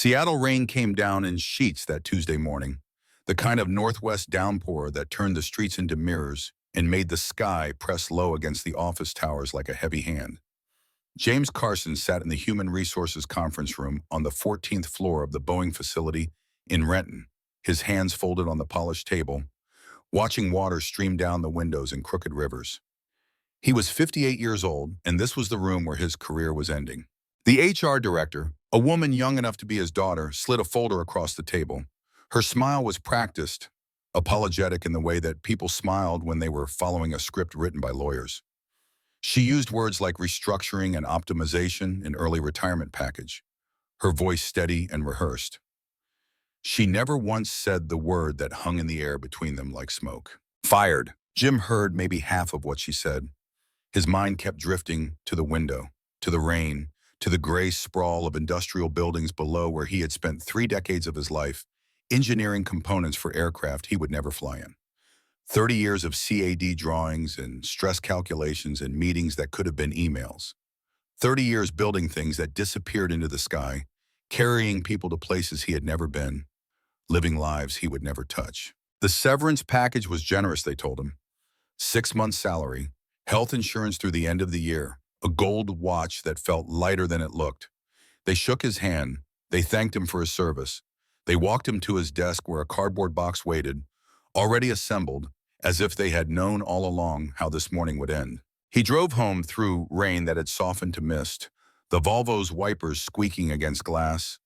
Seattle rain came down in sheets that Tuesday morning, the kind of northwest downpour that turned the streets into mirrors and made the sky press low against the office towers like a heavy hand. James Carson sat in the Human Resources Conference Room on the 14th floor of the Boeing facility in Renton, his hands folded on the polished table, watching water stream down the windows in crooked rivers. He was 58 years old, and this was the room where his career was ending. The HR director, a woman young enough to be his daughter, slid a folder across the table. Her smile was practiced, apologetic in the way that people smiled when they were following a script written by lawyers. She used words like restructuring and optimization in early retirement package, her voice steady and rehearsed. She never once said the word that hung in the air between them like smoke. Fired. Jim heard maybe half of what she said. His mind kept drifting to the window, to the rain, to the gray sprawl of industrial buildings below where he had spent 3 decades of his life engineering components for aircraft he would never fly in. 30 years of CAD drawings and stress calculations and meetings that could have been emails. 30 years building things that disappeared into the sky, carrying people to places he had never been, living lives he would never touch. The severance package was generous, they told him. 6 months' salary, health insurance through the end of the year, a gold watch that felt lighter than it looked. They shook his hand. They thanked him for his service. They walked him to his desk where a cardboard box waited, already assembled, as if they had known all along how this morning would end. He drove home through rain that had softened to mist, the Volvo's wipers squeaking against glass,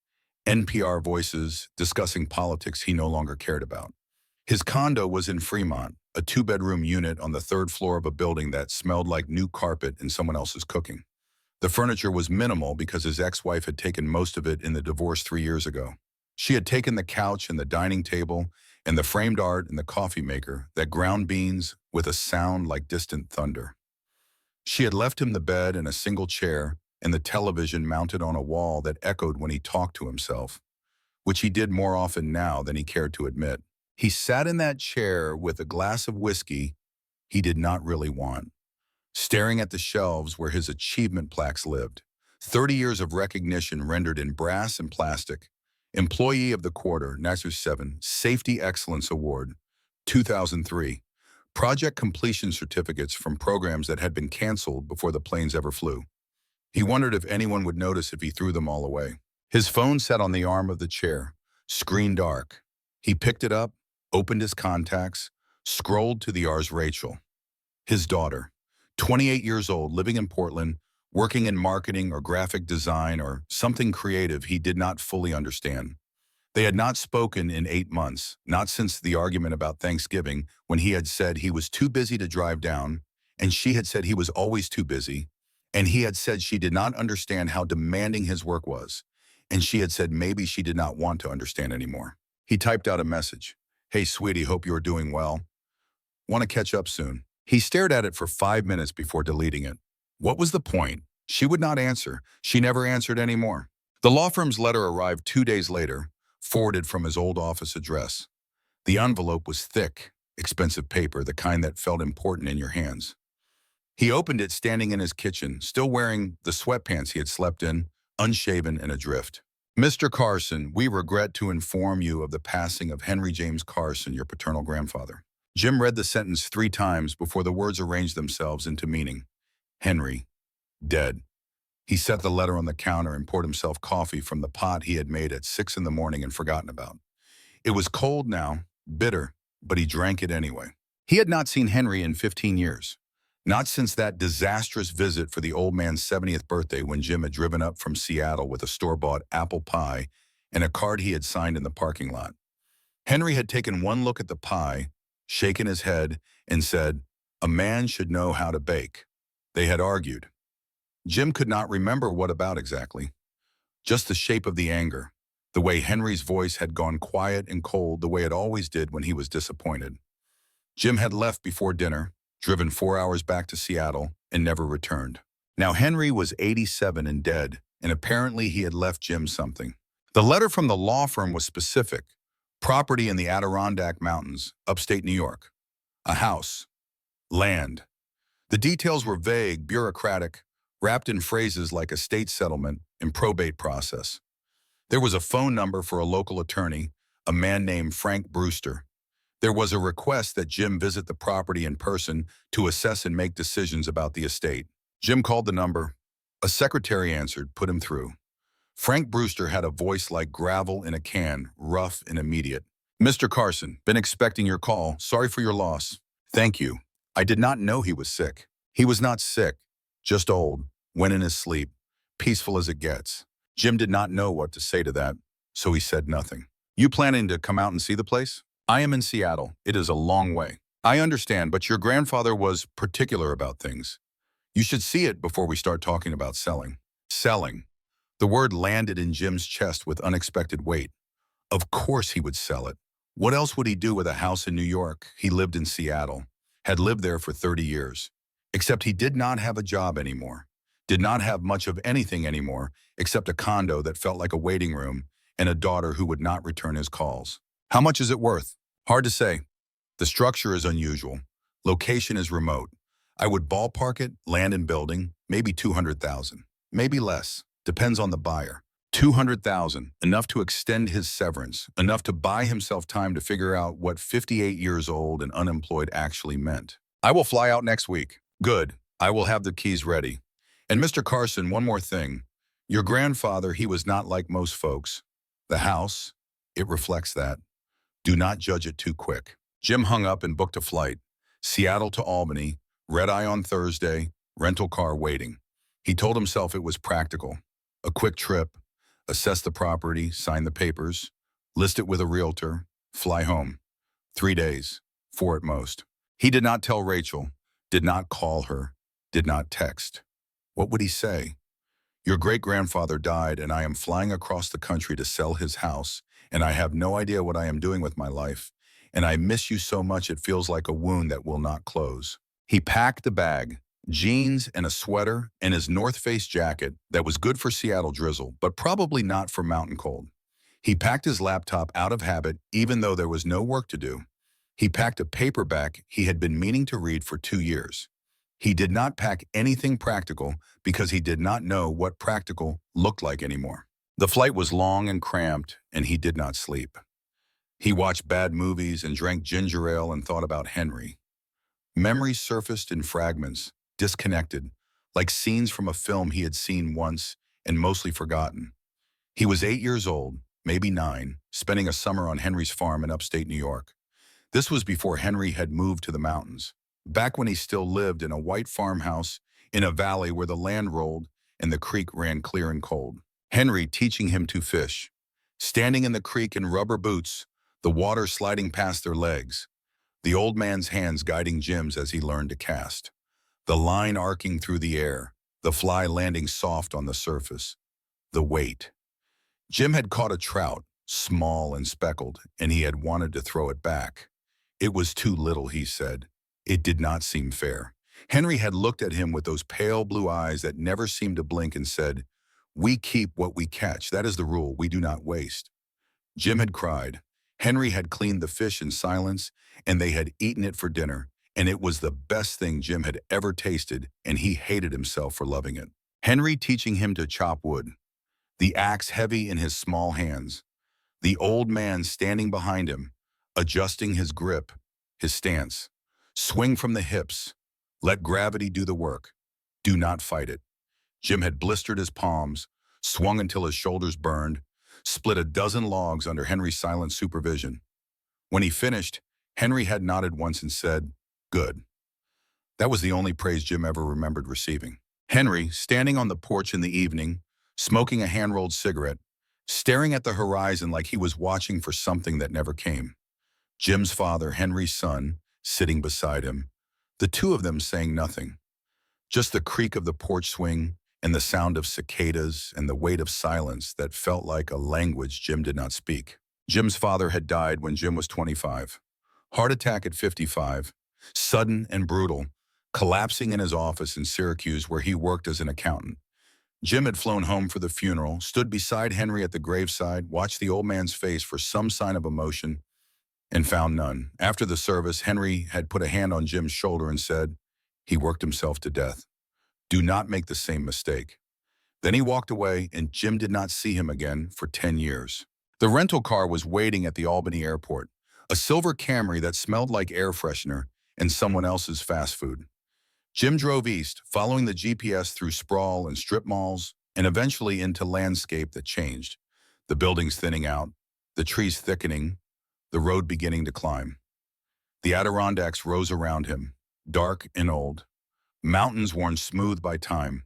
NPR voices discussing politics he no longer cared about. His condo was in Fremont, a 2-bedroom unit on the 3rd floor of a building that smelled like new carpet in someone else's cooking. The furniture was minimal because his ex-wife had taken most of it in the divorce 3 years ago. She had taken the couch and the dining table and the framed art and the coffee maker that ground beans with a sound like distant thunder. She had left him the bed and a single chair and the television mounted on a wall that echoed when he talked to himself, which he did more often now than he cared to admit. He sat in that chair with a glass of whiskey he did not really want, staring at the shelves where his achievement plaques lived. 30 years of recognition rendered in brass and plastic. Employee of the Quarter, NASR 7, Safety Excellence Award, 2003. Project completion certificates from programs that had been canceled before the planes ever flew. He wondered if anyone would notice if he threw them all away. His phone sat on the arm of the chair, screen dark. He picked it up, opened his contacts, scrolled to the Rs Rachel. His daughter, 28 years old, living in Portland, working in marketing or graphic design or something creative he did not fully understand. They had not spoken in 8 months, not since the argument about Thanksgiving when he had said he was too busy to drive down, and she had said he was always too busy, and he had said she did not understand how demanding his work was, and she had said maybe she did not want to understand anymore. He typed out a message. "Hey, sweetie, hope you are doing well. Want to catch up soon." He stared at it for 5 minutes before deleting it. What was the point? She would not answer. She never answered anymore. The law firm's letter arrived 2 days later, forwarded from his old office address. The envelope was thick, expensive paper, the kind that felt important in your hands. He opened it standing in his kitchen, still wearing the sweatpants he had slept in, unshaven and adrift. "Mr. Carson, we regret to inform you of the passing of Henry James Carson, your paternal grandfather." Jim read the sentence 3 times before the words arranged themselves into meaning. Henry, dead. He set the letter on the counter and poured himself coffee from the pot he had made at 6 in the morning and forgotten about. It was cold now, bitter, but he drank it anyway. He had not seen Henry in 15 years. Not since that disastrous visit for the old man's 70th birthday when Jim had driven up from Seattle with a store-bought apple pie and a card he had signed in the parking lot. Henry had taken one look at the pie, shaken his head, and said, "A man should know how to bake." They had argued. Jim could not remember what about exactly. Just the shape of the anger, the way Henry's voice had gone quiet and cold the way it always did when he was disappointed. Jim had left before dinner, driven 4 hours back to Seattle, and never returned. Now Henry was 87 and dead, and apparently he had left Jim something. The letter from the law firm was specific. Property in the Adirondack Mountains, upstate New York. A house. Land. The details were vague, bureaucratic, wrapped in phrases like estate settlement and probate process. There was a phone number for a local attorney, a man named Frank Brewster. There was a request that Jim visit the property in person to assess and make decisions about the estate. Jim called the number. A secretary answered, put him through. Frank Brewster had a voice like gravel in a can, rough and immediate. Mr. Carson, been expecting your call. Sorry for your loss. Thank you. I did not know he was sick. He was not sick, just old, went in his sleep, peaceful as it gets. Jim did not know what to say to that, so he said nothing. You planning to come out and see the place? I am in Seattle. It is a long way. I understand, but your grandfather was particular about things. You should see it before we start talking about selling. Selling. The word landed in Jim's chest with unexpected weight. Of course he would sell it. What else would he do with a house in New York? He lived in Seattle, had lived there for 30 years. Except he did not have a job anymore. Did not have much of anything anymore, except a condo that felt like a waiting room and a daughter who would not return his calls. How much is it worth? Hard to say. The structure is unusual. Location is remote. I would ballpark it, land and building, maybe 200,000. Maybe less. Depends on the buyer. 200,000, enough to extend his severance, enough to buy himself time to figure out what 58 years old and unemployed actually meant. I will fly out next week. Good. I will have the keys ready. And Mr. Carson, one more thing. Your grandfather, he was not like most folks. The house, it reflects that. Do not judge it too quick. Jim hung up and booked a flight. Seattle to Albany, red-eye on Thursday, rental car waiting. He told himself it was practical. A quick trip, assess the property, sign the papers, list it with a realtor, fly home. 3 days, 4 at most. He did not tell Rachel, did not call her, did not text. What would he say? Your great-grandfather died and I am flying across the country to sell his house and I have no idea what I am doing with my life and I miss you so much it feels like a wound that will not close. He packed a bag, jeans and a sweater and his North Face jacket that was good for Seattle drizzle, but probably not for mountain cold. He packed his laptop out of habit even though there was no work to do. He packed a paperback he had been meaning to read for 2 years. He did not pack anything practical because he did not know what practical looked like anymore. The flight was long and cramped, and he did not sleep. He watched bad movies and drank ginger ale and thought about Henry. Memories surfaced in fragments, disconnected, like scenes from a film he had seen once and mostly forgotten. He was 8 years old, maybe 9, spending a summer on Henry's farm in upstate New York. This was before Henry had moved to the mountains, back when he still lived in a white farmhouse in a valley where the land rolled and the creek ran clear and cold. Henry teaching him to fish, standing in the creek in rubber boots, the water sliding past their legs, the old man's hands guiding Jim's as he learned to cast, the line arcing through the air, the fly landing soft on the surface, the weight. Jim had caught a trout, small and speckled, and he had wanted to throw it back. It was too little, he said. It did not seem fair. Henry had looked at him with those pale blue eyes that never seemed to blink and said, "We keep what we catch. That is the rule. We do not waste." Jim had cried. Henry had cleaned the fish in silence, and they had eaten it for dinner, and it was the best thing Jim had ever tasted, and he hated himself for loving it. Henry teaching him to chop wood, the axe heavy in his small hands, the old man standing behind him, adjusting his grip, his stance. Swing from the hips. Let gravity do the work. Do not fight it. Jim had blistered his palms, swung until his shoulders burned, split a dozen logs under Henry's silent supervision. When he finished, Henry had nodded once and said, "Good." That was the only praise Jim ever remembered receiving. Henry, standing on the porch in the evening, smoking a hand-rolled cigarette, staring at the horizon like he was watching for something that never came. Jim's father, Henry's son, sitting beside him, the two of them saying nothing. Just the creak of the porch swing and the sound of cicadas and the weight of silence that felt like a language Jim did not speak. Jim's father had died when Jim was 25. Heart attack at 55, sudden and brutal, collapsing in his office in Syracuse where he worked as an accountant. Jim had flown home for the funeral, stood beside Henry at the graveside, watched the old man's face for some sign of emotion, and found none. After the service, Henry had put a hand on Jim's shoulder and said, "He worked himself to death. Do not make the same mistake." Then he walked away, and Jim did not see him again for 10 years. The rental car was waiting at the Albany airport, a silver Camry that smelled like air freshener and someone else's fast food. Jim drove east, following the GPS through sprawl and strip malls, and eventually into landscape that changed. The buildings thinning out, the trees thickening, the road beginning to climb. The Adirondacks rose around him, dark and old. Mountains worn smooth by time.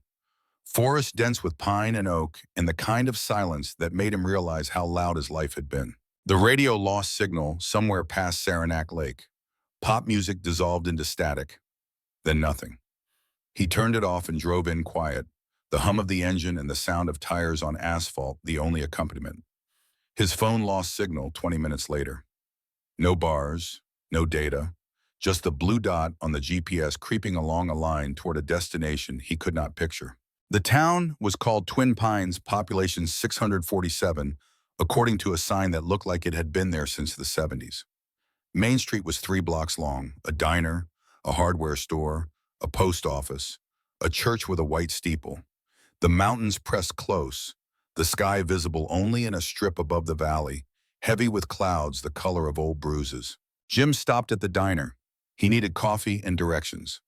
Forest dense with pine and oak, and the kind of silence that made him realize how loud his life had been. The radio lost signal somewhere past Saranac Lake. Pop music dissolved into static. Then nothing. He turned it off and drove in quiet, the hum of the engine and the sound of tires on asphalt the only accompaniment. His phone lost signal 20 minutes later. No bars, no data, just the blue dot on the GPS creeping along a line toward a destination he could not picture. The town was called Twin Pines, population 647, according to a sign that looked like it had been there since the 70s. Main Street was 3 blocks long, a diner, a hardware store, a post office, a church with a white steeple. The mountains pressed close, the sky visible only in a strip above the valley, heavy with clouds the color of old bruises. Jim stopped at the diner. He needed coffee and directions.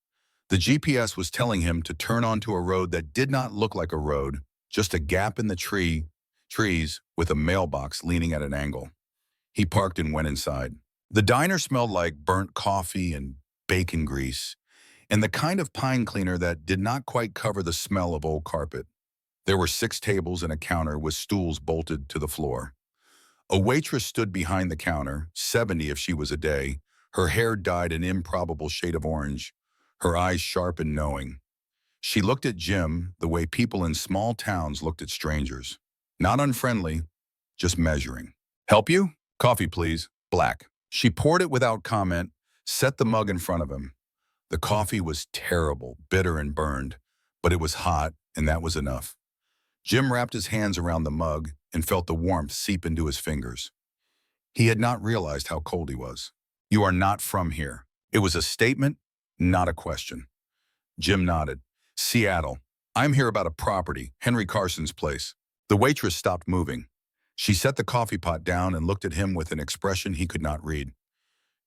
The GPS was telling him to turn onto a road that did not look like a road, just a gap in the trees with a mailbox leaning at an angle. He parked and went inside. The diner smelled like burnt coffee and bacon grease, and the kind of pine cleaner that did not quite cover the smell of old carpet. There were 6 tables and a counter with stools bolted to the floor. A waitress stood behind the counter, 70 if she was a day, her hair dyed an improbable shade of orange, her eyes sharp and knowing. She looked at Jim the way people in small towns looked at strangers. Not unfriendly, just measuring. "Help you? Coffee, please. Black." She poured it without comment, set the mug in front of him. The coffee was terrible, bitter and burned, but it was hot, and that was enough. Jim wrapped his hands around the mug and felt the warmth seep into his fingers. He had not realized how cold he was. "You are not from here." It was a statement, not a question. Jim nodded. "Seattle. I'm here about a property, Henry Carson's place." The waitress stopped moving. She set the coffee pot down and looked at him with an expression he could not read.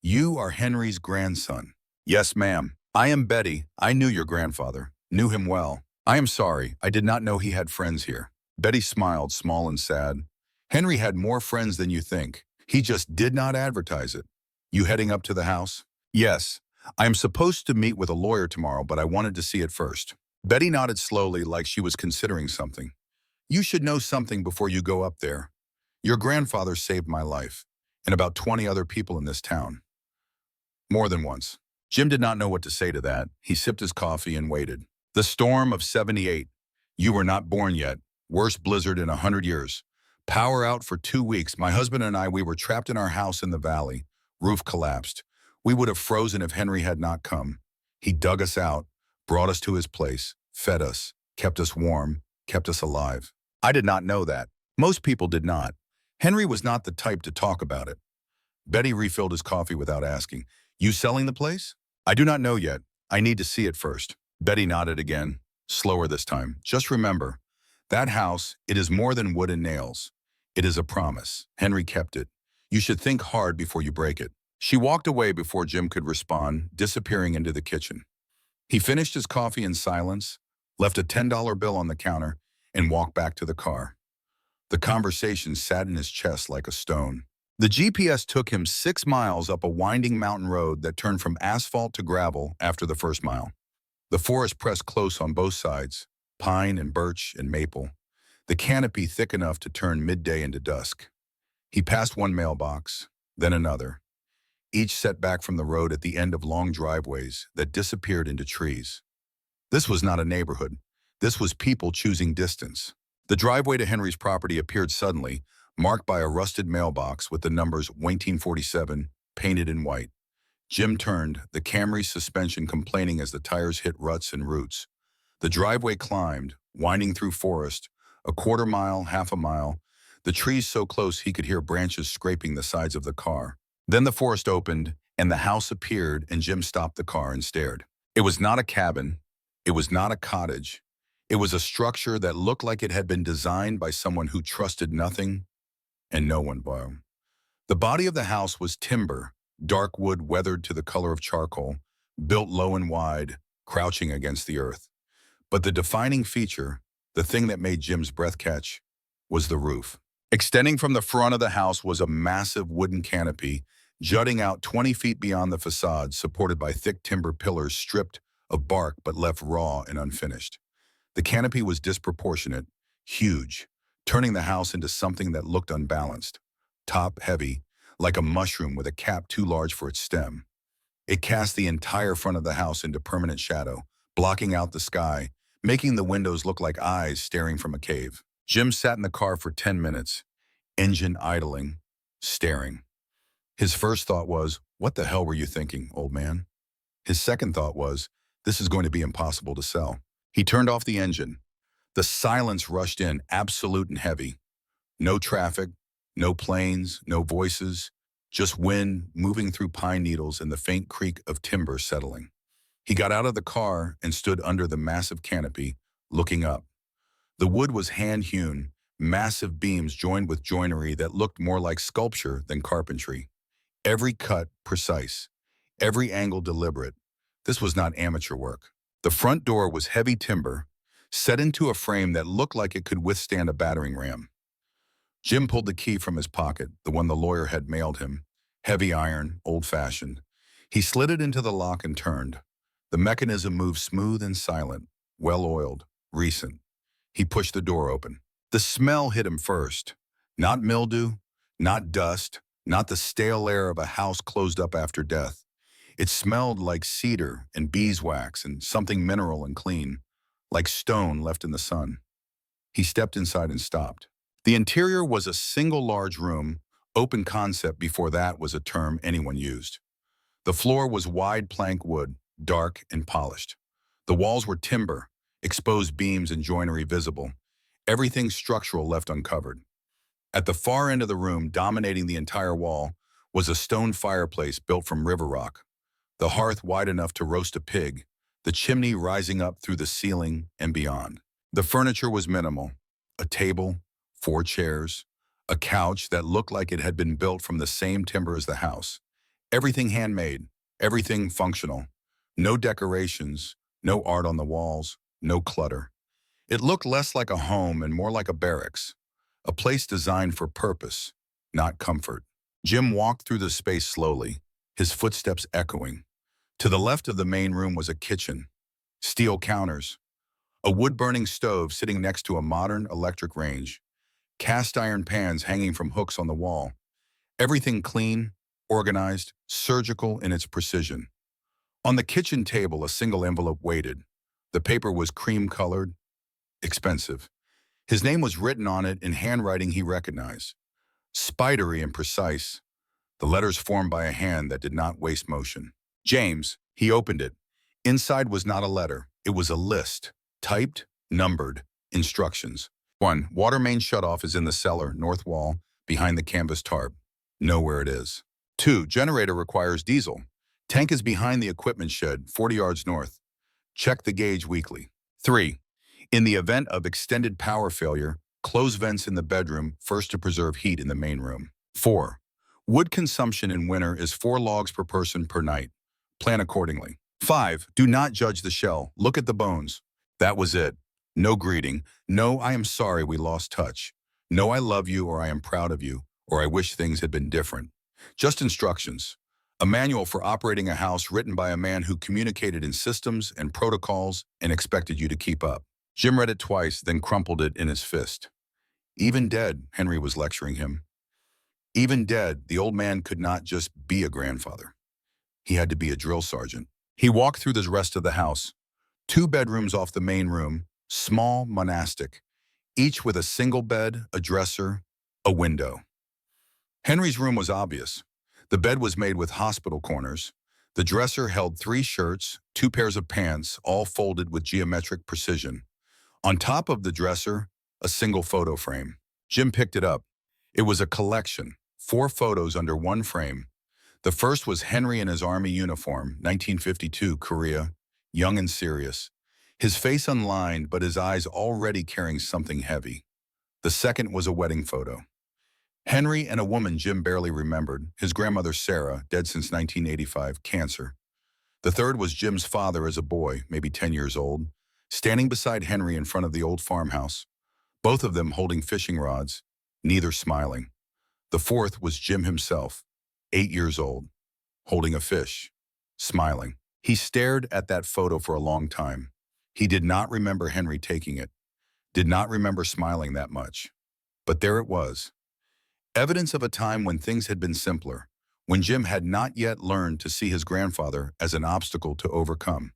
"You are Henry's grandson." "Yes, ma'am. I am Betty. I knew your grandfather. Knew him well. I am sorry. I did not know he had friends here." Betty smiled, small and sad. "Henry had more friends than you think. He just did not advertise it." "You heading up to the house?" "Yes. I am supposed to meet with a lawyer tomorrow, but I wanted to see it first." Betty nodded slowly, like she was considering something. "You should know something before you go up there. Your grandfather saved my life, and about 20 other people in this town. More than once." Jim did not know what to say to that. He sipped his coffee and waited. "The storm of '78. You were not born yet. Worst blizzard in 100 years. Power out for 2 weeks. My husband and I, we were trapped in our house in the valley. Roof collapsed. We would have frozen if Henry had not come. He dug us out, brought us to his place, fed us, kept us warm, kept us alive." I did not know that. Most people did not. Henry was not the type to talk about it. Betty refilled his coffee without asking. "You selling the place?" "I do not know yet. I need to see it first." Betty nodded again, slower this time. "Just remember, that house, it is more than wood and nails. It is a promise. Henry kept it. You should think hard before you break it." She walked away before Jim could respond, disappearing into the kitchen. He finished his coffee in silence, left a $10 bill on the counter, and walked back to the car. The conversation sat in his chest like a stone. The GPS took him 6 miles up a winding mountain road that turned from asphalt to gravel after the first mile. The forest pressed close on both sides, pine and birch and maple, the canopy thick enough to turn midday into dusk. He passed one mailbox, then another, each set back from the road at the end of long driveways that disappeared into trees. This was not a neighborhood. This was people choosing distance. The driveway to Henry's property appeared suddenly, marked by a rusted mailbox with the numbers 1947 painted in white. Jim turned, the Camry's suspension complaining as the tires hit ruts and roots. The driveway climbed, winding through forest, a quarter mile, half a mile, the trees so close he could hear branches scraping the sides of the car. Then the forest opened, and the house appeared, and Jim stopped the car and stared. It was not a cabin. It was not a cottage. It was a structure that looked like it had been designed by someone who trusted nothing and no one. Boeing. The body of the house was timber, dark wood weathered to the color of charcoal, built low and wide, crouching against the earth. But the defining feature, the thing that made Jim's breath catch, was the roof. Extending from the front of the house was a massive wooden canopy, jutting out 20 feet beyond the facade, supported by thick timber pillars stripped of bark but left raw and unfinished. The canopy was disproportionate, huge, turning the house into something that looked unbalanced, top-heavy, like a mushroom with a cap too large for its stem. It cast the entire front of the house into permanent shadow, blocking out the sky, making the windows look like eyes staring from a cave. Jim sat in the car for 10 minutes, engine idling, staring. His first thought was, "What the hell were you thinking, old man?" His second thought was, "This is going to be impossible to sell." He turned off the engine. The silence rushed in, absolute and heavy. No traffic, no planes, no voices, just wind moving through pine needles and the faint creak of timber settling. He got out of the car and stood under the massive canopy, looking up. The wood was hand-hewn, massive beams joined with joinery that looked more like sculpture than carpentry. Every cut precise, every angle deliberate. This was not amateur work. The front door was heavy timber, set into a frame that looked like it could withstand a battering ram. Jim pulled the key from his pocket, the one the lawyer had mailed him. Heavy iron, old-fashioned. He slid it into the lock and turned. The mechanism moved smooth and silent, well-oiled, recent. He pushed the door open. The smell hit him first. Not mildew, not dust, not the stale air of a house closed up after death. It smelled like cedar and beeswax and something mineral and clean, like stone left in the sun. He stepped inside and stopped. The interior was a single large room, open concept before that was a term anyone used. The floor was wide plank wood, dark and polished. The walls were timber, exposed beams and joinery visible, everything structural left uncovered. At the far end of the room, dominating the entire wall, was a stone fireplace built from river rock, the hearth wide enough to roast a pig, the chimney rising up through the ceiling and beyond. The furniture was minimal: a table, 4 chairs, a couch that looked like it had been built from the same timber as the house. Everything handmade, everything functional. No decorations, no art on the walls, no clutter. It looked less like a home and more like a barracks, a place designed for purpose, not comfort. Jim walked through the space slowly, his footsteps echoing. To the left of the main room was a kitchen, steel counters, a wood-burning stove sitting next to a modern electric range, cast iron pans hanging from hooks on the wall. Everything clean, organized, surgical in its precision. On the kitchen table, a single envelope waited. The paper was cream-colored, expensive. His name was written on it in handwriting he recognized. Spidery and precise, the letters formed by a hand that did not waste motion. James. He opened it. Inside was not a letter. It was a list, typed, numbered, instructions. 1. Water main shutoff is in the cellar, north wall, behind the canvas tarp. Know where it is. 2. Generator requires diesel. Tank is behind the equipment shed, 40 yards north. Check the gauge weekly. 3. In the event of extended power failure, close vents in the bedroom, first to preserve heat in the main room. 4. Wood consumption in winter is 4 logs per person per night. Plan accordingly. 5. Do not judge the shell. Look at the bones. That was it. No greeting. No, I am sorry we lost touch. No, I love you, or I am proud of you, or I wish things had been different. Just instructions. A manual for operating a house written by a man who communicated in systems and protocols and expected you to keep up. Jim read it twice, then crumpled it in his fist. Even dead, Henry was lecturing him. Even dead, the old man could not just be a grandfather. He had to be a drill sergeant. He walked through the rest of the house. 2 bedrooms off the main room, small, monastic, each with a single bed, a dresser, a window. Henry's room was obvious. The bed was made with hospital corners. The dresser held 3 shirts, 2 pairs of pants, all folded with geometric precision. On top of the dresser, a single photo frame. Jim picked it up. It was a collection, 4 photos under one frame. The first was Henry in his Army uniform, 1952, Korea, young and serious. his face unlined but his eyes already carrying something heavy. The second was a wedding photo. Henry and a woman Jim barely remembered, his grandmother Sarah, dead since 1985, cancer. The third was Jim's father as a boy, maybe 10 years old, standing beside Henry in front of the old farmhouse, both of them holding fishing rods, neither smiling. The fourth was Jim himself, 8 years old, holding a fish, smiling. He stared at that photo for a long time. He did not remember Henry taking it, did not remember smiling that much. But there it was. Evidence of a time when things had been simpler, when Jim had not yet learned to see his grandfather as an obstacle to overcome,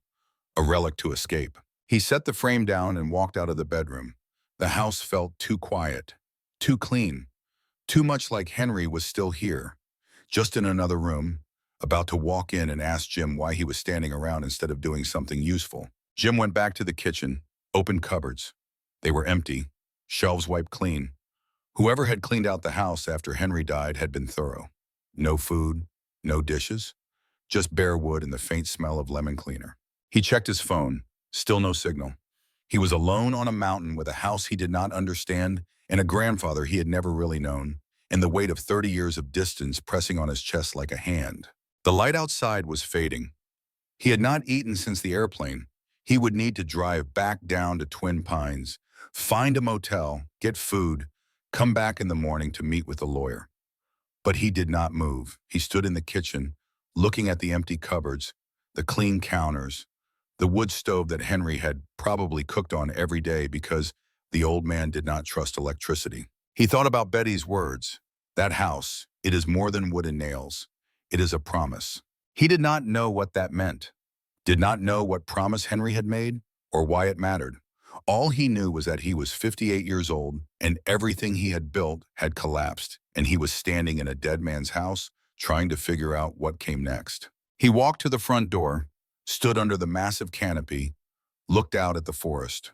a relic to escape. He set the frame down and walked out of the bedroom. The house felt too quiet, too clean, too much like Henry was still here, just in another room, about to walk in and ask Jim why he was standing around instead of doing something useful. Jim went back to the kitchen, opened cupboards. They were empty, shelves wiped clean. Whoever had cleaned out the house after Henry died had been thorough. No food, no dishes, just bare wood and the faint smell of lemon cleaner. He checked his phone, still no signal. He was alone on a mountain with a house he did not understand and a grandfather he had never really known, and the weight of 30 years of distance pressing on his chest like a hand. The light outside was fading. He had not eaten since the airplane. He would need to drive back down to Twin Pines, find a motel, get food, come back in the morning to meet with the lawyer. But he did not move. He stood in the kitchen, looking at the empty cupboards, the clean counters, the wood stove that Henry had probably cooked on every day because the old man did not trust electricity. He thought about Betty's words. That house, it is more than wood and nails. It is a promise. He did not know what that meant, did not know what promise Henry had made or why it mattered. All he knew was that he was 58 years old and everything he had built had collapsed, and he was standing in a dead man's house trying to figure out what came next. He walked to the front door, stood under the massive canopy, looked out at the forest.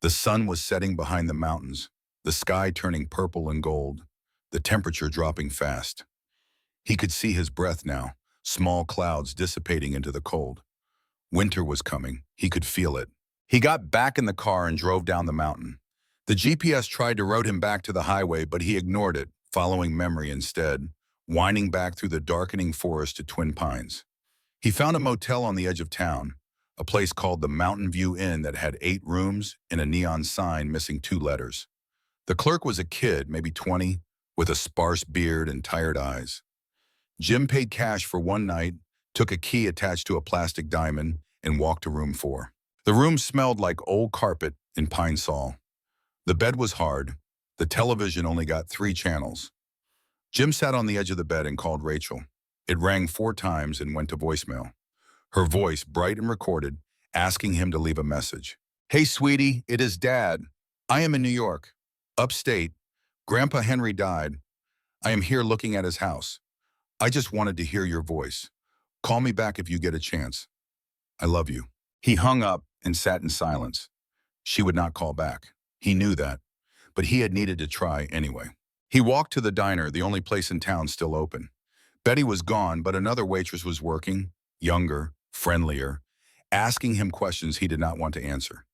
The sun was setting behind the mountains, the sky turning purple and gold, the temperature dropping fast. He could see his breath now, small clouds dissipating into the cold. Winter was coming. He could feel it. He got back in the car and drove down the mountain. The GPS tried to route him back to the highway, but he ignored it, following memory instead, winding back through the darkening forest to Twin Pines. He found a motel on the edge of town, a place called the Mountain View Inn that had 8 rooms and a neon sign missing 2 letters. The clerk was a kid, maybe 20, with a sparse beard and tired eyes. Jim paid cash for one night, took a key attached to a plastic diamond, and walked to room 4. The room smelled like old carpet and pine sol. The bed was hard. The television only got 3 channels. Jim sat on the edge of the bed and called Rachel. It rang 4 times and went to voicemail. Her voice, bright and recorded, asking him to leave a message. "Hey, sweetie, it is Dad. I am in New York, upstate. Grandpa Henry died. I am here looking at his house. I just wanted to hear your voice. Call me back if you get a chance. I love you." He hung up and sat in silence. She would not call back. He knew that, but he had needed to try anyway. He walked to the diner, the only place in town still open. Betty was gone, but another waitress was working, younger, friendlier, asking him questions he did not want to answer.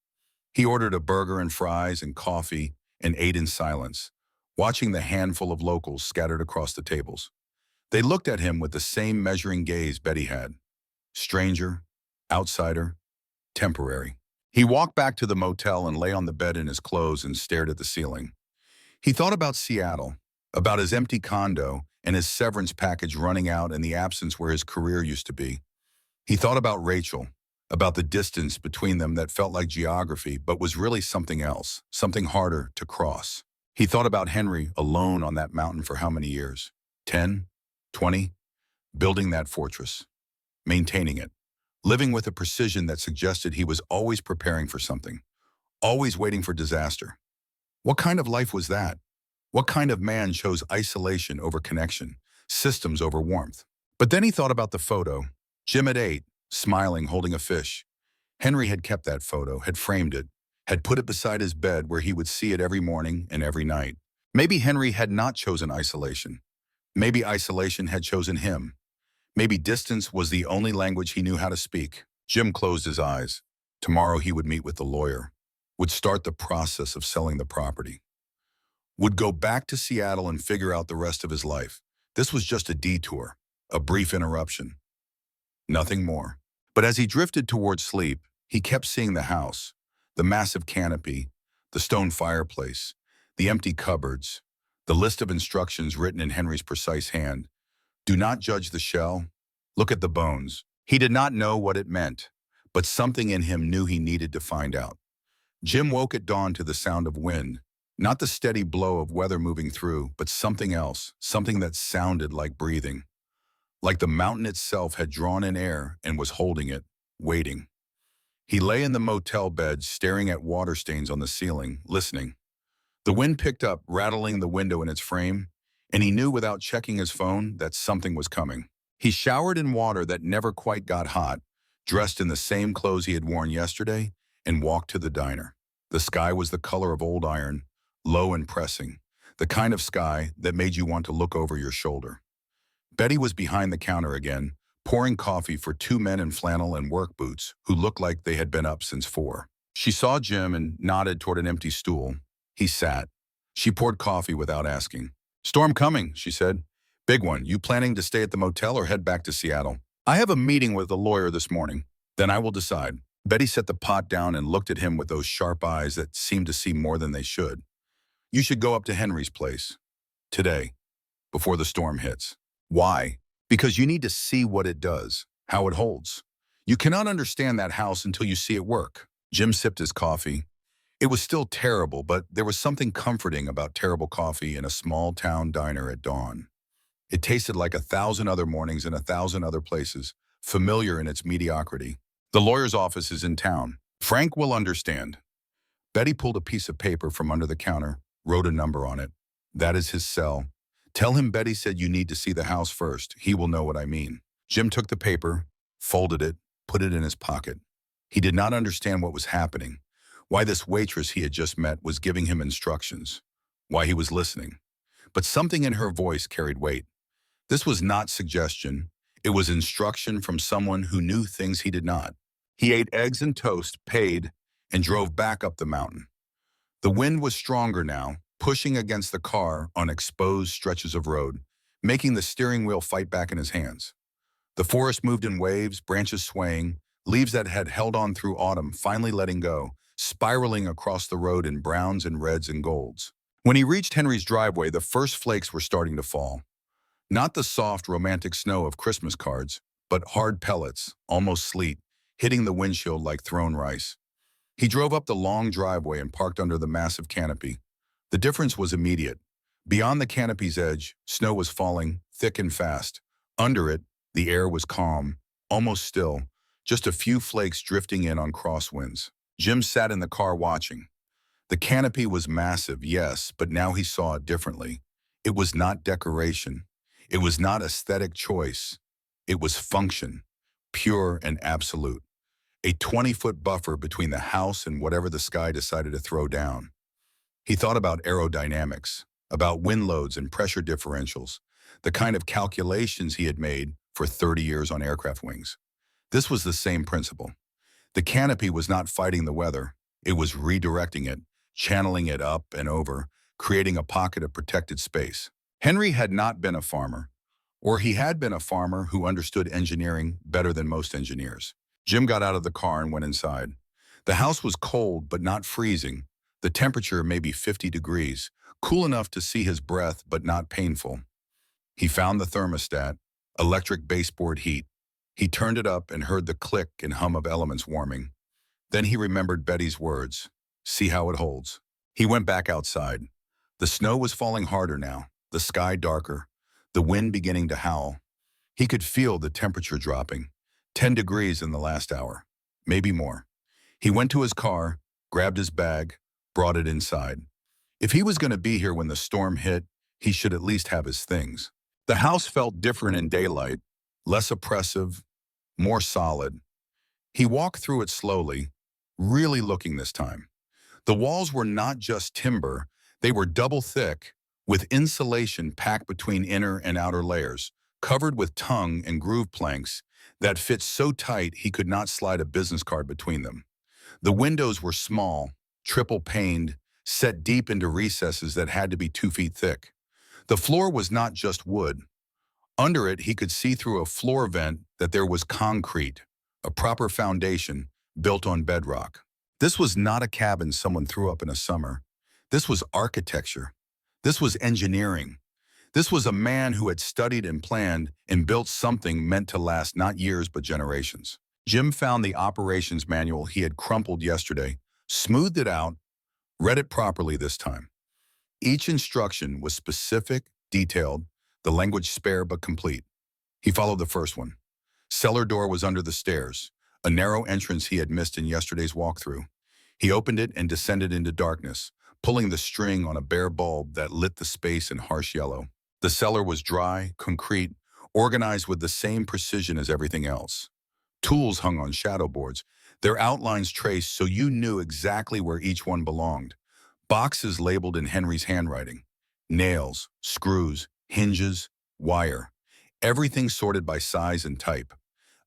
He ordered a burger and fries and coffee and ate in silence, watching the handful of locals scattered across the tables. They looked at him with the same measuring gaze Betty had. Stranger, outsider, temporary. He walked back to the motel and lay on the bed in his clothes and stared at the ceiling. He thought about Seattle, about his empty condo and his severance package running out and the absence where his career used to be. He thought about Rachel, about the distance between them that felt like geography but was really something else, something harder to cross. He thought about Henry alone on that mountain for how many years? 10? 20? Building that fortress, maintaining it, living with a precision that suggested he was always preparing for something, always waiting for disaster. What kind of life was that? What kind of man chose isolation over connection, systems over warmth? But then he thought about the photo. Jim at 8, smiling, holding a fish. Henry had kept that photo, had framed it, had put it beside his bed where he would see it every morning and every night. Maybe Henry had not chosen isolation. Maybe isolation had chosen him. Maybe distance was the only language he knew how to speak. Jim closed his eyes. Tomorrow he would meet with the lawyer, would start the process of selling the property, would go back to Seattle and figure out the rest of his life. This was just a detour, a brief interruption, nothing more. But as he drifted towards sleep, he kept seeing the house, the massive canopy, the stone fireplace, the empty cupboards, the list of instructions written in Henry's precise hand. Do not judge the shell. Look at the bones. He did not know what it meant, but something in him knew he needed to find out. Jim woke at dawn to the sound of wind, not the steady blow of weather moving through, but something else, something that sounded like breathing. Like the mountain itself had drawn in air and was holding it, waiting. He lay in the motel bed, staring at water stains on the ceiling, listening. The wind picked up, rattling the window in its frame, and he knew without checking his phone that something was coming. He showered in water that never quite got hot, dressed in the same clothes he had worn yesterday, and walked to the diner. The sky was the color of old iron, low and pressing, the kind of sky that made you want to look over your shoulder. Betty was behind the counter again, pouring coffee for two men in flannel and work boots who looked like they had been up since 4. She saw Jim and nodded toward an empty stool. He sat. She poured coffee without asking. "Storm coming," she said. "Big one. You planning to stay at the motel or head back to Seattle?" "I have a meeting with the lawyer this morning. Then I will decide." Betty set the pot down and looked at him with those sharp eyes that seemed to see more than they should. "You should go up to Henry's place. Today. Before the storm hits." "Why?" "Because you need to see what it does, how it holds. You cannot understand that house until you see it work." Jim sipped his coffee. It was still terrible, but there was something comforting about terrible coffee in a small-town diner at dawn. It tasted like 1,000 other mornings in 1,000 other places, familiar in its mediocrity. "The lawyer's office is in town. Frank will understand." Betty pulled a piece of paper from under the counter, wrote a number on it. "That is his cell. Tell him Betty said you need to see the house first. He will know what I mean." Jim took the paper, folded it, put it in his pocket. He did not understand what was happening, why this waitress he had just met was giving him instructions, why he was listening. But something in her voice carried weight. This was not suggestion. It was instruction from someone who knew things he did not. He ate eggs and toast, paid, and drove back up the mountain. The wind was stronger now, pushing against the car on exposed stretches of road, making the steering wheel fight back in his hands. The forest moved in waves, branches swaying, leaves that had held on through autumn finally letting go, spiraling across the road in browns and reds and golds. When he reached Henry's driveway, the first flakes were starting to fall. Not the soft, romantic snow of Christmas cards, but hard pellets, almost sleet, hitting the windshield like thrown rice. He drove up the long driveway and parked under the massive canopy. The difference was immediate. Beyond the canopy's edge, snow was falling, thick and fast. Under it, the air was calm, almost still, just a few flakes drifting in on crosswinds. Jim sat in the car watching. The canopy was massive, yes, but now he saw it differently. It was not decoration. It was not aesthetic choice. It was function, pure and absolute. A 20-foot buffer between the house and whatever the sky decided to throw down. He thought about aerodynamics, about wind loads and pressure differentials, the kind of calculations he had made for 30 years on aircraft wings. This was the same principle. The canopy was not fighting the weather. It was redirecting it, channeling it up and over, creating a pocket of protected space. Henry had not been a farmer, or he had been a farmer who understood engineering better than most engineers. Jim got out of the car and went inside. The house was cold but not freezing. The temperature maybe 50 degrees, cool enough to see his breath but not painful. He found the thermostat, electric baseboard heat. He turned it up and heard the click and hum of elements warming. Then he remembered Betty's words, "See how it holds." He went back outside. The snow was falling harder now, the sky darker, the wind beginning to howl. He could feel the temperature dropping, 10 degrees in the last hour, maybe more. He went to his car, grabbed his bag, brought it inside. If he was going to be here when the storm hit, he should at least have his things. The house felt different in daylight, less oppressive, more solid. He walked through it slowly, really looking this time. The walls were not just timber, they were double thick, with insulation packed between inner and outer layers, covered with tongue and groove planks that fit so tight he could not slide a business card between them. The windows were small, triple-paned, set deep into recesses that had to be 2 feet thick. The floor was not just wood. Under it, he could see through a floor vent that there was concrete, a proper foundation built on bedrock. This was not a cabin someone threw up in a summer. This was architecture. This was engineering. This was a man who had studied and planned and built something meant to last not years but generations. Jim found the operations manual he had crumpled yesterday, smoothed it out, read it properly this time. Each instruction was specific, detailed, the language spare but complete. He followed the first one. Cellar door was under the stairs, a narrow entrance he had missed in yesterday's walkthrough. He opened it and descended into darkness, pulling the string on a bare bulb that lit the space in harsh yellow. The cellar was dry, concrete, organized with the same precision as everything else. Tools hung on shadow boards, their outlines traced so you knew exactly where each one belonged. Boxes labeled in Henry's handwriting. Nails, screws, hinges, wire. Everything sorted by size and type.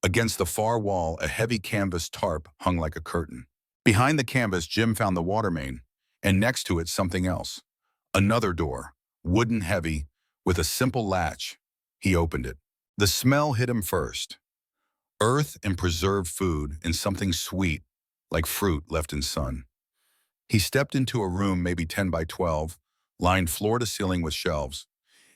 Against the far wall, a heavy canvas tarp hung like a curtain. Behind the canvas, Jim found the water main, and next to it something else. Another door, wooden heavy, with a simple latch. He opened it. The smell hit him first. Earth and preserved food and something sweet, like fruit left in sun. He stepped into a room maybe 10 by 12, lined floor to ceiling with shelves.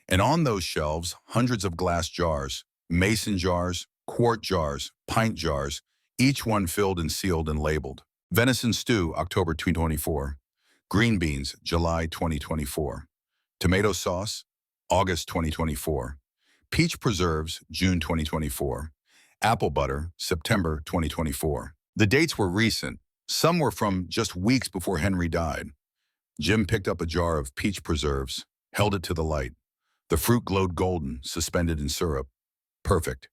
And on those shelves, hundreds of glass jars, mason jars, quart jars, pint jars, each one filled and sealed and labeled. Venison stew, October 2024. Green beans, July 2024. Tomato sauce, August 2024. Peach preserves, June 2024. Apple butter, September 2024. The dates were recent. Some were from just weeks before Henry died. Jim picked up a jar of peach preserves, held it to the light. The fruit glowed golden, suspended in syrup. Perfect.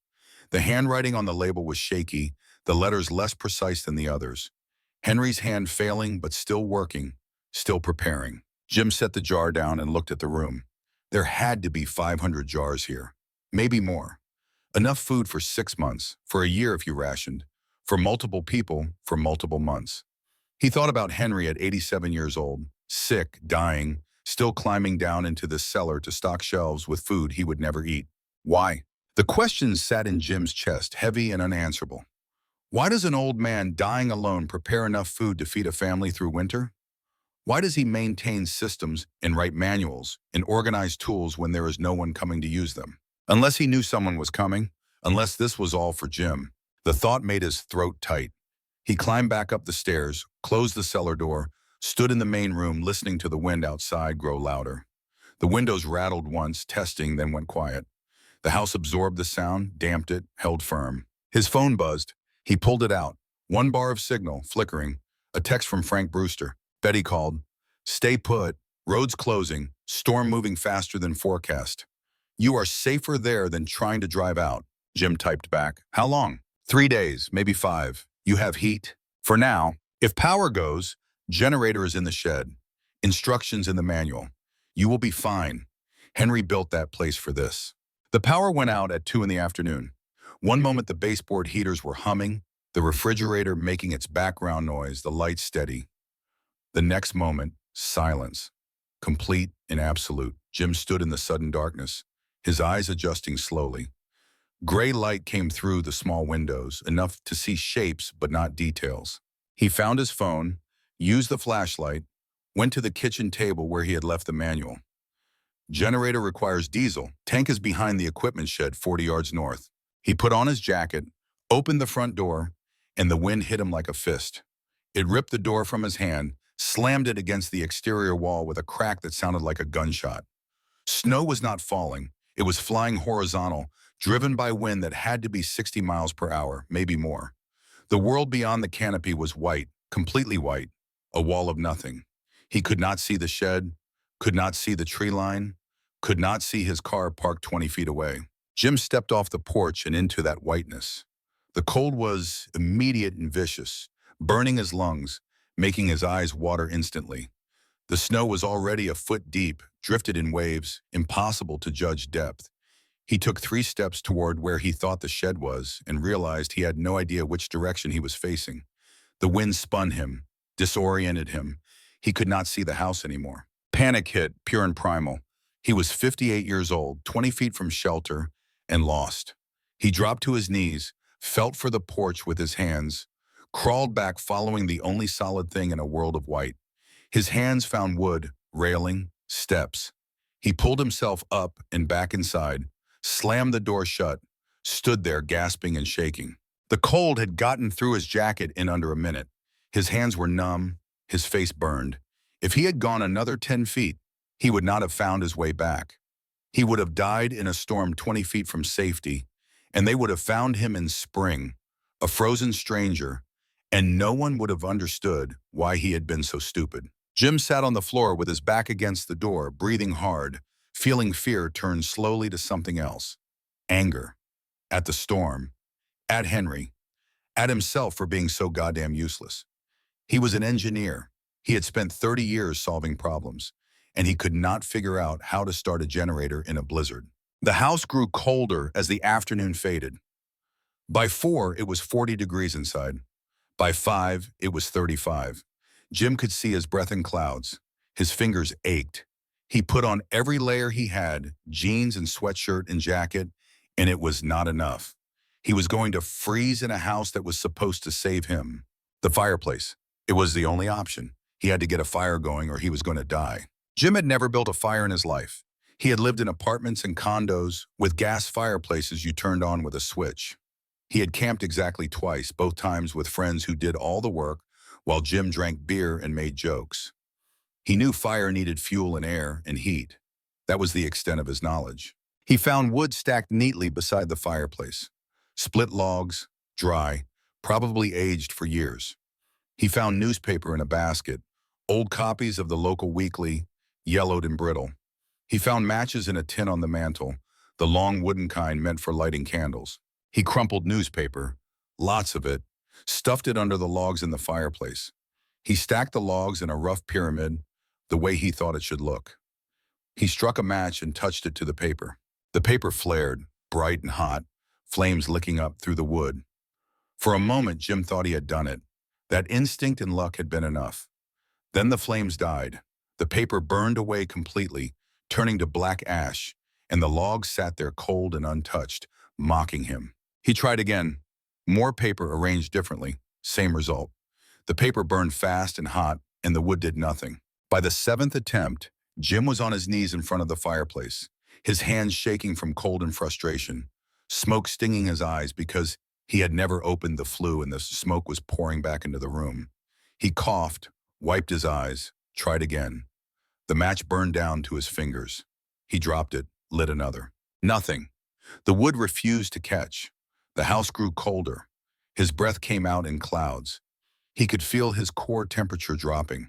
The handwriting on the label was shaky, the letters less precise than the others. Henry's hand failing, but still working, still preparing. Jim set the jar down and looked at the room. There had to be 500 jars here, maybe more. Enough food for 6 months, for a year if you rationed, for multiple people, for multiple months. He thought about Henry at 87 years old, sick, dying, still climbing down into the cellar to stock shelves with food he would never eat. Why? The questions sat in Jim's chest, heavy and unanswerable. Why does an old man dying alone prepare enough food to feed a family through winter? Why does he maintain systems and write manuals and organize tools when there is no one coming to use them? Unless he knew someone was coming, unless this was all for Jim. The thought made his throat tight. He climbed back up the stairs, closed the cellar door, stood in the main room listening to the wind outside grow louder. The windows rattled once, testing, then went quiet. The house absorbed the sound, damped it, held firm. His phone buzzed. He pulled it out. 1 bar of signal, flickering. A text from Frank Brewster. Betty called. Stay put. Roads closing. Storm moving faster than forecast. You are safer there than trying to drive out. Jim typed back. How long? 3 days, maybe 5. You have heat? For now. If power goes, generator is in the shed. Instructions in the manual. You will be fine. Henry built that place for this. The power went out at 2 in the afternoon. One moment the baseboard heaters were humming, the refrigerator making its background noise, the lights steady. The next moment, silence. Complete and absolute. Jim stood in the sudden darkness, his eyes adjusting slowly. Gray light came through the small windows, enough to see shapes but not details. He found his phone, used the flashlight, went to the kitchen table where he had left the manual. Generator requires diesel. Tank is behind the equipment shed 40 yards north. He put on his jacket, opened the front door, and the wind hit him like a fist. It ripped the door from his hand, slammed it against the exterior wall with a crack that sounded like a gunshot. Snow was not falling. It was flying horizontal, driven by wind that had to be 60 miles per hour, maybe more. The world beyond the canopy was white, completely white, a wall of nothing. He could not see the shed, could not see the tree line, could not see his car parked 20 feet away. Jim stepped off the porch and into that whiteness. The cold was immediate and vicious, burning his lungs, making his eyes water instantly. The snow was already a foot deep, drifted in waves, impossible to judge depth. He took 3 steps toward where he thought the shed was and realized he had no idea which direction he was facing. The wind spun him, disoriented him. He could not see the house anymore. Panic hit, pure and primal. He was 58 years old, 20 feet from shelter, and lost. He dropped to his knees, felt for the porch with his hands, crawled back following the only solid thing in a world of white. His hands found wood, railing, steps. He pulled himself up and back inside, slammed the door shut, stood there gasping and shaking. The cold had gotten through his jacket in under a minute. His hands were numb, his face burned. If he had gone another 10 feet, he would not have found his way back. He would have died in a storm 20 feet from safety, and they would have found him in spring, a frozen stranger, and no one would have understood why he had been so stupid. Jim sat on the floor with his back against the door, breathing hard, feeling fear turn slowly to something else. Anger. At the storm. At Henry. At himself for being so goddamn useless. He was an engineer. He had spent 30 years solving problems, and he could not figure out how to start a generator in a blizzard. The house grew colder as the afternoon faded. By 4, it was 40 degrees inside. By 5, it was 35. Jim could see his breath in clouds. His fingers ached. He put on every layer he had, jeans and sweatshirt and jacket, and it was not enough. He was going to freeze in a house that was supposed to save him. The fireplace. It was the only option. He had to get a fire going or he was going to die. Jim had never built a fire in his life. He had lived in apartments and condos with gas fireplaces you turned on with a switch. He had camped exactly twice, both times with friends who did all the work while Jim drank beer and made jokes. He knew fire needed fuel and air and heat. That was the extent of his knowledge. He found wood stacked neatly beside the fireplace. Split logs, dry, probably aged for years. He found newspaper in a basket, old copies of the local weekly, yellowed and brittle. He found matches in a tin on the mantel, the long wooden kind meant for lighting candles. He crumpled newspaper, lots of it, stuffed it under the logs in the fireplace. He stacked the logs in a rough pyramid, the way he thought it should look. He struck a match and touched it to the paper. The paper flared, bright and hot, flames licking up through the wood. For a moment, Jim thought he had done it. That instinct and luck had been enough. Then the flames died. The paper burned away completely, turning to black ash, and the logs sat there cold and untouched, mocking him. He tried again. More paper arranged differently. Same result. The paper burned fast and hot, and the wood did nothing. By the 7th attempt, Jim was on his knees in front of the fireplace, his hands shaking from cold and frustration, smoke stinging his eyes because he had never opened the flue and the smoke was pouring back into the room. He coughed, wiped his eyes, tried again. The match burned down to his fingers. He dropped it, lit another. Nothing. The wood refused to catch. The house grew colder. His breath came out in clouds. He could feel his core temperature dropping.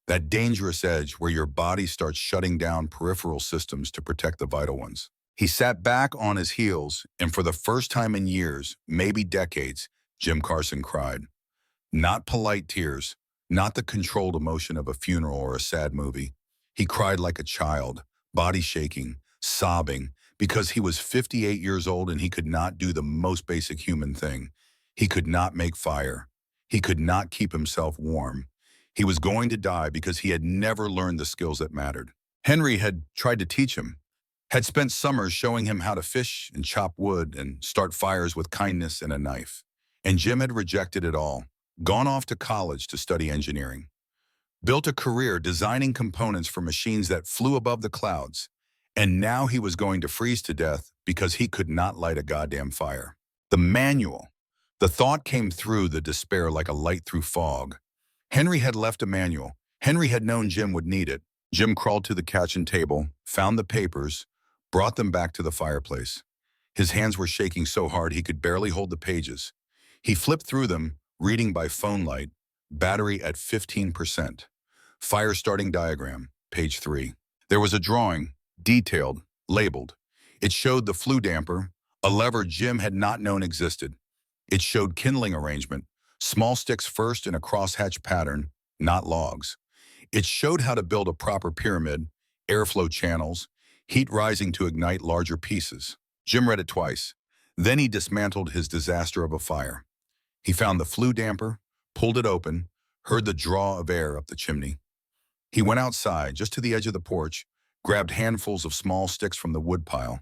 That dangerous edge where your body starts shutting down peripheral systems to protect the vital ones. He sat back on his heels, and for the first time in years, maybe decades, Jim Carson cried. Not polite tears, not the controlled emotion of a funeral or a sad movie. He cried like a child, body shaking, sobbing, because he was 58 years old and he could not do the most basic human thing. He could not make fire. He could not keep himself warm. He was going to die because he had never learned the skills that mattered. Henry had tried to teach him, had spent summers showing him how to fish and chop wood and start fires with kindness and a knife. And Jim had rejected it all, gone off to college to study engineering, built a career designing components for machines that flew above the clouds, and now he was going to freeze to death because he could not light a goddamn fire. The manual. The thought came through the despair like a light through fog. Henry had left a manual. Henry had known Jim would need it. Jim crawled to the kitchen table, found the papers, brought them back to the fireplace. His hands were shaking so hard he could barely hold the pages. He flipped through them, reading by phone light, battery at 15%. Fire starting diagram, page 3. There was a drawing, detailed, labeled. It showed the flue damper, a lever Jim had not known existed. It showed kindling arrangement, small sticks first in a crosshatch pattern, not logs. It showed how to build a proper pyramid, airflow channels, heat rising to ignite larger pieces. Jim read it twice. Then he dismantled his disaster of a fire. He found the flue damper, pulled it open, heard the draw of air up the chimney. He went outside, just to the edge of the porch, grabbed handfuls of small sticks from the woodpile.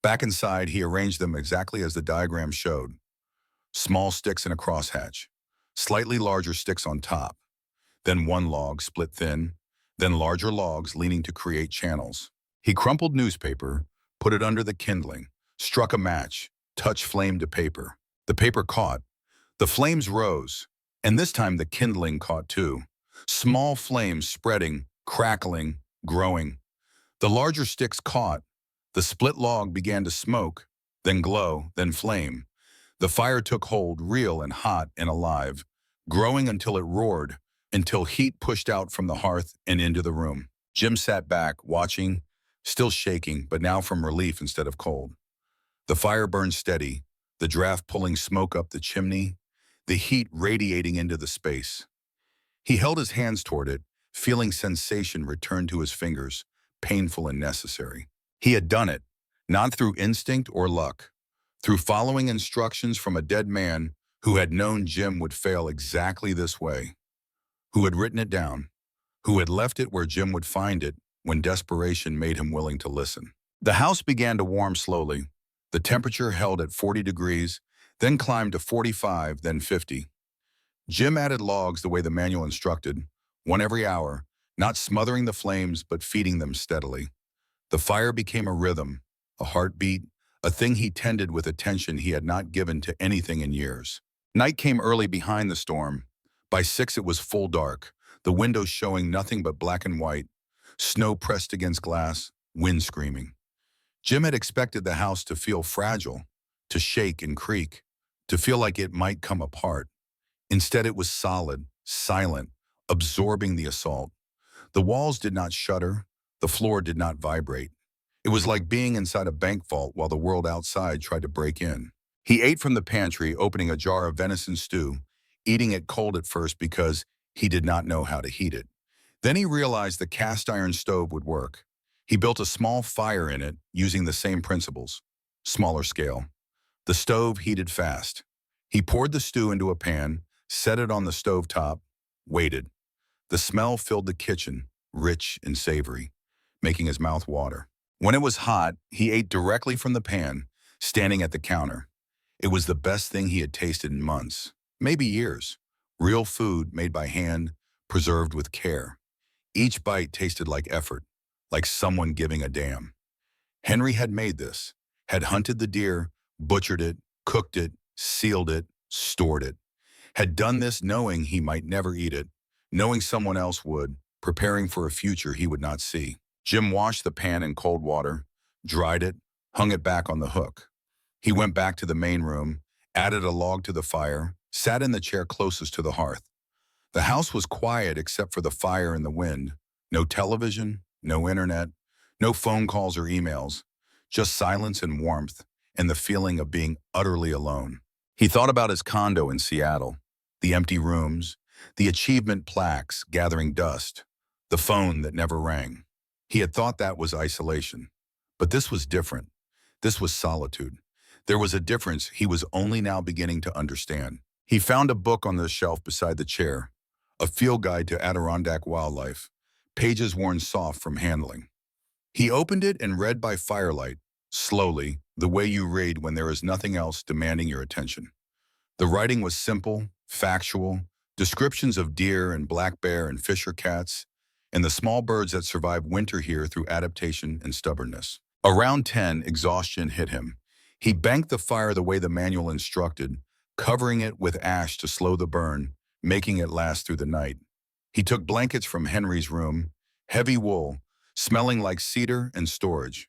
Back inside, he arranged them exactly as the diagram showed. Small sticks in a crosshatch, slightly larger sticks on top, then one log split thin, then larger logs leaning to create channels. He crumpled newspaper, put it under the kindling, struck a match, touched flame to paper. The paper caught. The flames rose, and this time the kindling caught too. Small flames spreading, crackling, growing. The larger sticks caught. The split log began to smoke, then glow, then flame. The fire took hold, real and hot and alive, growing until it roared, until heat pushed out from the hearth and into the room. Jim sat back, watching, still shaking, but now from relief instead of cold. The fire burned steady, the draft pulling smoke up the chimney, the heat radiating into the space. He held his hands toward it, feeling sensation return to his fingers, painful and necessary. He had done it, not through instinct or luck, through following instructions from a dead man who had known Jim would fail exactly this way, who had written it down, who had left it where Jim would find it when desperation made him willing to listen. The house began to warm slowly. The temperature held at 40 degrees, then climbed to 45, then 50. Jim added logs the way the manual instructed, one every hour, not smothering the flames but feeding them steadily. The fire became a rhythm, a heartbeat, a thing he tended with attention he had not given to anything in years. Night came early behind the storm. By 6 it was full dark, the windows showing nothing but black and white, snow pressed against glass, wind screaming. Jim had expected the house to feel fragile, to shake and creak, to feel like it might come apart. Instead it was solid, silent, absorbing the assault. The walls did not shudder, the floor did not vibrate. It was like being inside a bank vault while the world outside tried to break in. He ate from the pantry, opening a jar of venison stew, eating it cold at first because he did not know how to heat it. Then he realized the cast iron stove would work. He built a small fire in it using the same principles, smaller scale. The stove heated fast. He poured the stew into a pan, set it on the stove top, waited. The smell filled the kitchen, rich and savory, making his mouth water. When it was hot, he ate directly from the pan, standing at the counter. It was the best thing he had tasted in months, maybe years. Real food made by hand, preserved with care. Each bite tasted like effort, like someone giving a damn. Henry had made this, had hunted the deer, butchered it, cooked it, sealed it, stored it. Had done this knowing he might never eat it, knowing someone else would, preparing for a future he would not see. Jim washed the pan in cold water, dried it, hung it back on the hook. He went back to the main room, added a log to the fire, sat in the chair closest to the hearth. The house was quiet except for the fire and the wind. No television, no internet, no phone calls or emails, just silence and warmth and the feeling of being utterly alone. He thought about his condo in Seattle, the empty rooms, the achievement plaques gathering dust, the phone that never rang. He had thought that was isolation, but this was different. This was solitude. There was a difference he was only now beginning to understand. He found a book on the shelf beside the chair, a field guide to Adirondack wildlife, pages worn soft from handling. He opened it and read by firelight, slowly, the way you read when there is nothing else demanding your attention. The writing was simple, factual, descriptions of deer and black bear and fisher cats, and the small birds that survive winter here through adaptation and stubbornness. Around 10, exhaustion hit him. He banked the fire the way the manual instructed, covering it with ash to slow the burn, making it last through the night. He took blankets from Henry's room, heavy wool, smelling like cedar and storage.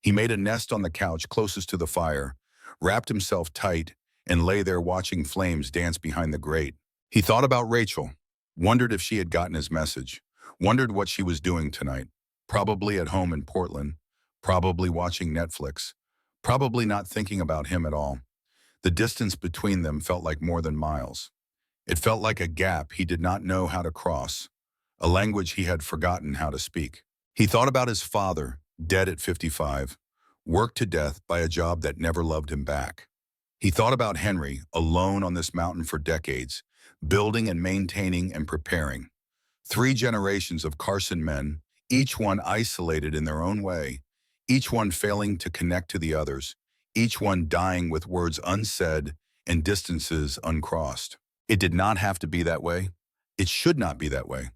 He made a nest on the couch closest to the fire, wrapped himself tight, and lay there watching flames dance behind the grate. He thought about Rachel, wondered if she had gotten his message, wondered what she was doing tonight, probably at home in Portland, probably watching Netflix, probably not thinking about him at all. The distance between them felt like more than miles. It felt like a gap he did not know how to cross, a language he had forgotten how to speak. He thought about his father, dead at 55, worked to death by a job that never loved him back. He thought about Henry, alone on this mountain for decades, building and maintaining and preparing. 3 generations of Carson men, each one isolated in their own way, each one failing to connect to the others, each one dying with words unsaid and distances uncrossed. It did not have to be that way. It should not be that way.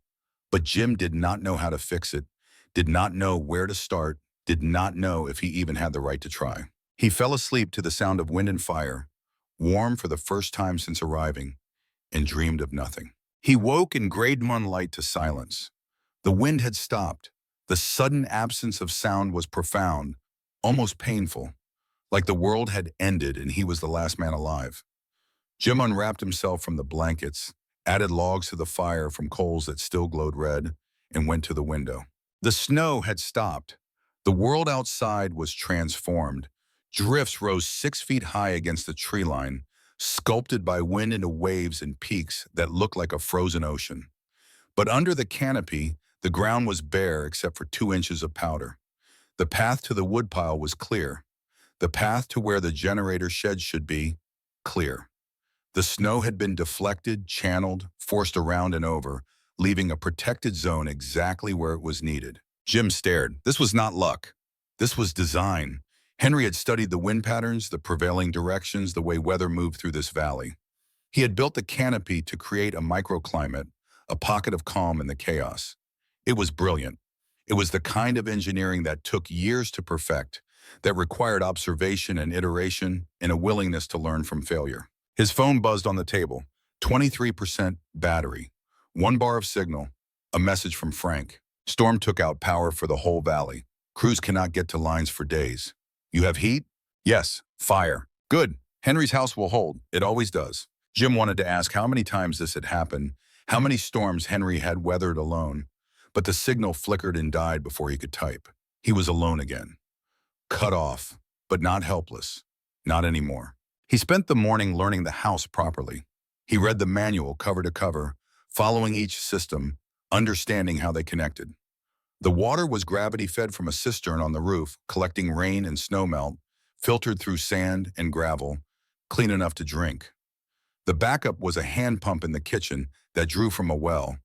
But Jim did not know how to fix it, did not know where to start, did not know if he even had the right to try. He fell asleep to the sound of wind and fire, warm for the first time since arriving, and dreamed of nothing. He woke in grade moonlight to silence. The wind had stopped. The sudden absence of sound was profound, almost painful, like the world had ended and he was the last man alive. Jim unwrapped himself from the blankets, added logs to the fire from coals that still glowed red, and went to the window. The snow had stopped. The world outside was transformed. Drifts rose 6 feet high against the tree line, sculpted by wind into waves and peaks that looked like a frozen ocean. But under the canopy, the ground was bare except for 2 inches of powder. The path to the woodpile was clear. The path to where the generator shed should be, clear. The snow had been deflected, channeled, forced around and over, leaving a protected zone exactly where it was needed. Jim stared. This was not luck. This was design. Henry had studied the wind patterns, the prevailing directions, the way weather moved through this valley. He had built the canopy to create a microclimate, a pocket of calm in the chaos. It was brilliant. It was the kind of engineering that took years to perfect, that required observation and iteration and a willingness to learn from failure. His phone buzzed on the table. 23% battery. 1 bar of signal. A message from Frank. Storm took out power for the whole valley. Crews cannot get to lines for days. You have heat? Yes. Fire. Good. Henry's house will hold. It always does. Jim wanted to ask how many times this had happened, how many storms Henry had weathered alone, but the signal flickered and died before he could type. He was alone again. Cut off, but not helpless. Not anymore. He spent the morning learning the house properly. He read the manual cover to cover, following each system, understanding how they connected. The water was gravity-fed from a cistern on the roof, collecting rain and snowmelt, filtered through sand and gravel, clean enough to drink. The backup was a hand pump in the kitchen that drew from a well.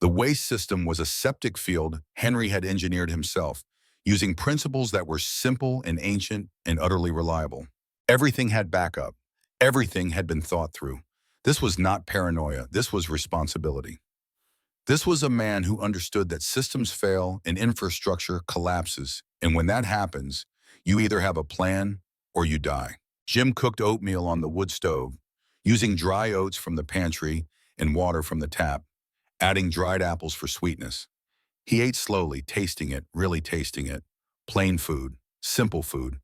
The waste system was a septic field Henry had engineered himself, using principles that were simple and ancient and utterly reliable. Everything had backup. Everything had been thought through. This was not paranoia. This was responsibility. This was a man who understood that systems fail and infrastructure collapses, and when that happens, you either have a plan or you die. Jim cooked oatmeal on the wood stove, using dry oats from the pantry and water from the tap, adding dried apples for sweetness. He ate slowly, tasting it, really tasting it. Plain food, simple food,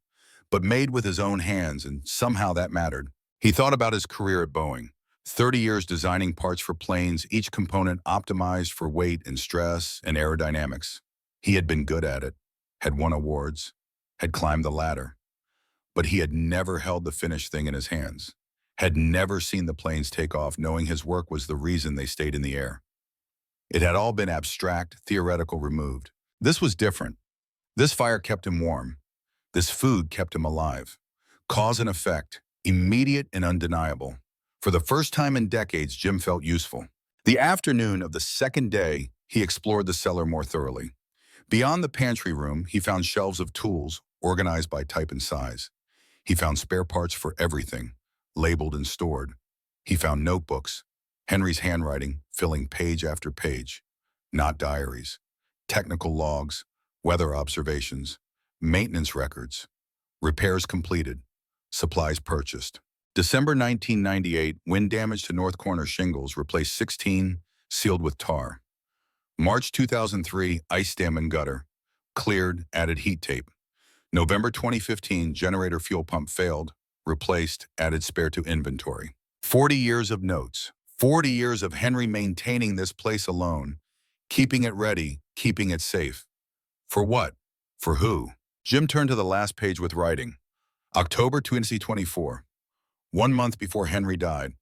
but made with his own hands, and somehow that mattered. He thought about his career at Boeing. 30 years designing parts for planes, each component optimized for weight and stress and aerodynamics. He had been good at it, had won awards, had climbed the ladder. But he had never held the finished thing in his hands, had never seen the planes take off knowing his work was the reason they stayed in the air. It had all been abstract, theoretical, removed. This was different. This fire kept him warm. This food kept him alive. Cause and effect, immediate and undeniable. For the first time in decades, Jim felt useful. The afternoon of the second day, he explored the cellar more thoroughly. Beyond the pantry room, he found shelves of tools, organized by type and size. He found spare parts for everything, labeled and stored. He found notebooks, Henry's handwriting filling page after page, not diaries, technical logs, weather observations, maintenance records, repairs completed, supplies purchased. December 1998, wind damage to north corner shingles replaced 16, sealed with tar. March 2003, ice dam and gutter, cleared, added heat tape. November 2015, generator fuel pump failed, replaced, added spare to inventory. 40 years of notes, 40 years of Henry maintaining this place alone, keeping it ready, keeping it safe. For what? For who? Jim turned to the last page with writing. October 2024. 1 month before Henry died.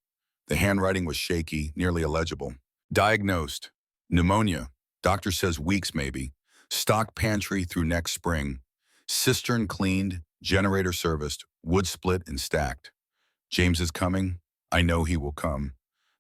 The handwriting was shaky, nearly illegible. Diagnosed. Pneumonia. Doctor says weeks maybe. Stock pantry through next spring. Cistern cleaned, generator serviced, wood split and stacked. James is coming. I know he will come.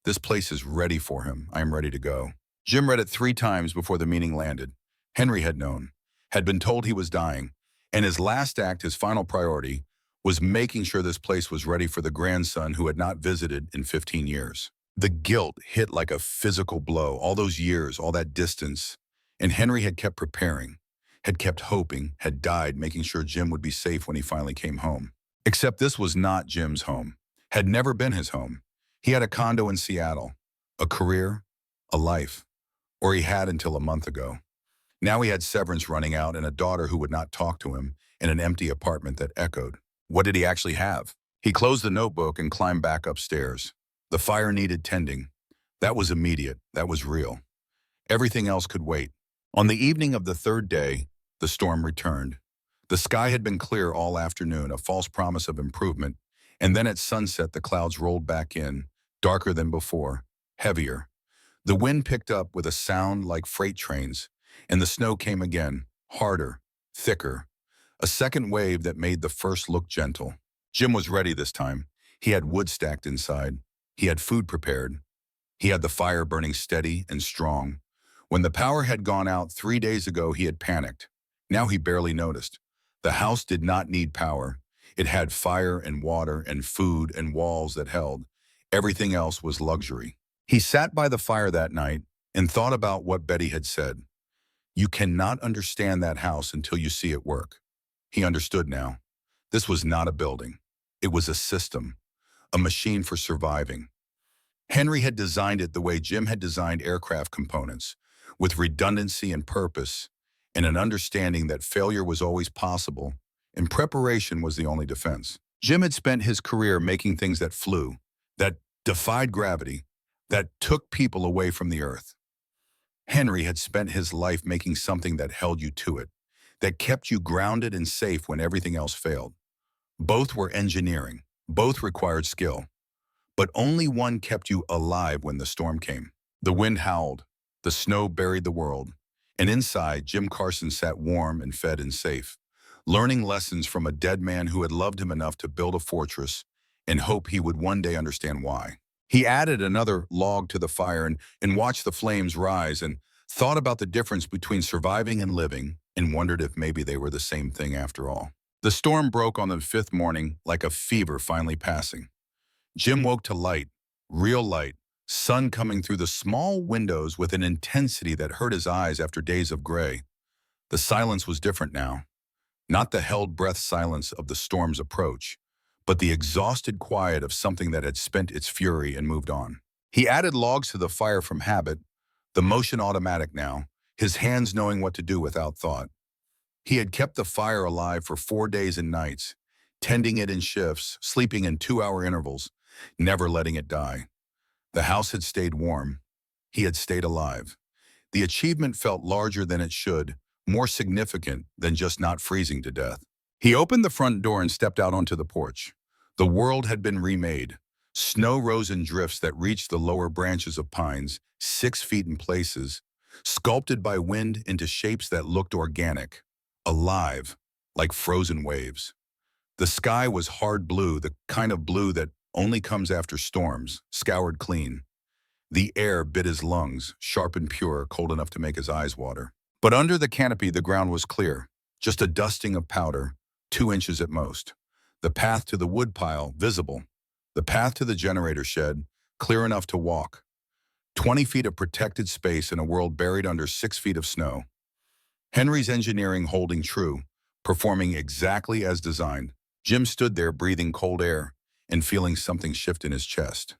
This place is ready for him. I am ready to go. Jim read it 3 times before the meaning landed. Henry had known, had been told he was dying, and his last act, his final priority, was making sure this place was ready for the grandson who had not visited in 15 years. The guilt hit like a physical blow, all those years, all that distance, and Henry had kept preparing, had kept hoping, had died making sure Jim would be safe when he finally came home. Except this was not Jim's home, had never been his home. He had a condo in Seattle, a career, a life, or he had until a month ago. Now he had severance running out and a daughter who would not talk to him in an empty apartment that echoed. What did he actually have? He closed the notebook and climbed back upstairs. The fire needed tending. That was immediate. That was real. Everything else could wait. On the evening of the 3rd day, the storm returned. The sky had been clear all afternoon, a false promise of improvement, and then at sunset the clouds rolled back in, darker than before, heavier. The wind picked up with a sound like freight trains, and the snow came again, harder, thicker. A second wave that made the first look gentle. Jim was ready this time. He had wood stacked inside. He had food prepared. He had the fire burning steady and strong. When the power had gone out 3 days ago, he had panicked. Now he barely noticed. The house did not need power. It had fire and water and food and walls that held. Everything else was luxury. He sat by the fire that night and thought about what Betty had said. You cannot understand that house until you see it work. He understood now. This was not a building. It was a system, a machine for surviving. Henry had designed it the way Jim had designed aircraft components, with redundancy and purpose, and an understanding that failure was always possible, and preparation was the only defense. Jim had spent his career making things that flew, that defied gravity, that took people away from the earth. Henry had spent his life making something that held you to it, that kept you grounded and safe when everything else failed. Both were engineering, both required skill, but only one kept you alive when the storm came. The wind howled, the snow buried the world, and inside, Jim Carson sat warm and fed and safe, learning lessons from a dead man who had loved him enough to build a fortress and hope he would one day understand why. He added another log to the fire and watched the flames rise and thought about the difference between surviving and living and wondered if maybe they were the same thing after all. The storm broke on the 5th morning like a fever finally passing. Jim woke to light, real light, sun coming through the small windows with an intensity that hurt his eyes after days of gray. The silence was different now. Not the held breath silence of the storm's approach, but the exhausted quiet of something that had spent its fury and moved on. He added logs to the fire from habit, the motion automatic now, his hands knowing what to do without thought. He had kept the fire alive for 4 days and nights, tending it in shifts, sleeping in 2-hour intervals, never letting it die. The house had stayed warm. He had stayed alive. The achievement felt larger than it should, more significant than just not freezing to death. He opened the front door and stepped out onto the porch. The world had been remade. Snow rose in drifts that reached the lower branches of pines, 6 feet in places, sculpted by wind into shapes that looked organic, alive, like frozen waves. The sky was hard blue, the kind of blue that only comes after storms, scoured clean. The air bit his lungs, sharp and pure, cold enough to make his eyes water. But under the canopy, the ground was clear, just a dusting of powder, 2 inches at most. The path to the woodpile, visible. The path to the generator shed, clear enough to walk. 20 feet of protected space in a world buried under 6 feet of snow. Henry's engineering holding true, performing exactly as designed. Jim stood there breathing cold air and feeling something shift in his chest.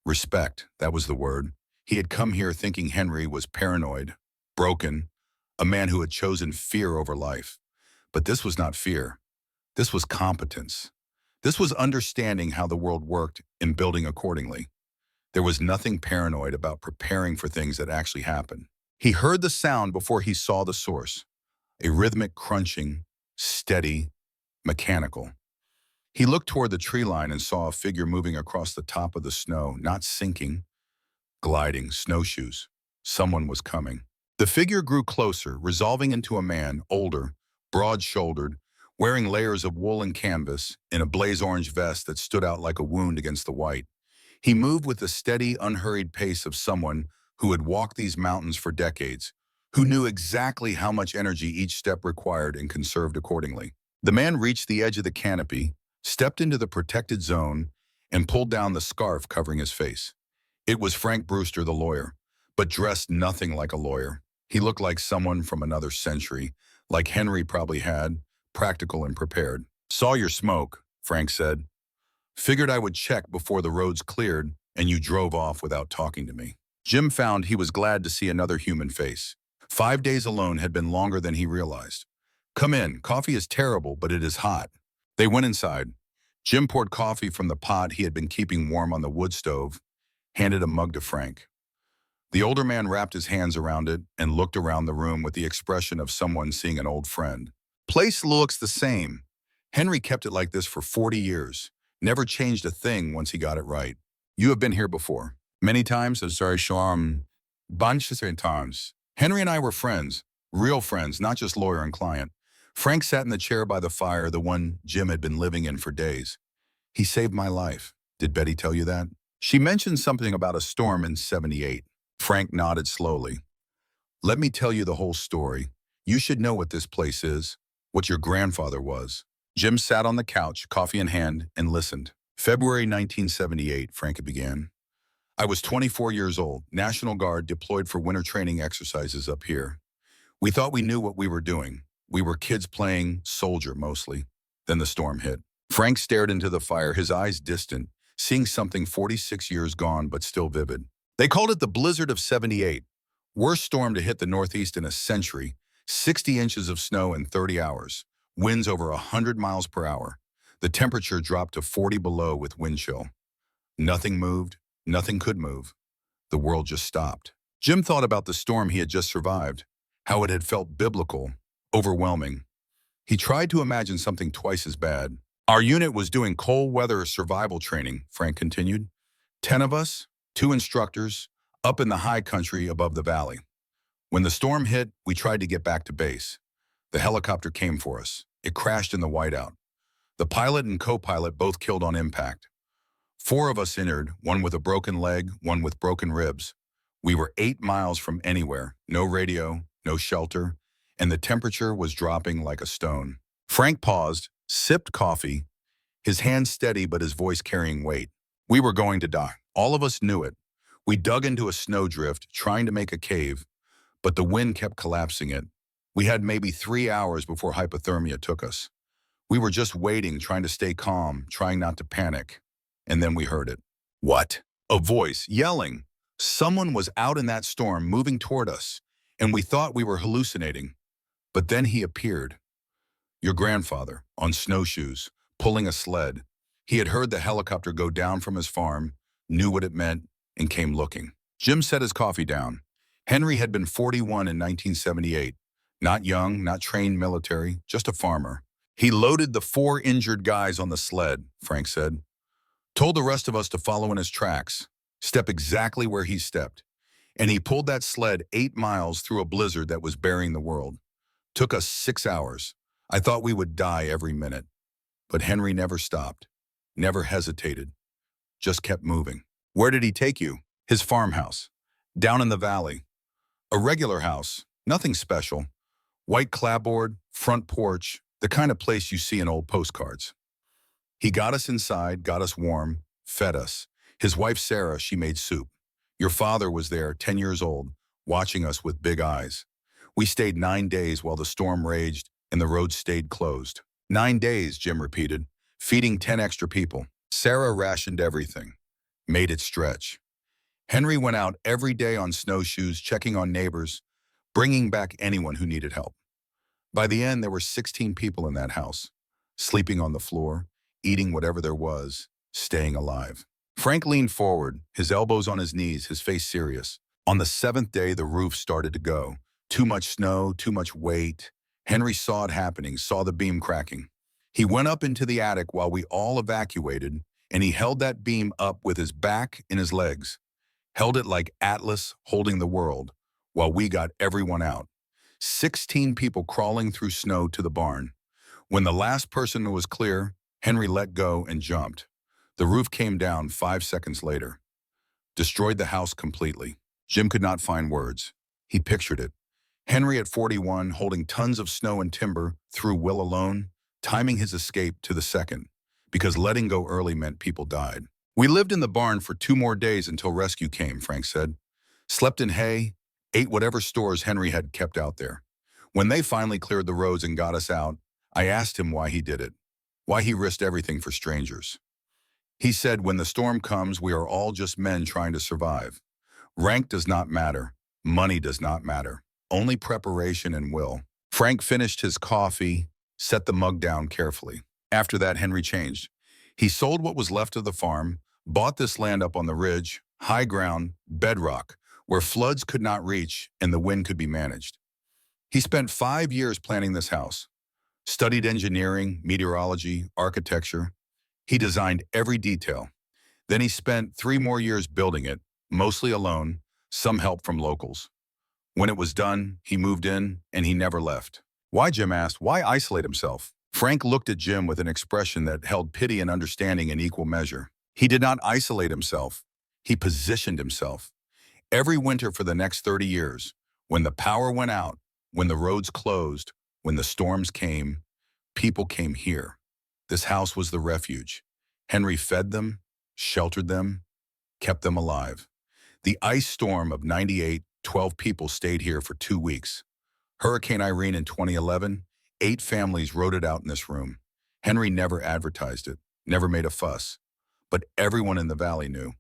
Respect, that was the word. He had come here thinking Henry was paranoid, broken, a man who had chosen fear over life. But this was not fear. This was competence. This was understanding how the world worked and building accordingly. There was nothing paranoid about preparing for things that actually happened. He heard the sound before he saw the source. A rhythmic crunching, steady, mechanical. He looked toward the tree line and saw a figure moving across the top of the snow, not sinking, gliding, snowshoes. Someone was coming. The figure grew closer, resolving into a man, older, broad-shouldered, wearing layers of wool and canvas, in a blaze-orange vest that stood out like a wound against the white. He moved with the steady, unhurried pace of someone who had walked these mountains for decades, who knew exactly how much energy each step required and conserved accordingly. The man reached the edge of the canopy, stepped into the protected zone, and pulled down the scarf covering his face. It was Frank Brewster, the lawyer, but dressed nothing like a lawyer. He looked like someone from another century, like Henry probably had, practical and prepared. "Saw your smoke," Frank said. "Figured I would check before the roads cleared and you drove off without talking to me." Jim found he was glad to see another human face. 5 days alone had been longer than he realized. "Come in. Coffee is terrible, but it is hot." They went inside. Jim poured coffee from the pot he had been keeping warm on the wood stove, handed a mug to Frank. The older man wrapped his hands around it and looked around the room with the expression of someone seeing an old friend. "Place looks the same. Henry kept it like this for 40 years. Never changed a thing once he got it right. You have been here before." "Many times, sorry, Shorm. Bunches of times. Henry and I were friends, real friends, not just lawyer and client." Frank sat in the chair by the fire, the one Jim had been living in for days. "He saved my life. Did Betty tell you that?" "She mentioned something about a storm in '78. Frank nodded slowly. "Let me tell you the whole story. You should know what this place is, what your grandfather was." Jim sat on the couch, coffee in hand, and listened. "February 1978, Frank began. I was 24 years old, National Guard, deployed for winter training exercises up here. We thought we knew what we were doing. We were kids playing soldier mostly. Then the storm hit." Frank stared into the fire, his eyes distant, seeing something 46 years gone but still vivid. "They called it the blizzard of '78. Worst storm to hit the Northeast in a century. 60 inches of snow in 30 hours. Winds over 100 miles per hour. The temperature dropped to 40 below with wind chill. Nothing moved. Nothing could move. The world just stopped." Jim thought about the storm he had just survived, how it had felt biblical, overwhelming. He tried to imagine something twice as bad. "Our unit was doing cold weather survival training," Frank continued. 10 of us, 2 instructors, up in the high country above the valley. When the storm hit, we tried to get back to base. The helicopter came for us. It crashed in the whiteout. The pilot and co-pilot both killed on impact. 4 of us injured, one with a broken leg, one with broken ribs. We were 8 miles from anywhere, no radio, no shelter, and the temperature was dropping like a stone. Frank paused, sipped coffee, his hands steady but his voice carrying weight. "We were going to die. All of us knew it. We dug into a snowdrift, trying to make a cave, but the wind kept collapsing it. We had maybe 3 hours before hypothermia took us. We were just waiting, trying to stay calm, trying not to panic. And then we heard it." "What?" "A voice, yelling. Someone was out in that storm, moving toward us, and we thought we were hallucinating. But then he appeared. Your grandfather, on snowshoes, pulling a sled. He had heard the helicopter go down from his farm, knew what it meant, and came looking." Jim set his coffee down. Henry had been 41 in 1978. Not young, not trained military, just a farmer. "He loaded the 4 injured guys on the sled," Frank said. "Told the rest of us to follow in his tracks, step exactly where he stepped. And he pulled that sled 8 miles through a blizzard that was burying the world. Took us 6 hours. I thought we would die every minute. But Henry never stopped, never hesitated, just kept moving." "Where did he take you?" "His farmhouse, down in the valley. A regular house, nothing special. White clapboard, front porch, the kind of place you see in old postcards. He got us inside, got us warm, fed us. His wife, Sarah, she made soup. Your father was there, 10 years old, watching us with big eyes. We stayed 9 days while the storm raged and the road stayed closed." 9 days, Jim repeated, feeding 10 extra people. Sarah rationed everything, made it stretch. Henry went out every day on snowshoes, checking on neighbors, bringing back anyone who needed help. By the end, there were 16 people in that house, sleeping on the floor, eating whatever there was, staying alive. Frank leaned forward, his elbows on his knees, his face serious. On the 7th day, the roof started to go. Too much snow, too much weight. Henry saw it happening, saw the beam cracking. He went up into the attic while we all evacuated, and he held that beam up with his back and his legs. Held it like Atlas holding the world, while we got everyone out. 16 people crawling through snow to the barn. When the last person was clear, Henry let go and jumped. The roof came down 5 seconds later, destroyed the house completely. Jim could not find words. He pictured it. Henry at 41, holding tons of snow and timber through will alone, timing his escape to the second, because letting go early meant people died. We lived in the barn for 2 more days until rescue came, Frank said. Slept in hay, ate whatever stores Henry had kept out there. When they finally cleared the roads and got us out, I asked him why he did it, why he risked everything for strangers. He said, when the storm comes, we are all just men trying to survive. Rank does not matter. Money does not matter. Only preparation and will. Frank finished his coffee, set the mug down carefully. After that, Henry changed. He sold what was left of the farm, bought this land up on the ridge, high ground, bedrock, where floods could not reach and the wind could be managed. He spent 5 years planning this house, studied engineering, meteorology, architecture. He designed every detail. Then he spent 3 more years building it, mostly alone, some help from locals. When it was done, he moved in and he never left. Why, Jim asked, why isolate himself? Frank looked at Jim with an expression that held pity and understanding in equal measure. He did not isolate himself. He positioned himself. Every winter for the next 30 years, when the power went out, when the roads closed, when the storms came, people came here. This house was the refuge. Henry fed them, sheltered them, kept them alive. The ice storm of '98, 12 people stayed here for 2 weeks. Hurricane Irene in 2011, 8 families rode it out in this room. Henry never advertised it, never made a fuss. But everyone in the valley knew.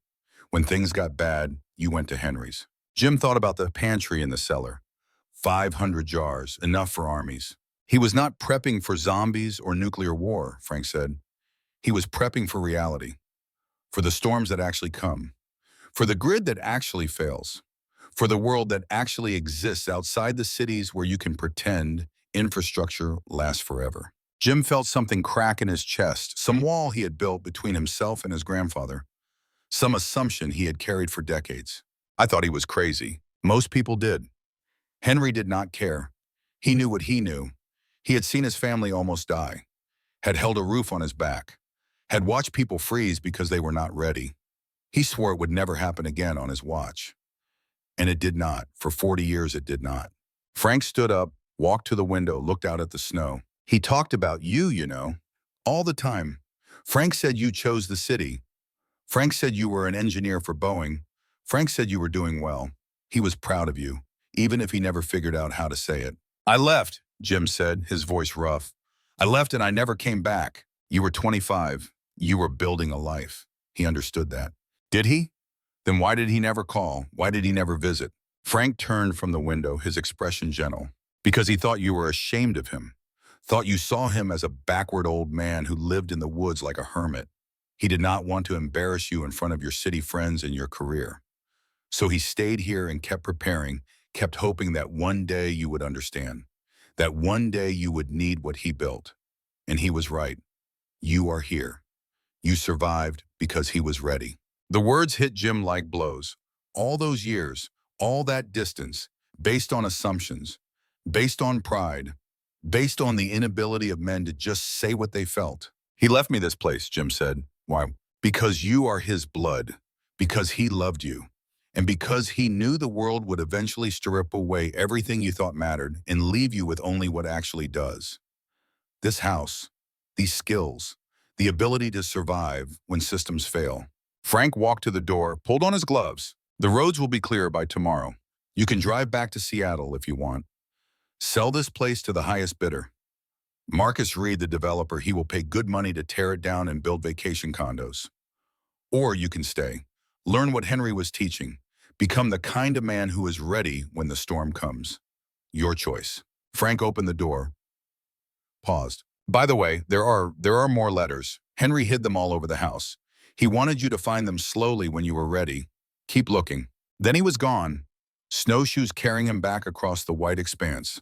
When things got bad, you went to Henry's. Jim thought about the pantry in the cellar. 500 jars, enough for armies. He was not prepping for zombies or nuclear war, Frank said. He was prepping for reality, for the storms that actually come, for the grid that actually fails, for the world that actually exists outside the cities where you can pretend infrastructure lasts forever. Jim felt something crack in his chest, some wall he had built between himself and his grandfather, some assumption he had carried for decades. I thought he was crazy. Most people did. Henry did not care. He knew what he knew. He had seen his family almost die, had held a roof on his back, had watched people freeze because they were not ready. He swore it would never happen again on his watch. And it did not. For 40 years, it did not. Frank stood up, walked to the window, looked out at the snow. He talked about you know, all the time. Frank said you chose the city. Frank said you were an engineer for Boeing. Frank said you were doing well. He was proud of you, even if he never figured out how to say it. I left, Jim said, his voice rough. I left and I never came back. You were 25. You were building a life. He understood that. Did he? Then why did he never call? Why did he never visit? Frank turned from the window, his expression gentle. Because he thought you were ashamed of him. Thought you saw him as a backward old man who lived in the woods like a hermit. He did not want to embarrass you in front of your city friends and your career. So he stayed here and kept preparing, kept hoping that one day you would understand. That one day you would need what he built. And he was right. You are here. You survived because he was ready. The words hit Jim like blows. All those years, all that distance, based on assumptions, based on pride, based on the inability of men to just say what they felt. He left me this place, Jim said. Why? Because you are his blood, because he loved you, and because he knew the world would eventually strip away everything you thought mattered and leave you with only what actually does. This house, these skills, the ability to survive when systems fail. Frank walked to the door, pulled on his gloves. The roads will be clear by tomorrow. You can drive back to Seattle if you want. Sell this place to the highest bidder. Marcus Reed, the developer, he will pay good money to tear it down and build vacation condos. Or you can stay, learn what Henry was teaching, become the kind of man who is ready when the storm comes. Your choice. Frank opened the door, paused. By the way, there are more letters. Henry hid them all over the house. He wanted you to find them slowly when you were ready. Keep looking. Then he was gone, snowshoes carrying him back across the white expanse,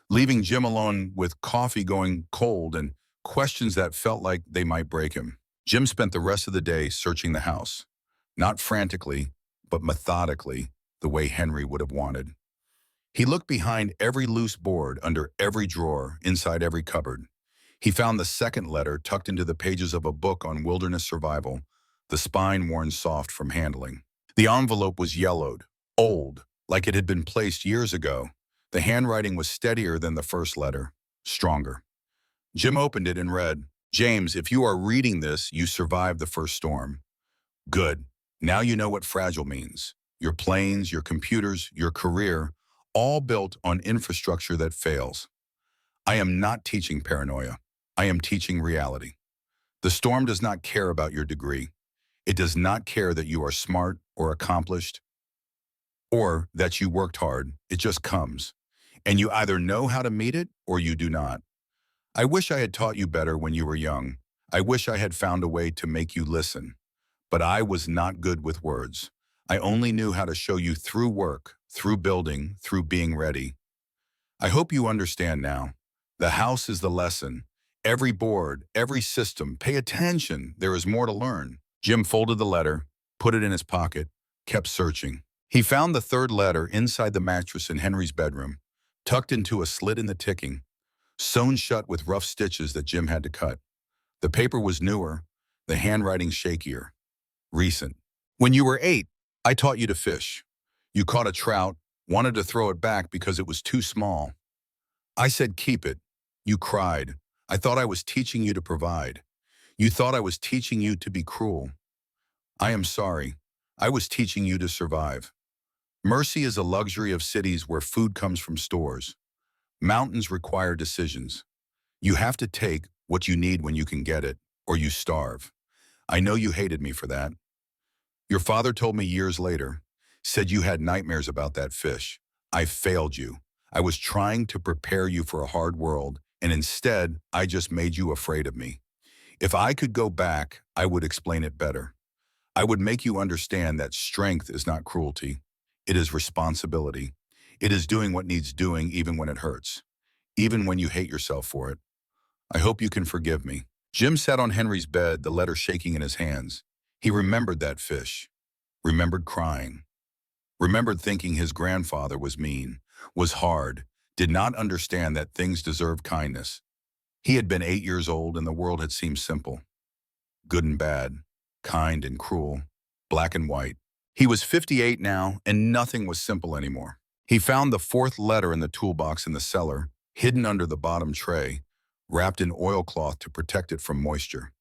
leaving Jim alone with coffee going cold and questions that felt like they might break him. Jim spent the rest of the day searching the house, not frantically, but methodically, the way Henry would have wanted. He looked behind every loose board, under every drawer, inside every cupboard. He found the second letter tucked into the pages of a book on wilderness survival, the spine worn soft from handling. The envelope was yellowed, old, like it had been placed years ago. The handwriting was steadier than the first letter, stronger. Jim opened it and read, "James, if you are reading this, you survived the first storm. Good. Now you know what fragile means. Your planes, your computers, your career, all built on infrastructure that fails. I am not teaching paranoia. I am teaching reality. The storm does not care about your degree. It does not care that you are smart or accomplished or that you worked hard. It just comes. And you either know how to meet it or you do not. I wish I had taught you better when you were young. I wish I had found a way to make you listen. But I was not good with words. I only knew how to show you through work, through building, through being ready. I hope you understand now. The house is the lesson. Every board, every system, pay attention. There is more to learn." Jim folded the letter, put it in his pocket, kept searching. He found the third letter inside the mattress in Henry's bedroom, tucked into a slit in the ticking, sewn shut with rough stitches that Jim had to cut. The paper was newer, the handwriting shakier. Recent. "When you were 8, I taught you to fish. You caught a trout, wanted to throw it back because it was too small. I said keep it. You cried. I thought I was teaching you to provide. You thought I was teaching you to be cruel. I am sorry. I was teaching you to survive. Mercy is a luxury of cities where food comes from stores. Mountains require decisions. You have to take what you need when you can get it, or you starve. I know you hated me for that. Your father told me years later, said you had nightmares about that fish. I failed you. I was trying to prepare you for a hard world, and instead, I just made you afraid of me. If I could go back, I would explain it better. I would make you understand that strength is not cruelty. It is responsibility. It is doing what needs doing even when it hurts, even when you hate yourself for it. I hope you can forgive me." Jim sat on Henry's bed, the letter shaking in his hands. He remembered that fish, remembered crying, remembered thinking his grandfather was mean, was hard, did not understand that things deserve kindness. He had been 8 years old and the world had seemed simple. Good and bad, kind and cruel, black and white. He was 58 now and nothing was simple anymore. He found the fourth letter in the toolbox in the cellar, hidden under the bottom tray, wrapped in oilcloth to protect it from moisture.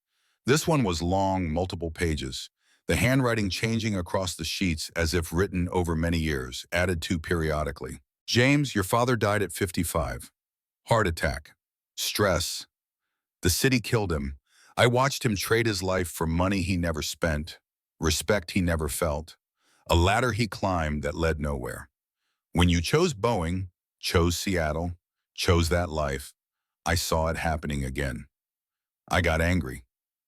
This one was long, multiple pages, the handwriting changing across the sheets as if written over many years, added to periodically. "James, your father died at 55. Heart attack. Stress. The city killed him. I watched him trade his life for money he never spent, respect he never felt, a ladder he climbed that led nowhere. When you chose Boeing, chose Seattle, chose that life, I saw it happening again. I got angry.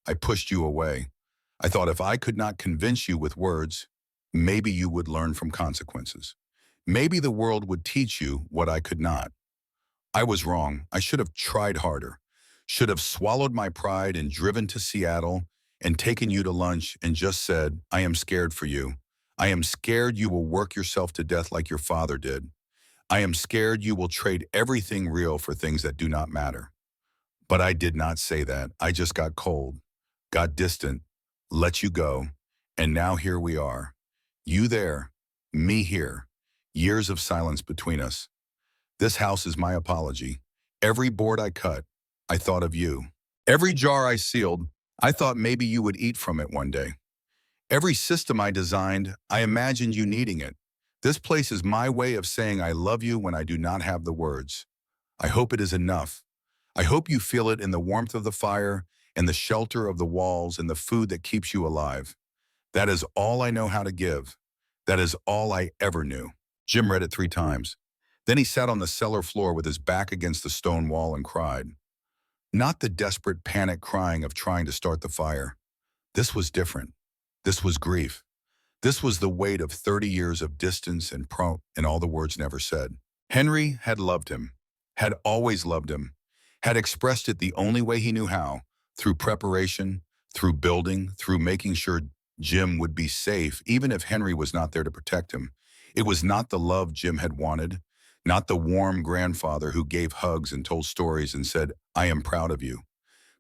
I pushed you away. I thought if I could not convince you with words, maybe you would learn from consequences. Maybe the world would teach you what I could not. I was wrong. I should have tried harder. Should have swallowed my pride and driven to Seattle and taken you to lunch and just said, I am scared for you. I am scared you will work yourself to death like your father did. I am scared you will trade everything real for things that do not matter. But I did not say that. I just got cold, got distant, let you go, and now here we are. You there, me here, years of silence between us. This house is my apology. Every board I cut, I thought of you. Every jar I sealed, I thought maybe you would eat from it one day. Every system I designed, I imagined you needing it. This place is my way of saying I love you when I do not have the words. I hope it is enough. I hope you feel it in the warmth of the fire and the shelter of the walls and the food that keeps you alive. That is all I know how to give. That is all I ever knew. Jim read it 3 times. Then he sat on the cellar floor with his back against the stone wall and cried. Not the desperate panic crying of trying to start the fire. This was different. This was grief. This was the weight of 30 years of distance and all the words never said. Henry had loved him, had always loved him, had expressed it the only way he knew how, through preparation, through building, through making sure Jim would be safe, even if Henry was not there to protect him. It was not the love Jim had wanted, not the warm grandfather who gave hugs and told stories and said, I am proud of you.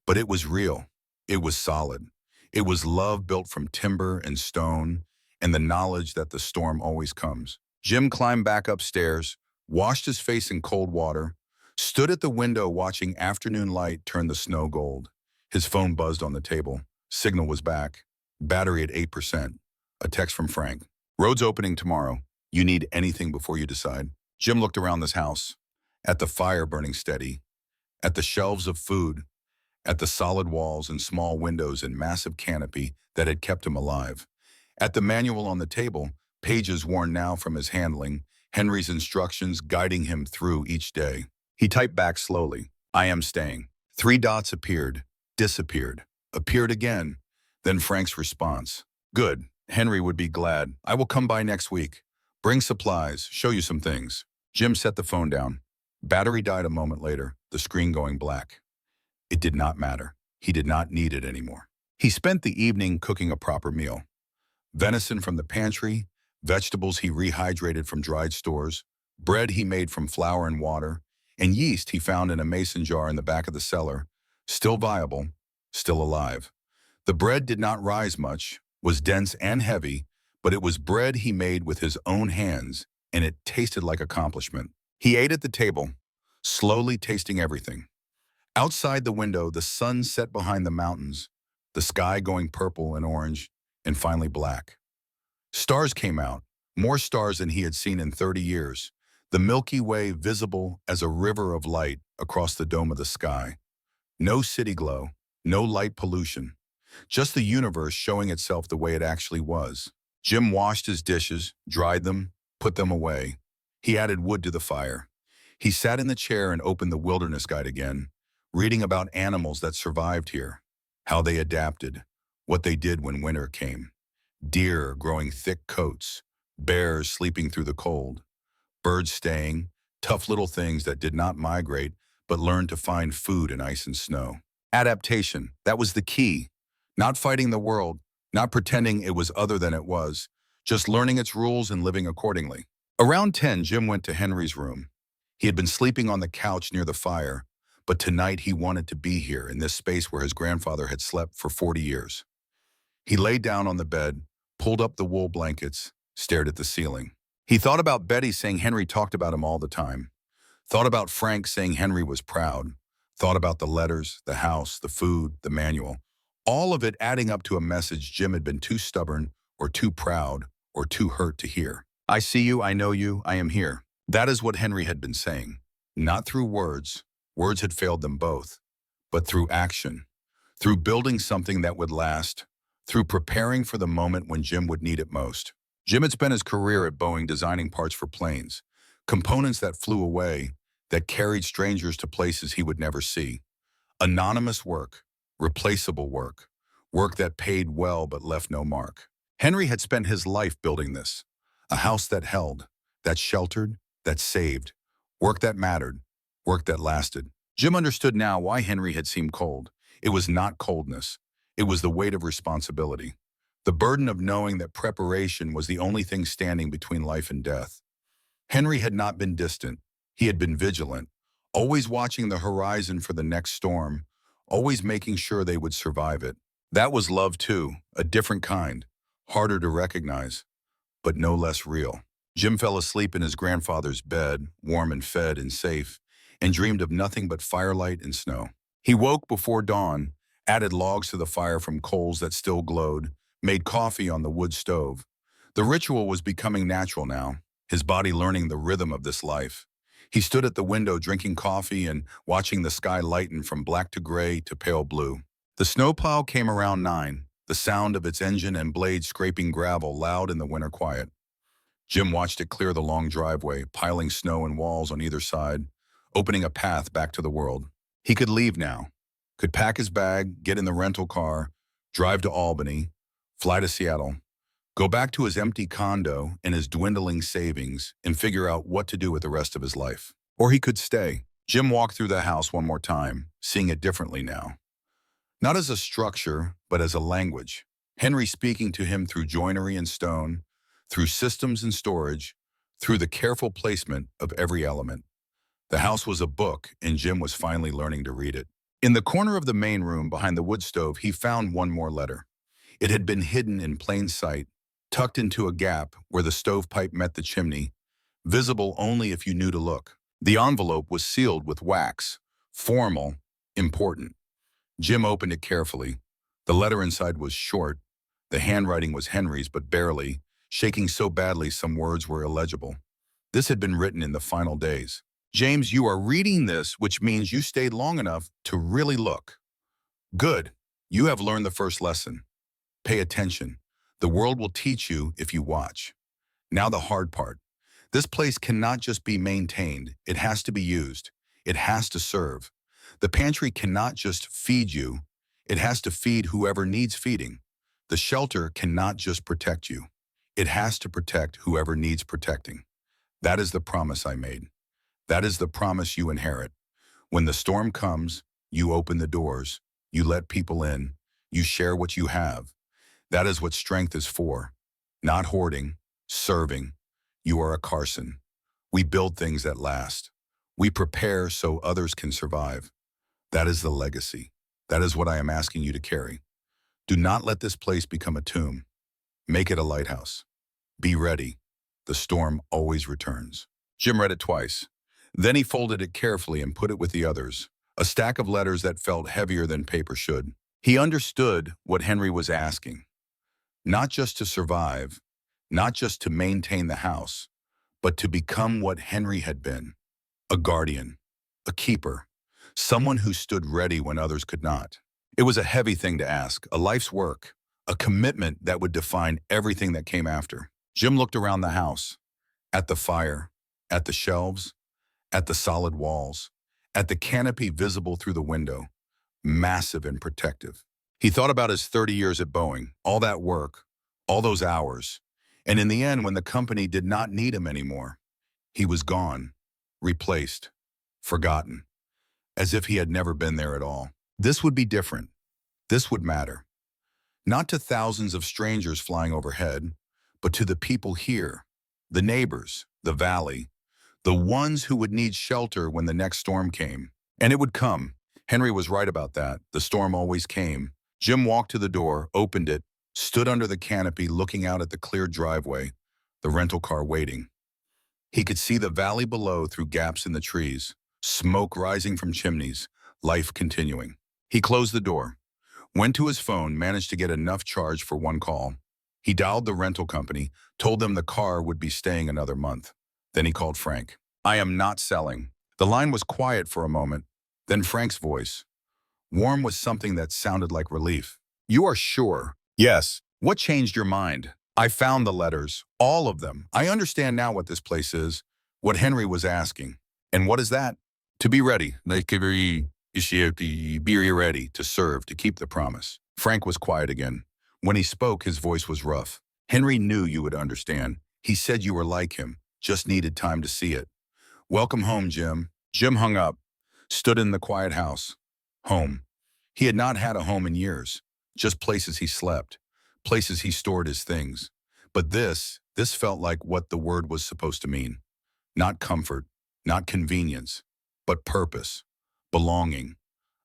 But it was real. It was solid. It was love built from timber and stone and the knowledge that the storm always comes. Jim climbed back upstairs, washed his face in cold water, stood at the window watching afternoon light turn the snow gold. His phone buzzed on the table. Signal was back. Battery at 8%. A text from Frank. Road's opening tomorrow. You need anything before you decide. Jim looked around this house, at the fire burning steady, at the shelves of food, at the solid walls and small windows and massive canopy that had kept him alive. At the manual on the table, pages worn now from his handling, Henry's instructions guiding him through each day. He typed back slowly, I am staying. 3 dots appeared, disappeared, appeared again. Then Frank's response, good, Henry would be glad. I will come by next week. Bring supplies, show you some things. Jim set the phone down. Battery died a moment later, the screen going black. It did not matter. He did not need it anymore. He spent the evening cooking a proper meal. Venison from the pantry, vegetables he rehydrated from dried stores, bread he made from flour and water, and yeast he found in a mason jar in the back of the cellar, still viable, still alive. The bread did not rise much, was dense and heavy, but it was bread he made with his own hands, and it tasted like accomplishment. He ate at the table, slowly tasting everything. Outside the window, the sun set behind the mountains, the sky going purple and orange, and finally black. Stars came out, more stars than he had seen in 30 years, the Milky Way visible as a river of light across the dome of the sky. No city glow, no light pollution, just the universe showing itself the way it actually was. Jim washed his dishes, dried them, put them away. He added wood to the fire. He sat in the chair and opened the Wilderness Guide again, reading about animals that survived here, how they adapted, what they did when winter came. Deer growing thick coats, bears sleeping through the cold, birds staying, tough little things that did not migrate but learned to find food in ice and snow. Adaptation, that was the key. Not fighting the world, not pretending it was other than it was, just learning its rules and living accordingly. Around 10, Jim went to Henry's room. He had been sleeping on the couch near the fire, but tonight he wanted to be here in this space where his grandfather had slept for 40 years. He lay down on the bed, pulled up the wool blankets, stared at the ceiling. He thought about Betty saying Henry talked about him all the time. Thought about Frank saying Henry was proud. Thought about the letters, the house, the food, the manual. All of it adding up to a message Jim had been too stubborn or too proud or too hurt to hear. I see you, I know you, I am here. That is what Henry had been saying. Not through words. Words had failed them both. But through action. Through building something that would last. Through preparing for the moment when Jim would need it most. Jim had spent his career at Boeing designing parts for planes. Components that flew away, that carried strangers to places he would never see. Anonymous work. Replaceable work. Work that paid well but left no mark. Henry had spent his life building this. A house that held, that sheltered, that saved. Work that mattered. Work that lasted. Jim understood now why Henry had seemed cold. It was not coldness. It was the weight of responsibility. The burden of knowing that preparation was the only thing standing between life and death. Henry had not been distant. He had been vigilant, always watching the horizon for the next storm, always making sure they would survive it. That was love too, a different kind, harder to recognize, but no less real. Jim fell asleep in his grandfather's bed, warm and fed and safe, and dreamed of nothing but firelight and snow. He woke before dawn, added logs to the fire from coals that still glowed, made coffee on the wood stove. The ritual was becoming natural now, his body learning the rhythm of this life. He stood at the window drinking coffee and watching the sky lighten from black to gray to pale blue. The snowplow came around 9, the sound of its engine and blades scraping gravel loud in the winter quiet. Jim watched it clear the long driveway, piling snow and walls on either side, opening a path back to the world. He could leave now, could pack his bag, get in the rental car, drive to Albany, fly to Seattle, go back to his empty condo and his dwindling savings and figure out what to do with the rest of his life. Or he could stay. Jim walked through the house one more time, seeing it differently now. Not as a structure, but as a language. Henry speaking to him through joinery and stone, through systems and storage, through the careful placement of every element. The house was a book, and Jim was finally learning to read it. In the corner of the main room behind the wood stove, he found one more letter. It had been hidden in plain sight, tucked into a gap where the stovepipe met the chimney, visible only if you knew to look. The envelope was sealed with wax, formal, important. Jim opened it carefully. The letter inside was short. The handwriting was Henry's, but barely, shaking so badly some words were illegible. This had been written in the final days. James, you are reading this, which means you stayed long enough to really look. Good. You have learned the first lesson. Pay attention. The world will teach you if you watch. Now the hard part. This place cannot just be maintained. It has to be used. It has to serve. The pantry cannot just feed you. It has to feed whoever needs feeding. The shelter cannot just protect you. It has to protect whoever needs protecting. That is the promise I made. That is the promise you inherit. When the storm comes, you open the doors. You let people in. You share what you have. That is what strength is for. Not hoarding, serving. You are a Carson. We build things that last. We prepare so others can survive. That is the legacy. That is what I am asking you to carry. Do not let this place become a tomb. Make it a lighthouse. Be ready. The storm always returns. Jim read it twice. Then he folded it carefully and put it with the others, a stack of letters that felt heavier than paper should. He understood what Henry was asking. Not just to survive, not just to maintain the house, but to become what Henry had been. A guardian, a keeper, someone who stood ready when others could not. It was a heavy thing to ask, a life's work, a commitment that would define everything that came after. Jim looked around the house, at the fire, at the shelves, at the solid walls, at the canopy visible through the window, massive and protective. He thought about his 30 years at Boeing, all that work, all those hours, and in the end, when the company did not need him anymore, he was gone, replaced, forgotten, as if he had never been there at all. This would be different. This would matter. Not to thousands of strangers flying overhead, but to the people here, the neighbors, the valley, the ones who would need shelter when the next storm came. And it would come. Henry was right about that. The storm always came. Jim walked to the door, opened it, stood under the canopy looking out at the cleared driveway, the rental car waiting. He could see the valley below through gaps in the trees, smoke rising from chimneys, life continuing. He closed the door, went to his phone, managed to get enough charge for one call. He dialed the rental company, told them the car would be staying another month. Then he called Frank. I am not selling. The line was quiet for a moment. Then Frank's voice, warm with something that sounded like relief. You are sure? Yes. What changed your mind? I found the letters, all of them. I understand now what this place is, what Henry was asking. And what is that? To be ready. Be ready to serve, to keep the promise. Frank was quiet again. When he spoke, his voice was rough. Henry knew you would understand. He said you were like him, just needed time to see it. Welcome home, Jim. Jim hung up, stood in the quiet house. Home. He had not had a home in years, just places he slept, places he stored his things. But this felt like what the word was supposed to mean. Not comfort, not convenience, but purpose, belonging,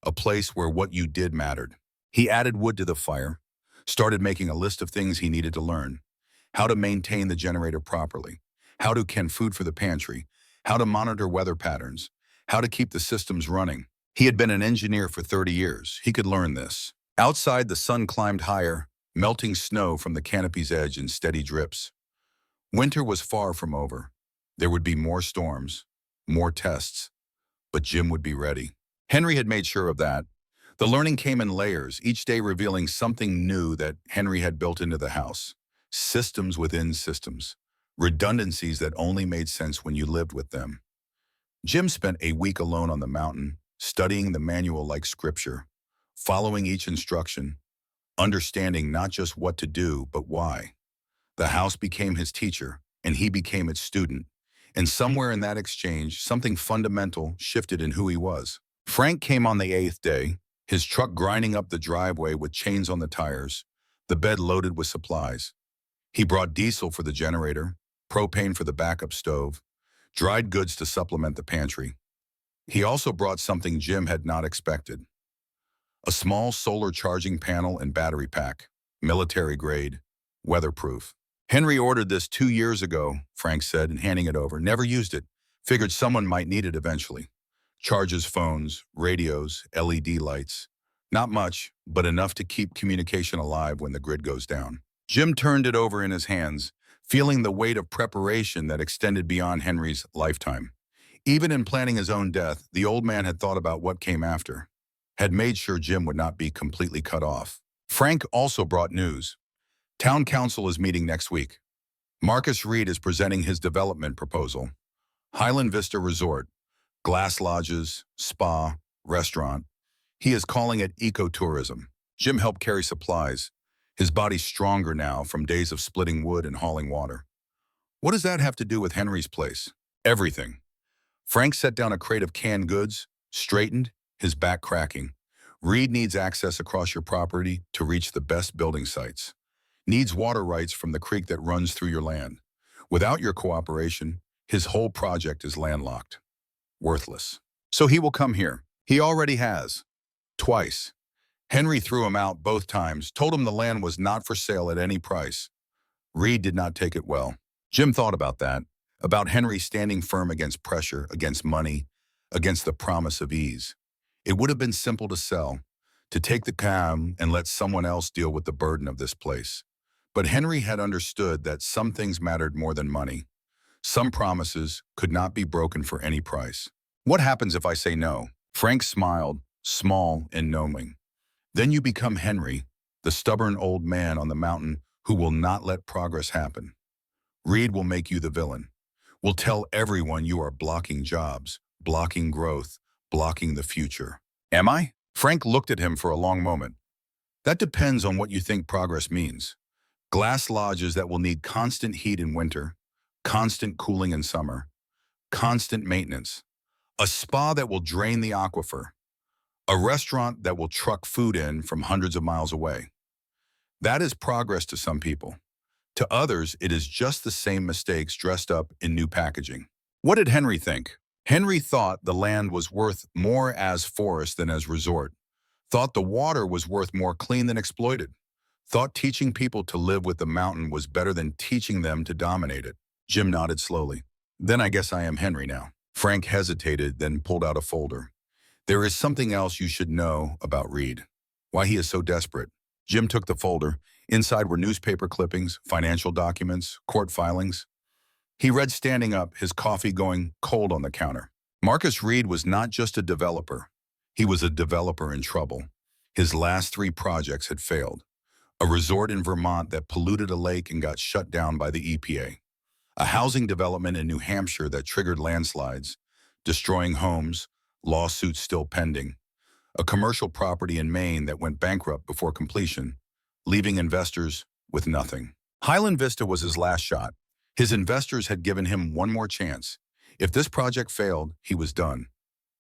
a place where what you did mattered. He added wood to the fire, started making a list of things he needed to learn. How to maintain the generator properly, how to can food for the pantry, how to monitor weather patterns, how to keep the systems running. He had been an engineer for 30 years. He could learn this. Outside, the sun climbed higher, melting snow from the canopy's edge in steady drips. Winter was far from over. There would be more storms, more tests, but Jim would be ready. Henry had made sure of that. The learning came in layers, each day revealing something new that Henry had built into the house. Systems within systems, redundancies that only made sense when you lived with them. Jim spent a week alone on the mountain, studying the manual like scripture, following each instruction, understanding not just what to do, but why. The house became his teacher, and he became its student. And somewhere in that exchange, something fundamental shifted in who he was. Frank came on the 8th day, his truck grinding up the driveway with chains on the tires, the bed loaded with supplies. He brought diesel for the generator, propane for the backup stove, dried goods to supplement the pantry. He also brought something Jim had not expected. A small solar charging panel and battery pack. military grade, weatherproof. Henry ordered this 2 years ago, Frank said, and handing it over. Never used it. Figured someone might need it eventually. Charges phones, radios, LED lights. Not much, but enough to keep communication alive when the grid goes down. Jim turned it over in his hands, feeling the weight of preparation that extended beyond Henry's lifetime. Even in planning his own death, the old man had thought about what came after, had made sure Jim would not be completely cut off. Frank also brought news. Town council is meeting next week. Marcus Reed is presenting his development proposal. Highland Vista Resort, glass lodges, spa, restaurant. He is calling it ecotourism. Jim helped carry supplies, his body stronger now from days of splitting wood and hauling water. What does that have to do with Henry's place? Everything. Frank set down a crate of canned goods, straightened, his back cracking. Reed needs access across your property to reach the best building sites. Needs water rights from the creek that runs through your land. Without your cooperation, his whole project is landlocked. Worthless. So he will come here. He already has. Twice. Henry threw him out both times, told him the land was not for sale at any price. Reed did not take it well. Jim thought about that, about Henry standing firm against pressure, against money, against the promise of ease. It would have been simple to sell, to take the cam and let someone else deal with the burden of this place. But Henry had understood that some things mattered more than money. Some promises could not be broken for any price. What happens if I say no? Frank smiled, small and knowing. Then you become Henry, the stubborn old man on the mountain who will not let progress happen. Reed will make you the villain, will tell everyone you are blocking jobs, blocking growth, blocking the future. Am I? Frank looked at him for a long moment. That depends on what you think progress means. Glass lodges that will need constant heat in winter, constant cooling in summer, constant maintenance. A spa that will drain the aquifer. A restaurant that will truck food in from hundreds of miles away. That is progress to some people. To others, it is just the same mistakes dressed up in new packaging. What did Henry think? Henry thought the land was worth more as forest than as resort. Thought the water was worth more clean than exploited. Thought teaching people to live with the mountain was better than teaching them to dominate it. Jim nodded slowly. Then I guess I am Henry now. Frank hesitated, then pulled out a folder. There is something else you should know about Reed. Why he is so desperate. Jim took the folder. Inside were newspaper clippings, financial documents, court filings. He read standing up, his coffee going cold on the counter. Marcus Reed was not just a developer. He was a developer in trouble. His last 3 projects had failed. A resort in Vermont that polluted a lake and got shut down by the EPA. A housing development in New Hampshire that triggered landslides, destroying homes, lawsuits still pending. A commercial property in Maine that went bankrupt before completion, leaving investors with nothing. Highland Vista was his last shot. His investors had given him one more chance. If this project failed, he was done.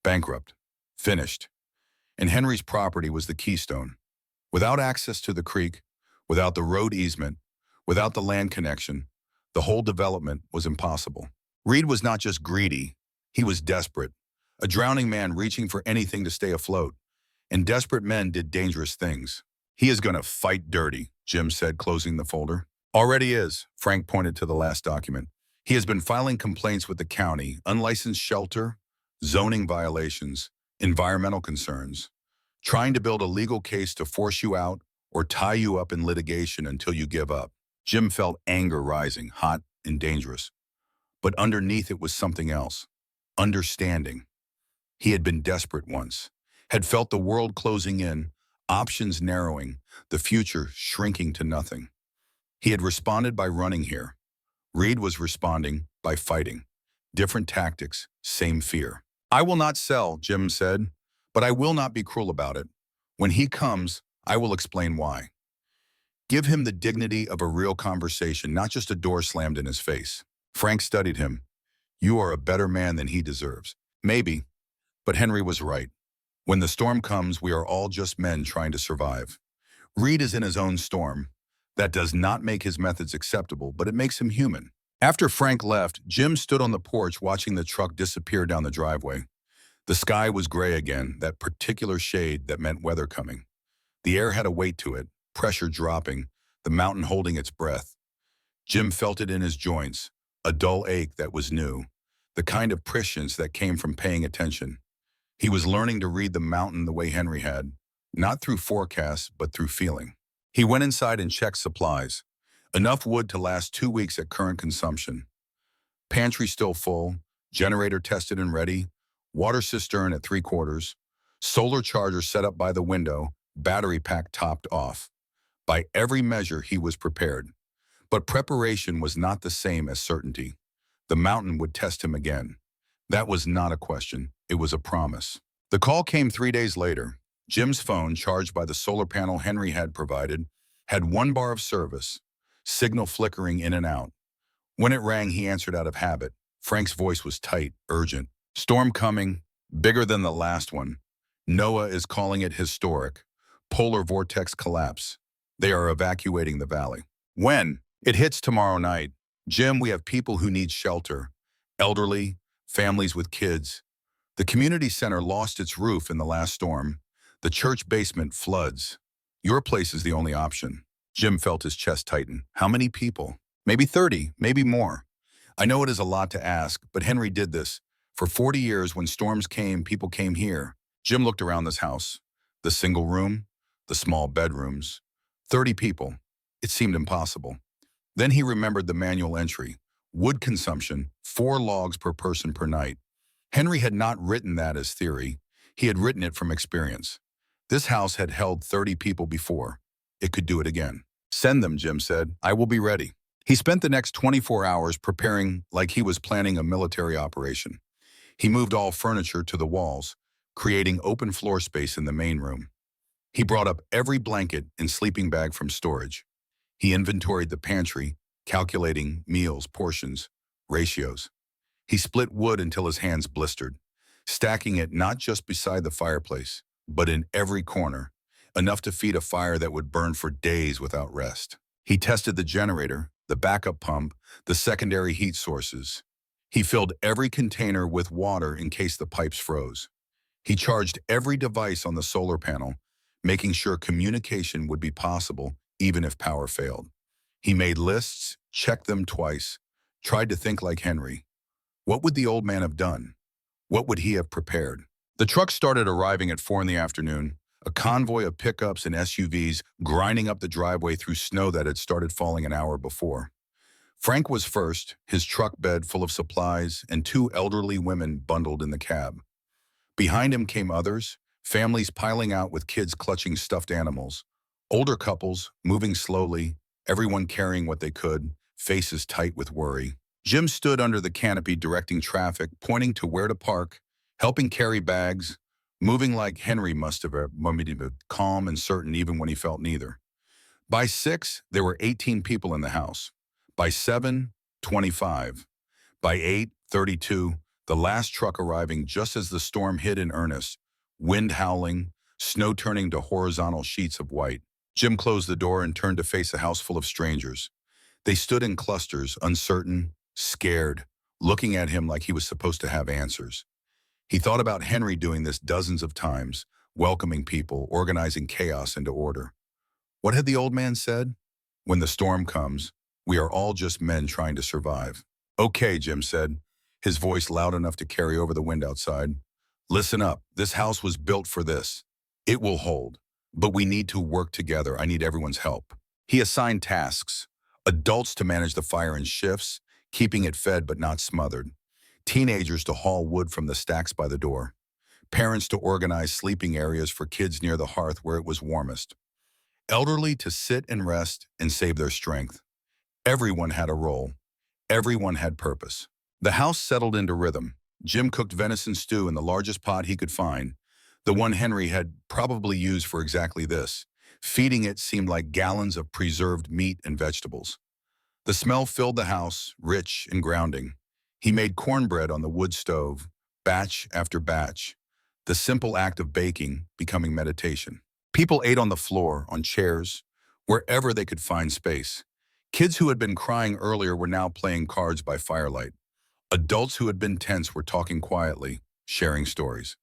Bankrupt. Finished. And Henry's property was the keystone. Without access to the creek, without the road easement, without the land connection, the whole development was impossible. Reed was not just greedy, he was desperate. A drowning man reaching for anything to stay afloat. And desperate men did dangerous things. He is going to fight dirty, Jim said, closing the folder. Already is, Frank pointed to the last document. He has been filing complaints with the county, unlicensed shelter, zoning violations, environmental concerns, trying to build a legal case to force you out or tie you up in litigation until you give up. Jim felt anger rising, hot and dangerous. But underneath it was something else. Understanding. He had been desperate once, had felt the world closing in, options narrowing, the future shrinking to nothing. He had responded by running here. Reed was responding by fighting. Different tactics, same fear. I will not sell, Jim said, but I will not be cruel about it. When he comes, I will explain why. Give him the dignity of a real conversation, not just a door slammed in his face. Frank studied him. You are a better man than he deserves. Maybe, but Henry was right. When the storm comes, we are all just men trying to survive. Reed is in his own storm. That does not make his methods acceptable, but it makes him human. After Frank left, Jim stood on the porch watching the truck disappear down the driveway. The sky was gray again, that particular shade that meant weather coming. The air had a weight to it, pressure dropping, the mountain holding its breath. Jim felt it in his joints, a dull ache that was new, the kind of prescience that came from paying attention. He was learning to read the mountain the way Henry had, not through forecasts, but through feeling. He went inside and checked supplies. Enough wood to last 2 weeks at current consumption. Pantry still full, generator tested and ready, water cistern at 3/4, solar charger set up by the window, battery pack topped off. By every measure, he was prepared. But preparation was not the same as certainty. The mountain would test him again. That was not a question, it was a promise. The call came 3 days later. Jim's phone, charged by the solar panel Henry had provided, had 1 bar of service, signal flickering in and out. When it rang, he answered out of habit. Frank's voice was tight, urgent. Storm coming, bigger than the last one. NOAA is calling it historic. Polar vortex collapse. They are evacuating the valley. When? It hits tomorrow night. Jim, we have people who need shelter. Elderly, families with kids. The community center lost its roof in the last storm. The church basement floods. Your place is the only option. Jim felt his chest tighten. How many people? Maybe 30, maybe more. I know it is a lot to ask, but Henry did this. For 40 years, when storms came, people came here. Jim looked around this house. The single room, the small bedrooms. 30 people. It seemed impossible. Then he remembered the manual entry. Wood consumption, 4 logs per person per night. Henry had not written that as theory. He had written it from experience. This house had held 30 people before. It could do it again. Send them, Jim said. I will be ready. He spent the next 24 hours preparing like he was planning a military operation. He moved all furniture to the walls, creating open floor space in the main room. He brought up every blanket and sleeping bag from storage. He inventoried the pantry, calculating meals, portions, ratios. He split wood until his hands blistered, stacking it not just beside the fireplace, but in every corner, enough to feed a fire that would burn for days without rest. He tested the generator, the backup pump, the secondary heat sources. He filled every container with water in case the pipes froze. He charged every device on the solar panel, making sure communication would be possible even if power failed. He made lists, checked them twice, tried to think like Henry. What would the old man have done? What would he have prepared? The trucks started arriving at 4 in the afternoon, a convoy of pickups and SUVs grinding up the driveway through snow that had started falling an hour before. Frank was first, his truck bed full of supplies and 2 elderly women bundled in the cab. Behind him came others, families piling out with kids clutching stuffed animals, older couples moving slowly, everyone carrying what they could, faces tight with worry. Jim stood under the canopy directing traffic, pointing to where to park, helping carry bags, moving like Henry must have, calm and certain even when he felt neither. By 6, there were 18 people in the house. By 7, 25. By 8, 32, the last truck arriving just as the storm hit in earnest, wind howling, snow turning to horizontal sheets of white. Jim closed the door and turned to face a house full of strangers. They stood in clusters, uncertain, scared, looking at him like he was supposed to have answers. He thought about Henry doing this dozens of times, welcoming people, organizing chaos into order. What had the old man said? When the storm comes, we are all just men trying to survive. Okay, Jim said, his voice loud enough to carry over the wind outside. Listen up, this house was built for this. It will hold, but we need to work together. I need everyone's help. He assigned tasks, adults to manage the fire in shifts, keeping it fed but not smothered, teenagers to haul wood from the stacks by the door, parents to organize sleeping areas for kids near the hearth where it was warmest, elderly to sit and rest and save their strength. Everyone had a role. Everyone had purpose. The house settled into rhythm. Jim cooked venison stew in the largest pot he could find, the one Henry had probably used for exactly this. Feeding it seemed like gallons of preserved meat and vegetables. The smell filled the house, rich and grounding. He made cornbread on the wood stove, batch after batch, the simple act of baking becoming meditation. People ate on the floor, on chairs, wherever they could find space. Kids who had been crying earlier were now playing cards by firelight. Adults who had been tense were talking quietly, sharing stories.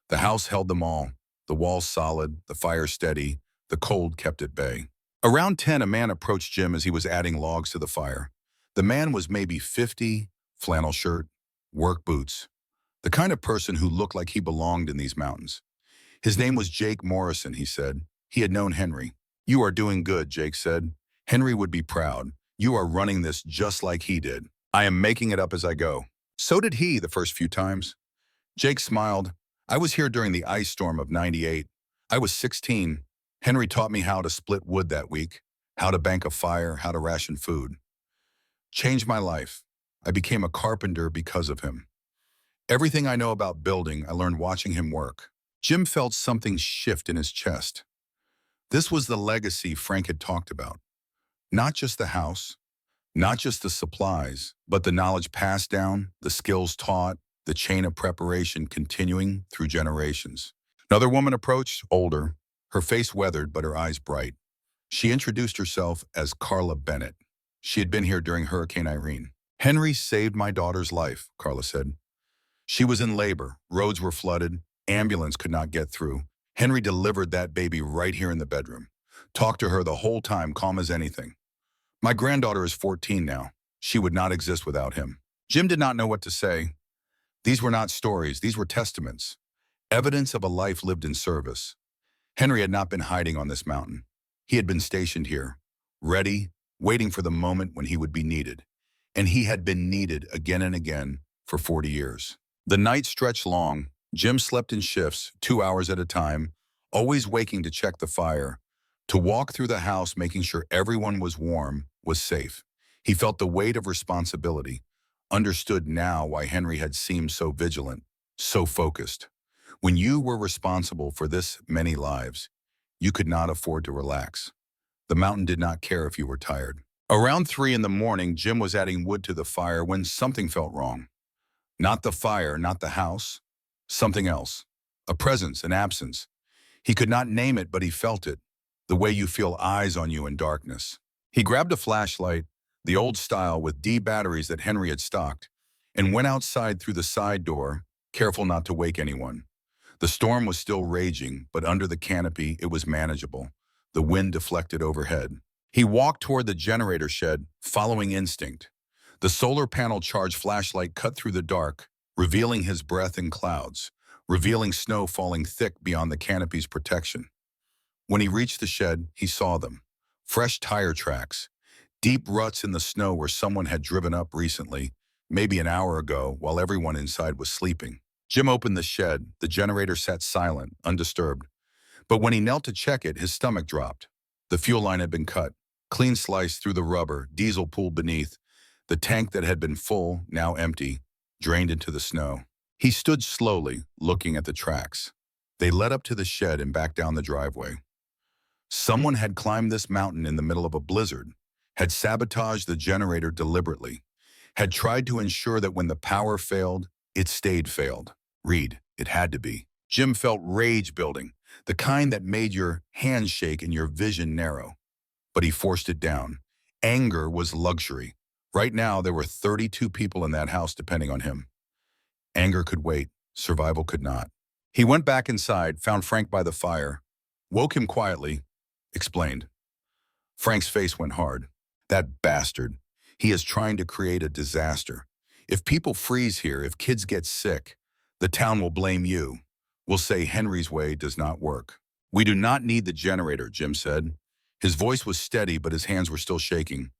The house held them all, the walls solid, the fire steady, the cold kept at bay. Around 10, a man approached Jim as he was adding logs to the fire. The man was maybe 50, flannel shirt, work boots, the kind of person who looked like he belonged in these mountains. His name was Jake Morrison, he said. He had known Henry. "You are doing good," Jake said. "Henry would be proud. You are running this just like he did. I am making it up as I go." "So did he the first few times." Jake smiled. "I was here during the ice storm of '98. I was 16. Henry taught me how to split wood that week, how to bank a fire, how to ration food. Changed my life. I became a carpenter because of him. Everything I know about building, I learned watching him work." Jim felt something shift in his chest. This was the legacy Frank had talked about. Not just the house, not just the supplies, but the knowledge passed down, the skills taught, the chain of preparation continuing through generations. Another woman approached, older, her face weathered but her eyes bright. She introduced herself as Carla Bennett. She had been here during Hurricane Irene. "Henry saved my daughter's life," Carla said. "She was in labor, roads were flooded, ambulance could not get through. Henry delivered that baby right here in the bedroom. Talked to her the whole time, calm as anything. My granddaughter is 14 now. She would not exist without him." Jim did not know what to say. These were not stories, these were testaments. Evidence of a life lived in service. Henry had not been hiding on this mountain. He had been stationed here, ready, waiting for the moment when he would be needed. And he had been needed again and again for 40 years. The night stretched long. Jim slept in shifts, 2 hours at a time, always waking to check the fire, to walk through the house making sure everyone was warm, was safe. He felt the weight of responsibility, understood now why Henry had seemed so vigilant, so focused. When you were responsible for this many lives, you could not afford to relax. The mountain did not care if you were tired. Around 3 in the morning, Jim was adding wood to the fire when something felt wrong. Not the fire, not the house. Something else. A presence, an absence. He could not name it, but he felt it. The way you feel eyes on you in darkness. He grabbed a flashlight, the old style with D batteries that Henry had stocked, and went outside through the side door, careful not to wake anyone. The storm was still raging, but under the canopy it was manageable. The wind deflected overhead. He walked toward the generator shed, following instinct. The solar panel charged flashlight cut through the dark, revealing his breath in clouds, revealing snow falling thick beyond the canopy's protection. When he reached the shed, he saw them. Fresh tire tracks, deep ruts in the snow where someone had driven up recently, maybe an hour ago, while everyone inside was sleeping. Jim opened the shed. The generator sat silent, undisturbed. But when he knelt to check it, his stomach dropped. The fuel line had been cut, clean sliced through the rubber, diesel pooled beneath. The tank that had been full, now empty, drained into the snow. He stood slowly, looking at the tracks. They led up to the shed and back down the driveway. Someone had climbed this mountain in the middle of a blizzard, had sabotaged the generator deliberately, had tried to ensure that when the power failed, it stayed failed. Read, it had to be. Jim felt rage building, the kind that made your hands shake and your vision narrow. But he forced it down. Anger was luxury. Right now, there were 32 people in that house depending on him. Anger could wait. Survival could not. He went back inside, found Frank by the fire, woke him quietly, explained. Frank's face went hard. That bastard. He is trying to create a disaster. If people freeze here, if kids get sick, the town will blame you. Will say Henry's way does not work. We do not need the generator, Jim said. His voice was steady, but his hands were still shaking.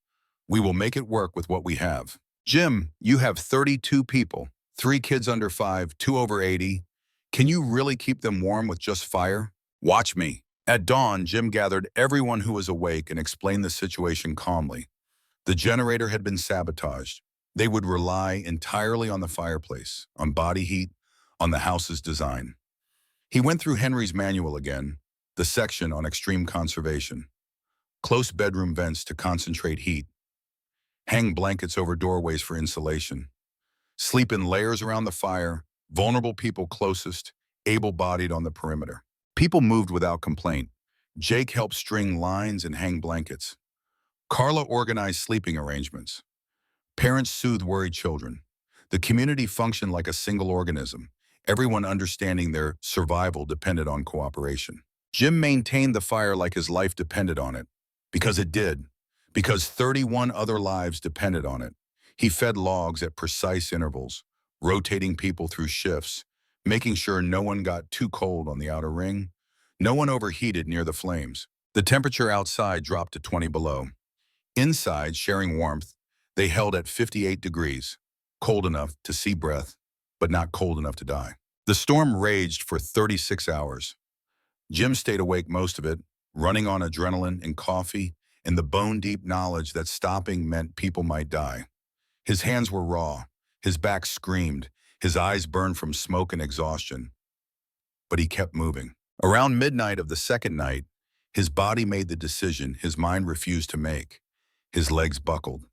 We will make it work with what we have. Jim, you have 32 people, 3 kids under 5, 2 over 80. Can you really keep them warm with just fire? Watch me. At dawn, Jim gathered everyone who was awake and explained the situation calmly. The generator had been sabotaged. They would rely entirely on the fireplace, on body heat, on the house's design. He went through Henry's manual again, the section on extreme conservation. Close bedroom vents to concentrate heat. Hang blankets over doorways for insulation. Sleep in layers around the fire, vulnerable people closest, able-bodied on the perimeter. People moved without complaint. Jake helped string lines and hang blankets. Carla organized sleeping arrangements. Parents soothed worried children. The community functioned like a single organism, everyone understanding their survival depended on cooperation. Jim maintained the fire like his life depended on it. Because it did. Because 31 other lives depended on it. He fed logs at precise intervals, rotating people through shifts, making sure no one got too cold on the outer ring, no one overheated near the flames. The temperature outside dropped to 20 below. Inside, sharing warmth, they held at 58 degrees, cold enough to see breath, but not cold enough to die. The storm raged for 36 hours. Jim stayed awake most of it, running on adrenaline and coffee and the bone-deep knowledge that stopping meant people might die. His hands were raw, his back screamed, his eyes burned from smoke and exhaustion. But he kept moving. Around midnight of the second night, his body made the decision his mind refused to make. His legs buckled.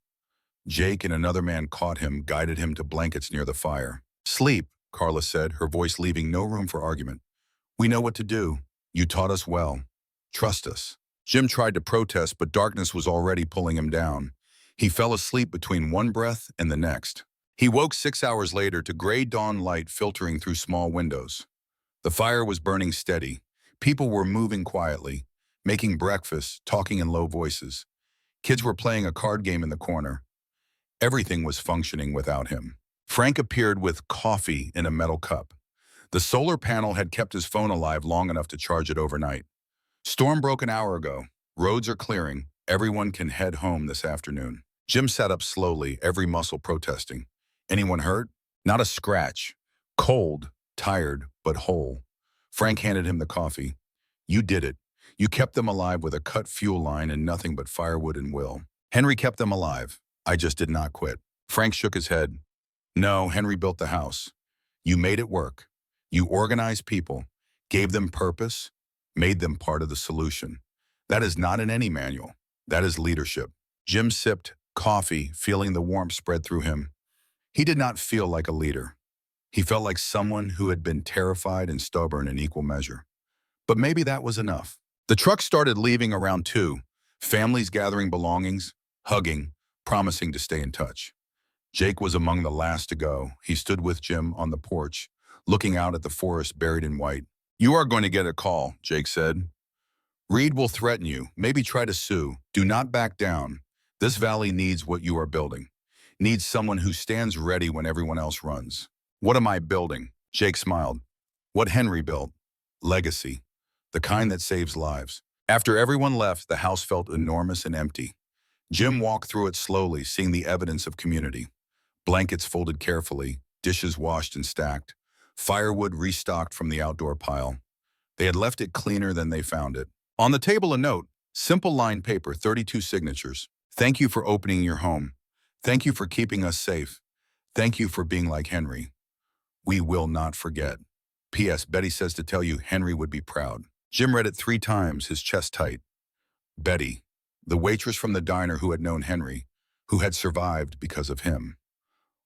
Jake and another man caught him, guided him to blankets near the fire. "Sleep," Carla said, her voice leaving no room for argument. "We know what to do. You taught us well. Trust us." Jim tried to protest, but darkness was already pulling him down. He fell asleep between one breath and the next. He woke 6 hours later to gray dawn light filtering through small windows. The fire was burning steady. People were moving quietly, making breakfast, talking in low voices. Kids were playing a card game in the corner. Everything was functioning without him. Frank appeared with coffee in a metal cup. The solar panel had kept his phone alive long enough to charge it overnight. "Storm broke an hour ago. Roads are clearing. Everyone can head home this afternoon." Jim sat up slowly, every muscle protesting. "Anyone hurt?" "Not a scratch. Cold, tired, but whole." Frank handed him the coffee. "You did it. You kept them alive with a cut fuel line and nothing but firewood and will." "Henry kept them alive. I just did not quit." Frank shook his head. "No, Henry built the house. You made it work. You organized people, gave them purpose, made them part of the solution. That is not in any manual. That is leadership." Jim sipped coffee, feeling the warmth spread through him. He did not feel like a leader. He felt like someone who had been terrified and stubborn in equal measure. But maybe that was enough. The truck started leaving around 2, families gathering belongings, hugging, promising to stay in touch. Jake was among the last to go. He stood with Jim on the porch, looking out at the forest buried in white. "You are going to get a call," Jake said. "Reed will threaten you, maybe try to sue. Do not back down. This valley needs what you are building. Needs someone who stands ready when everyone else runs." "What am I building?" Jake smiled. "What Henry built. Legacy. The kind that saves lives." After everyone left, the house felt enormous and empty. Jim walked through it slowly, seeing the evidence of community. Blankets folded carefully, dishes washed and stacked, firewood restocked from the outdoor pile. They had left it cleaner than they found it. On the table, a note, simple lined paper, 32 signatures. "Thank you for opening your home. Thank you for keeping us safe. Thank you for being like Henry. We will not forget. P.S. Betty says to tell you Henry would be proud." Jim read it 3 times, his chest tight. Betty, the waitress from the diner who had known Henry, who had survived because of him.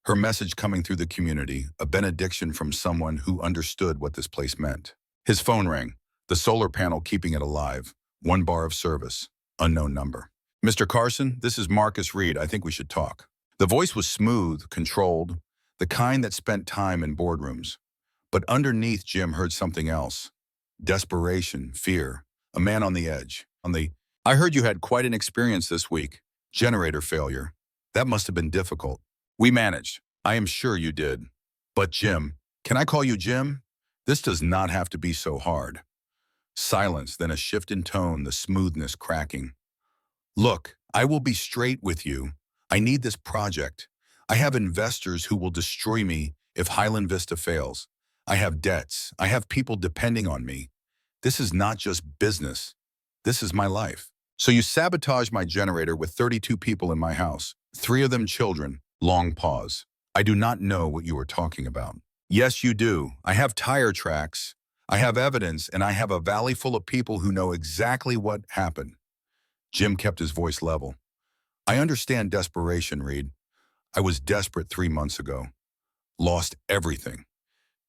Her message coming through the community, a benediction from someone who understood what this place meant. His phone rang, the solar panel keeping it alive, 1 bar of service, unknown number. "Mr. Carson, this is Marcus Reed. I think we should talk." The voice was smooth, controlled, the kind that spent time in boardrooms. But underneath, Jim heard something else. Desperation, fear, a man on the edge. "I heard you had quite an experience this week. Generator failure. That must have been difficult." "We managed. I am sure you did." "But Jim, can I call you Jim? This does not have to be so hard." Silence, then a shift in tone, the smoothness cracking. "Look, I will be straight with you. I need this project. I have investors who will destroy me if Highland Vista fails. I have debts. I have people depending on me. This is not just business. This is my life. So you sabotaged my generator with 32 people in my house, 3 of them children." Long pause. "I do not know what you are talking about." "Yes, you do. I have tire tracks. I have evidence, and I have a valley full of people who know exactly what happened." Jim kept his voice level. "I understand desperation, Reed. I was desperate 3 months ago. Lost everything.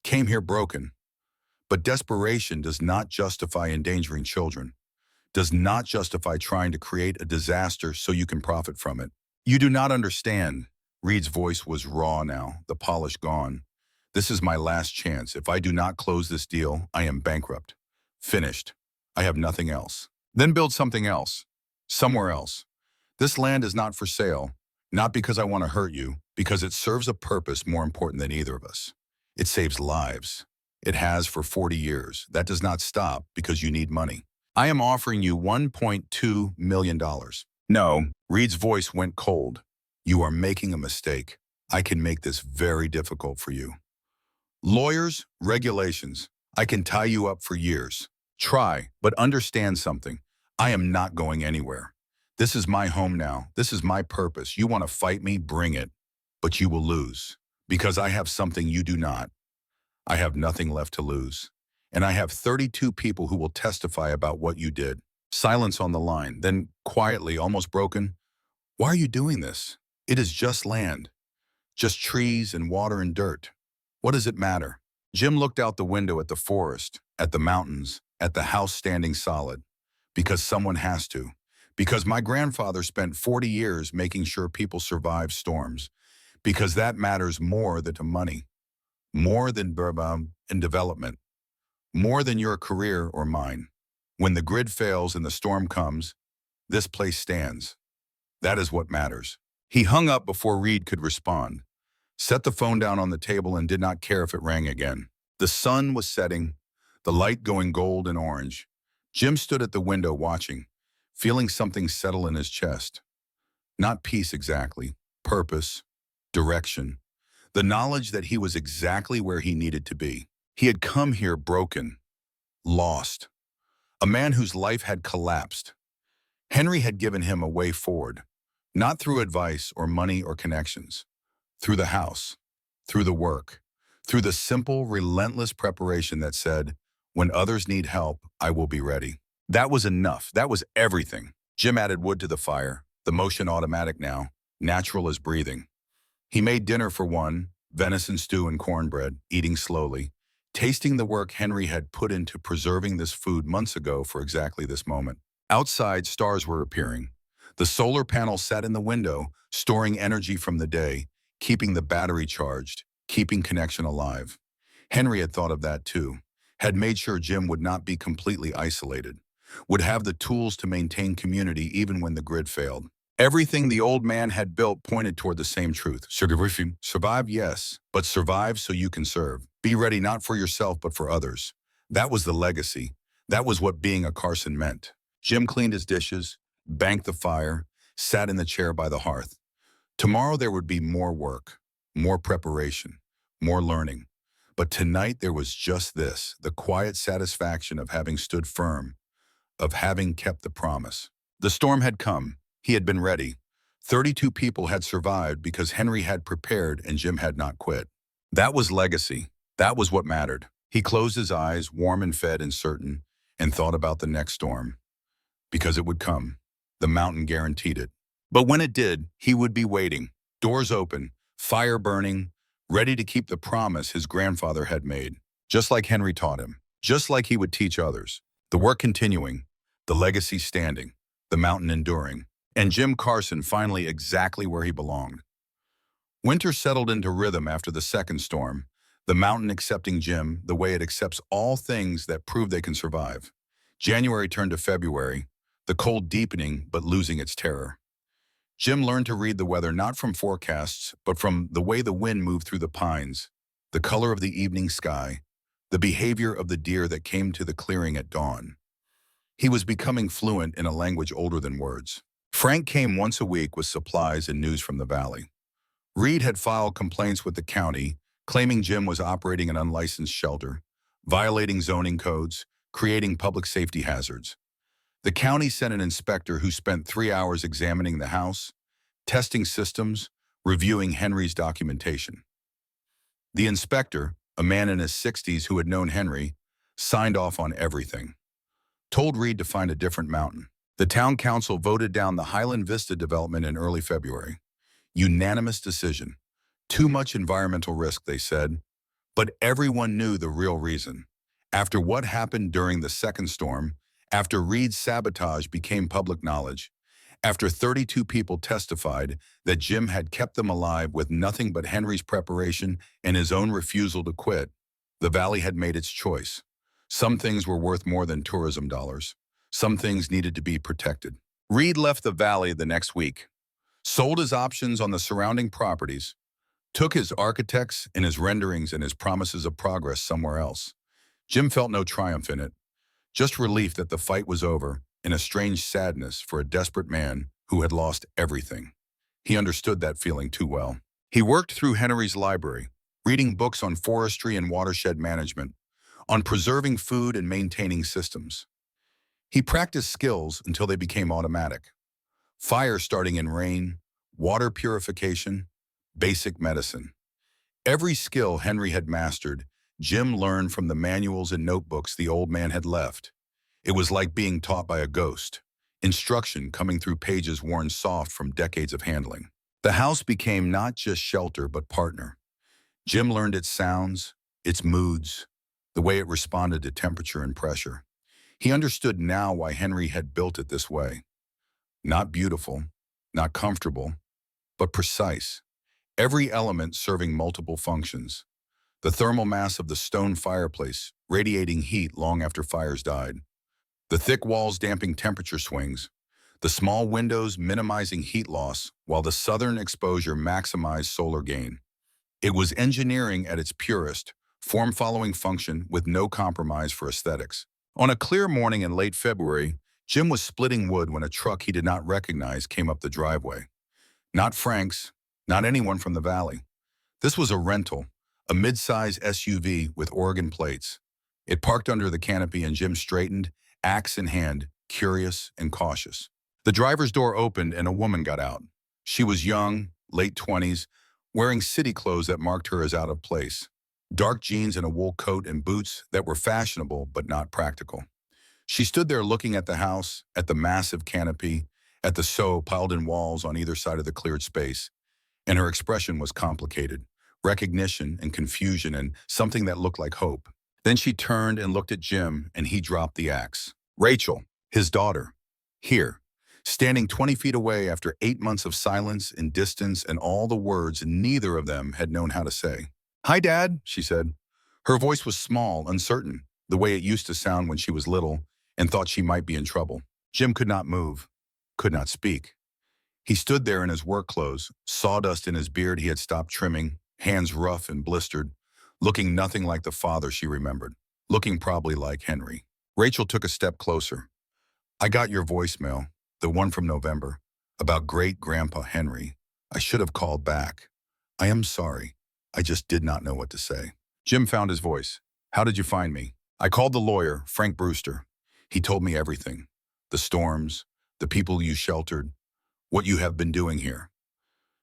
Came here broken. But desperation does not justify endangering children. Does not justify trying to create a disaster so you can profit from it. You do not understand." Reed's voice was raw now, the polish gone. "This is my last chance. If I do not close this deal, I am bankrupt. Finished. I have nothing else." "Then build something else." Somewhere else. This land is not for sale, not because I want to hurt you, because it serves a purpose more important than either of us. It saves lives. It has for 40 years. That does not stop because you need money. I am offering you $1.2 million. No, Reed's voice went cold. You are making a mistake. I can make this very difficult for you. Lawyers, regulations. I can tie you up for years. Try, but understand something. I am not going anywhere. This is my home now. This is my purpose. You want to fight me? Bring it. But you will lose. Because I have something you do not. I have nothing left to lose. And I have 32 people who will testify about what you did. Silence on the line, then quietly, almost broken. Why are you doing this? It is just land. Just trees and water and dirt. What does it matter? Jim looked out the window at the forest, at the mountains, at the house standing solid. Because someone has to. Because my grandfather spent 40 years making sure people survive storms. Because that matters more than to money. More than in development. More than your career or mine. When the grid fails and the storm comes, this place stands. That is what matters. He hung up before Reed could respond, set the phone down on the table and did not care if it rang again. The sun was setting, the light going gold and orange. Jim stood at the window watching, feeling something settle in his chest. Not peace exactly, purpose, direction. The knowledge that he was exactly where he needed to be. He had come here broken, lost. A man whose life had collapsed. Henry had given him a way forward, not through advice or money or connections, through the house, through the work, through the simple, relentless preparation that said, when others need help, I will be ready. That was enough. That was everything. Jim added wood to the fire, the motion automatic now, natural as breathing. He made dinner for one, venison stew and cornbread, eating slowly, tasting the work Henry had put into preserving this food months ago for exactly this moment. Outside, stars were appearing. The solar panel sat in the window, storing energy from the day, keeping the battery charged, keeping connection alive. Henry had thought of that too, had made sure Jim would not be completely isolated, would have the tools to maintain community even when the grid failed. Everything the old man had built pointed toward the same truth. Survive, yes, but survive so you can serve. Be ready not for yourself but for others. That was the legacy. That was what being a Carson meant. Jim cleaned his dishes, banked the fire, sat in the chair by the hearth. Tomorrow there would be more work, more preparation, more learning. But tonight there was just this, the quiet satisfaction of having stood firm, of having kept the promise. The storm had come. He had been ready. 32 people had survived because Henry had prepared and Jim had not quit. That was legacy. That was what mattered. He closed his eyes, warm and fed and certain, and thought about the next storm. Because it would come. The mountain guaranteed it. But when it did, he would be waiting. Doors open, fire burning, ready to keep the promise his grandfather had made. Just like Henry taught him. Just like he would teach others. The work continuing. The legacy standing. The mountain enduring. And Jim Carson finally exactly where he belonged. Winter settled into rhythm after the second storm, the mountain accepting Jim the way it accepts all things that prove they can survive. January turned to February, the cold deepening but losing its terror. Jim learned to read the weather not from forecasts, but from the way the wind moved through the pines, the color of the evening sky, the behavior of the deer that came to the clearing at dawn. He was becoming fluent in a language older than words. Frank came once a week with supplies and news from the valley. Reed had filed complaints with the county, claiming Jim was operating an unlicensed shelter, violating zoning codes, creating public safety hazards. The county sent an inspector who spent 3 hours examining the house, testing systems, reviewing Henry's documentation. The inspector, a man in his 60s who had known Henry, signed off on everything. Told Reed to find a different mountain. The town council voted down the Highland Vista development in early February. Unanimous decision. Too much environmental risk, they said. But everyone knew the real reason. After what happened during the second storm, after Reed's sabotage became public knowledge, after 32 people testified that Jim had kept them alive with nothing but Henry's preparation and his own refusal to quit, the valley had made its choice. Some things were worth more than tourism dollars. Some things needed to be protected. Reed left the valley the next week, sold his options on the surrounding properties, took his architects and his renderings and his promises of progress somewhere else. Jim felt no triumph in it, just relief that the fight was over and a strange sadness for a desperate man who had lost everything. He understood that feeling too well. He worked through Henry's library, reading books on forestry and watershed management, on preserving food and maintaining systems. He practiced skills until they became automatic. Fire starting in rain, water purification, basic medicine. Every skill Henry had mastered, Jim learned from the manuals and notebooks the old man had left. It was like being taught by a ghost, instruction coming through pages worn soft from decades of handling. The house became not just shelter but partner. Jim learned its sounds, its moods, the way it responded to temperature and pressure. He understood now why Henry had built it this way. Not beautiful, not comfortable, but precise. Every element serving multiple functions. The thermal mass of the stone fireplace, radiating heat long after fires died. The thick walls damping temperature swings. The small windows minimizing heat loss, while the southern exposure maximized solar gain. It was engineering at its purest, form-following function with no compromise for aesthetics. On a clear morning in late February, Jim was splitting wood when a truck he did not recognize came up the driveway. Not Frank's, not anyone from the valley. This was a rental, a mid-size SUV with Oregon plates. It parked under the canopy and Jim straightened, axe in hand, curious and cautious. The driver's door opened and a woman got out. She was young, late 20s, wearing city clothes that marked her as out of place. Dark jeans and a wool coat and boots that were fashionable but not practical. She stood there looking at the house, at the massive canopy, at the piled-in walls on either side of the cleared space, and her expression was complicated, recognition and confusion and something that looked like hope. Then she turned and looked at Jim, and he dropped the axe. Rachel, his daughter, here, standing 20 feet away after 8 months of silence and distance and all the words neither of them had known how to say. "Hi, Dad," she said. Her voice was small, uncertain, the way it used to sound when she was little and thought she might be in trouble. Jim could not move, could not speak. He stood there in his work clothes, sawdust in his beard he had stopped trimming, hands rough and blistered, looking nothing like the father she remembered, looking probably like Henry. Rachel took a step closer. "I got your voicemail, the one from November, about great-grandpa Henry. I should have called back. I am sorry. I just did not know what to say." Jim found his voice. "How did you find me?" "I called the lawyer, Frank Brewster. He told me everything. The storms, the people you sheltered, what you have been doing here."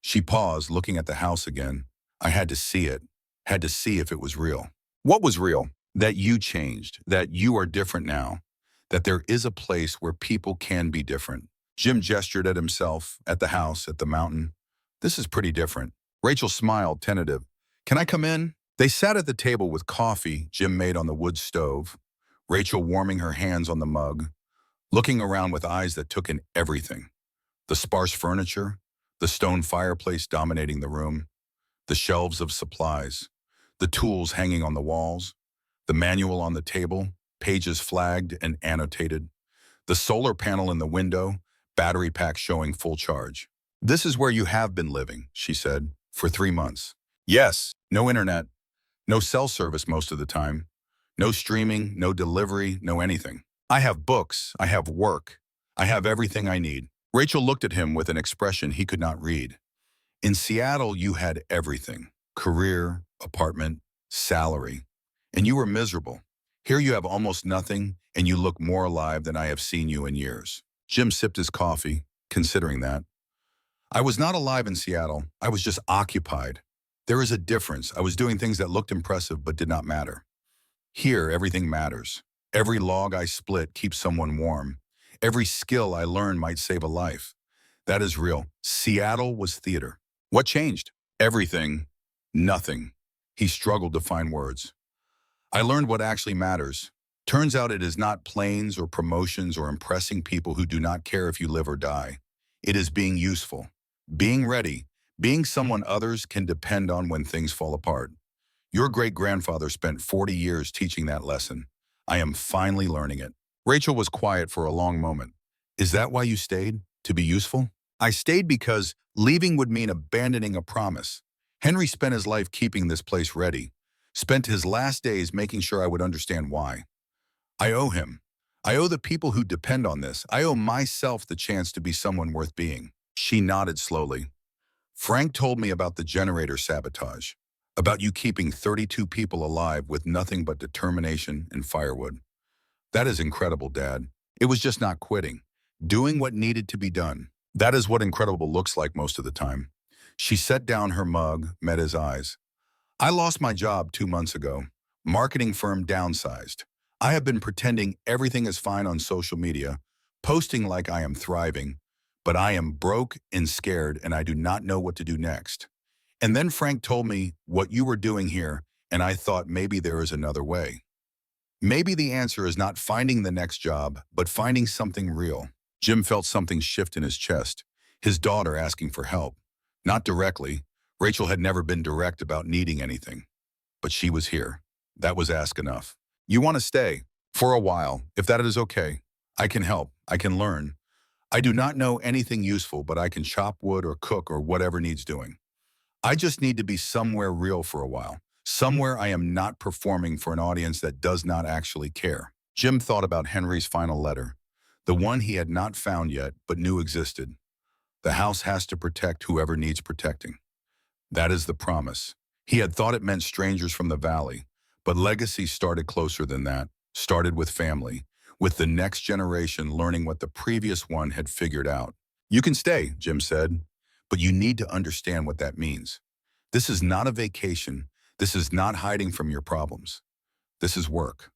She paused, looking at the house again. "I had to see it, had to see if it was real." "What was real?" "That you changed, that you are different now, that there is a place where people can be different." Jim gestured at himself, at the house, at the mountain. "This is pretty different." Rachel smiled, tentative. "Can I come in?" They sat at the table with coffee Jim made on the wood stove, Rachel warming her hands on the mug, looking around with eyes that took in everything. The sparse furniture, the stone fireplace dominating the room, the shelves of supplies, the tools hanging on the walls, the manual on the table, pages flagged and annotated, the solar panel in the window, battery pack showing full charge. "This is where you have been living," she said, "for 3 months. "Yes, no internet, no cell service most of the time, no streaming, no delivery, no anything. I have books, I have work, I have everything I need." Rachel looked at him with an expression he could not read. "In Seattle, you had everything. Career, apartment, salary. And you were miserable. Here you have almost nothing, and you look more alive than I have seen you in years." Jim sipped his coffee, considering that. "I was not alive in Seattle. I was just occupied. There is a difference. I was doing things that looked impressive but did not matter. Here, everything matters. Every log I split keeps someone warm. Every skill I learn might save a life. That is real. Seattle was theater." "What changed?" "Everything. Nothing." He struggled to find words. "I learned what actually matters. Turns out it is not planes or promotions or impressing people who do not care if you live or die. It is being useful, being ready, being someone others can depend on when things fall apart. Your great-grandfather spent 40 years teaching that lesson. I am finally learning it." Rachel was quiet for a long moment. Is that why you stayed? To be useful? I stayed because leaving would mean abandoning a promise. Henry spent his life keeping this place ready, spent his last days making sure I would understand why. I owe him. I owe the people who depend on this. I owe myself the chance to be someone worth being. She nodded slowly. Frank told me about the generator sabotage, about you keeping 32 people alive with nothing but determination and firewood. That is incredible, Dad. It was just not quitting, doing what needed to be done. That is what incredible looks like most of the time. She set down her mug, met his eyes. I lost my job 2 months ago. Marketing firm downsized. I have been pretending everything is fine on social media, posting like I am thriving, but I am broke and scared and I do not know what to do next. And then Frank told me what you were doing here, and I thought maybe there is another way. Maybe the answer is not finding the next job, but finding something real. Jim felt something shift in his chest, his daughter asking for help. Not directly. Rachel had never been direct about needing anything. But she was here. That was ask enough. You want to stay? For a while, if that is okay. I can help. I can learn. I do not know anything useful, but I can chop wood or cook or whatever needs doing. I just need to be somewhere real for a while. Somewhere I am not performing for an audience that does not actually care. Jim thought about Henry's final letter, the one he had not found yet but knew existed. The house has to protect whoever needs protecting. That is the promise. He had thought it meant strangers from the valley, but legacy started closer than that, started with family, with the next generation learning what the previous one had figured out. You can stay, Jim said, but you need to understand what that means. This is not a vacation. This is not hiding from your problems. This is work,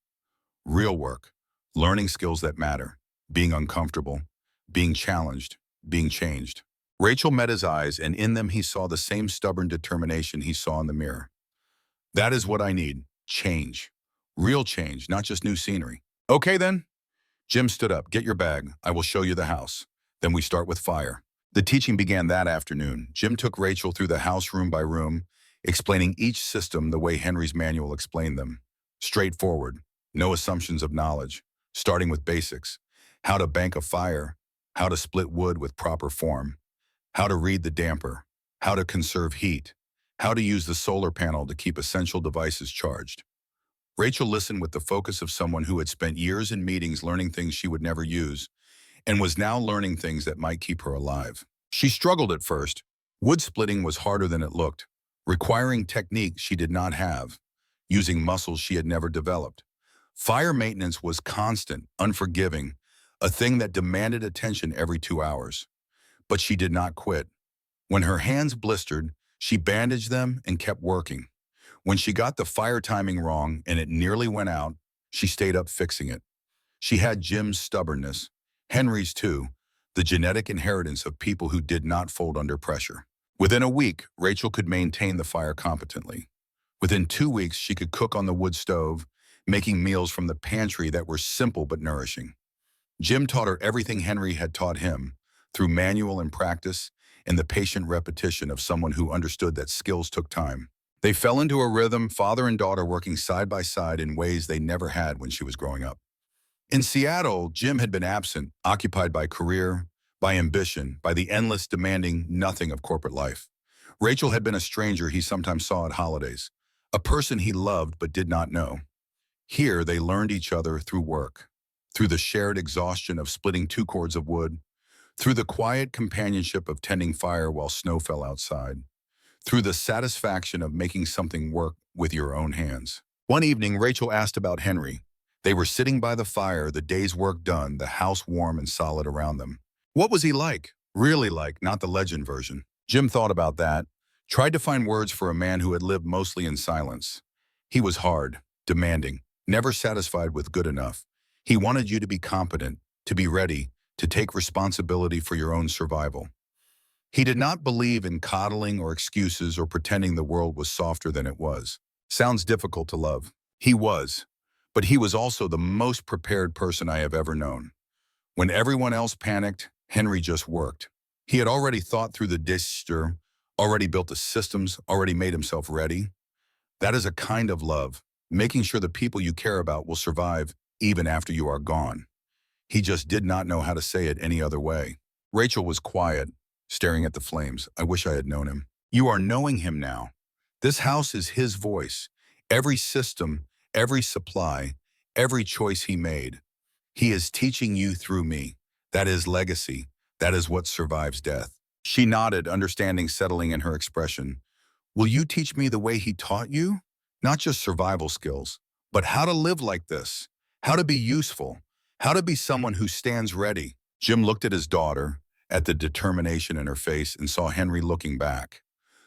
real work, learning skills that matter, being uncomfortable, being challenged, being changed. Rachel met his eyes, and in them he saw the same stubborn determination he saw in the mirror. That is what I need, change. Real change, not just new scenery. Okay then. Jim stood up. Get your bag. I will show you the house. Then we start with fire. The teaching began that afternoon. Jim took Rachel through the house room by room, explaining each system the way Henry's manual explained them. Straightforward, no assumptions of knowledge, starting with basics. How to bank a fire, how to split wood with proper form, how to read the damper, how to conserve heat, how to use the solar panel to keep essential devices charged. Rachel listened with the focus of someone who had spent years in meetings learning things she would never use, and was now learning things that might keep her alive. She struggled at first. Wood splitting was harder than it looked, requiring technique she did not have, using muscles she had never developed. Fire maintenance was constant, unforgiving, a thing that demanded attention every 2 hours. But she did not quit. When her hands blistered, she bandaged them and kept working. When she got the fire timing wrong and it nearly went out, she stayed up fixing it. She had Jim's stubbornness, Henry's too, the genetic inheritance of people who did not fold under pressure. Within a week, Rachel could maintain the fire competently. Within 2 weeks, she could cook on the wood stove, making meals from the pantry that were simple but nourishing. Jim taught her everything Henry had taught him, through manual and practice, and the patient repetition of someone who understood that skills took time. They fell into a rhythm, father and daughter working side by side in ways they never had when she was growing up. In Seattle, Jim had been absent, occupied by career, by ambition, by the endless demanding nothing of corporate life. Rachel had been a stranger he sometimes saw at holidays, a person he loved but did not know. Here, they learned each other through work, through the shared exhaustion of splitting 2 cords of wood, through the quiet companionship of tending fire while snow fell outside, through the satisfaction of making something work with your own hands. One evening, Rachel asked about Henry. They were sitting by the fire, the day's work done, the house warm and solid around them. What was he like? Really like, not the legend version. Jim thought about that, tried to find words for a man who had lived mostly in silence. He was hard, demanding, never satisfied with good enough. He wanted you to be competent, to be ready, to take responsibility for your own survival. He did not believe in coddling or excuses or pretending the world was softer than it was. Sounds difficult to love. He was. But he was also the most prepared person I have ever known. When everyone else panicked, Henry just worked. He had already thought through the disaster, already built the systems, already made himself ready. That is a kind of love, making sure the people you care about will survive even after you are gone. He just did not know how to say it any other way. Rachel was quiet, staring at the flames. I wish I had known him. You are knowing him now. This house is his voice. Every system, every supply, every choice he made. He is teaching you through me. That is legacy. That is what survives death. She nodded, understanding settling in her expression. Will you teach me the way he taught you? Not just survival skills, but how to live like this, how to be useful, how to be someone who stands ready. Jim looked at his daughter, at the determination in her face, and saw Henry looking back.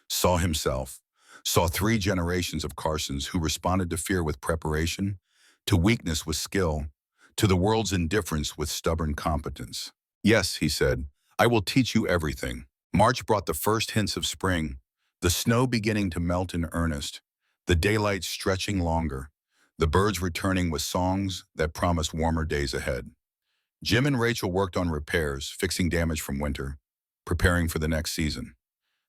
Saw himself. Saw 3 generations of Carsons who responded to fear with preparation, to weakness with skill, to the world's indifference with stubborn competence. Yes, he said, I will teach you everything. March brought the first hints of spring, the snow beginning to melt in earnest, the daylight stretching longer, the birds returning with songs that promised warmer days ahead. Jim and Rachel worked on repairs, fixing damage from winter, preparing for the next season.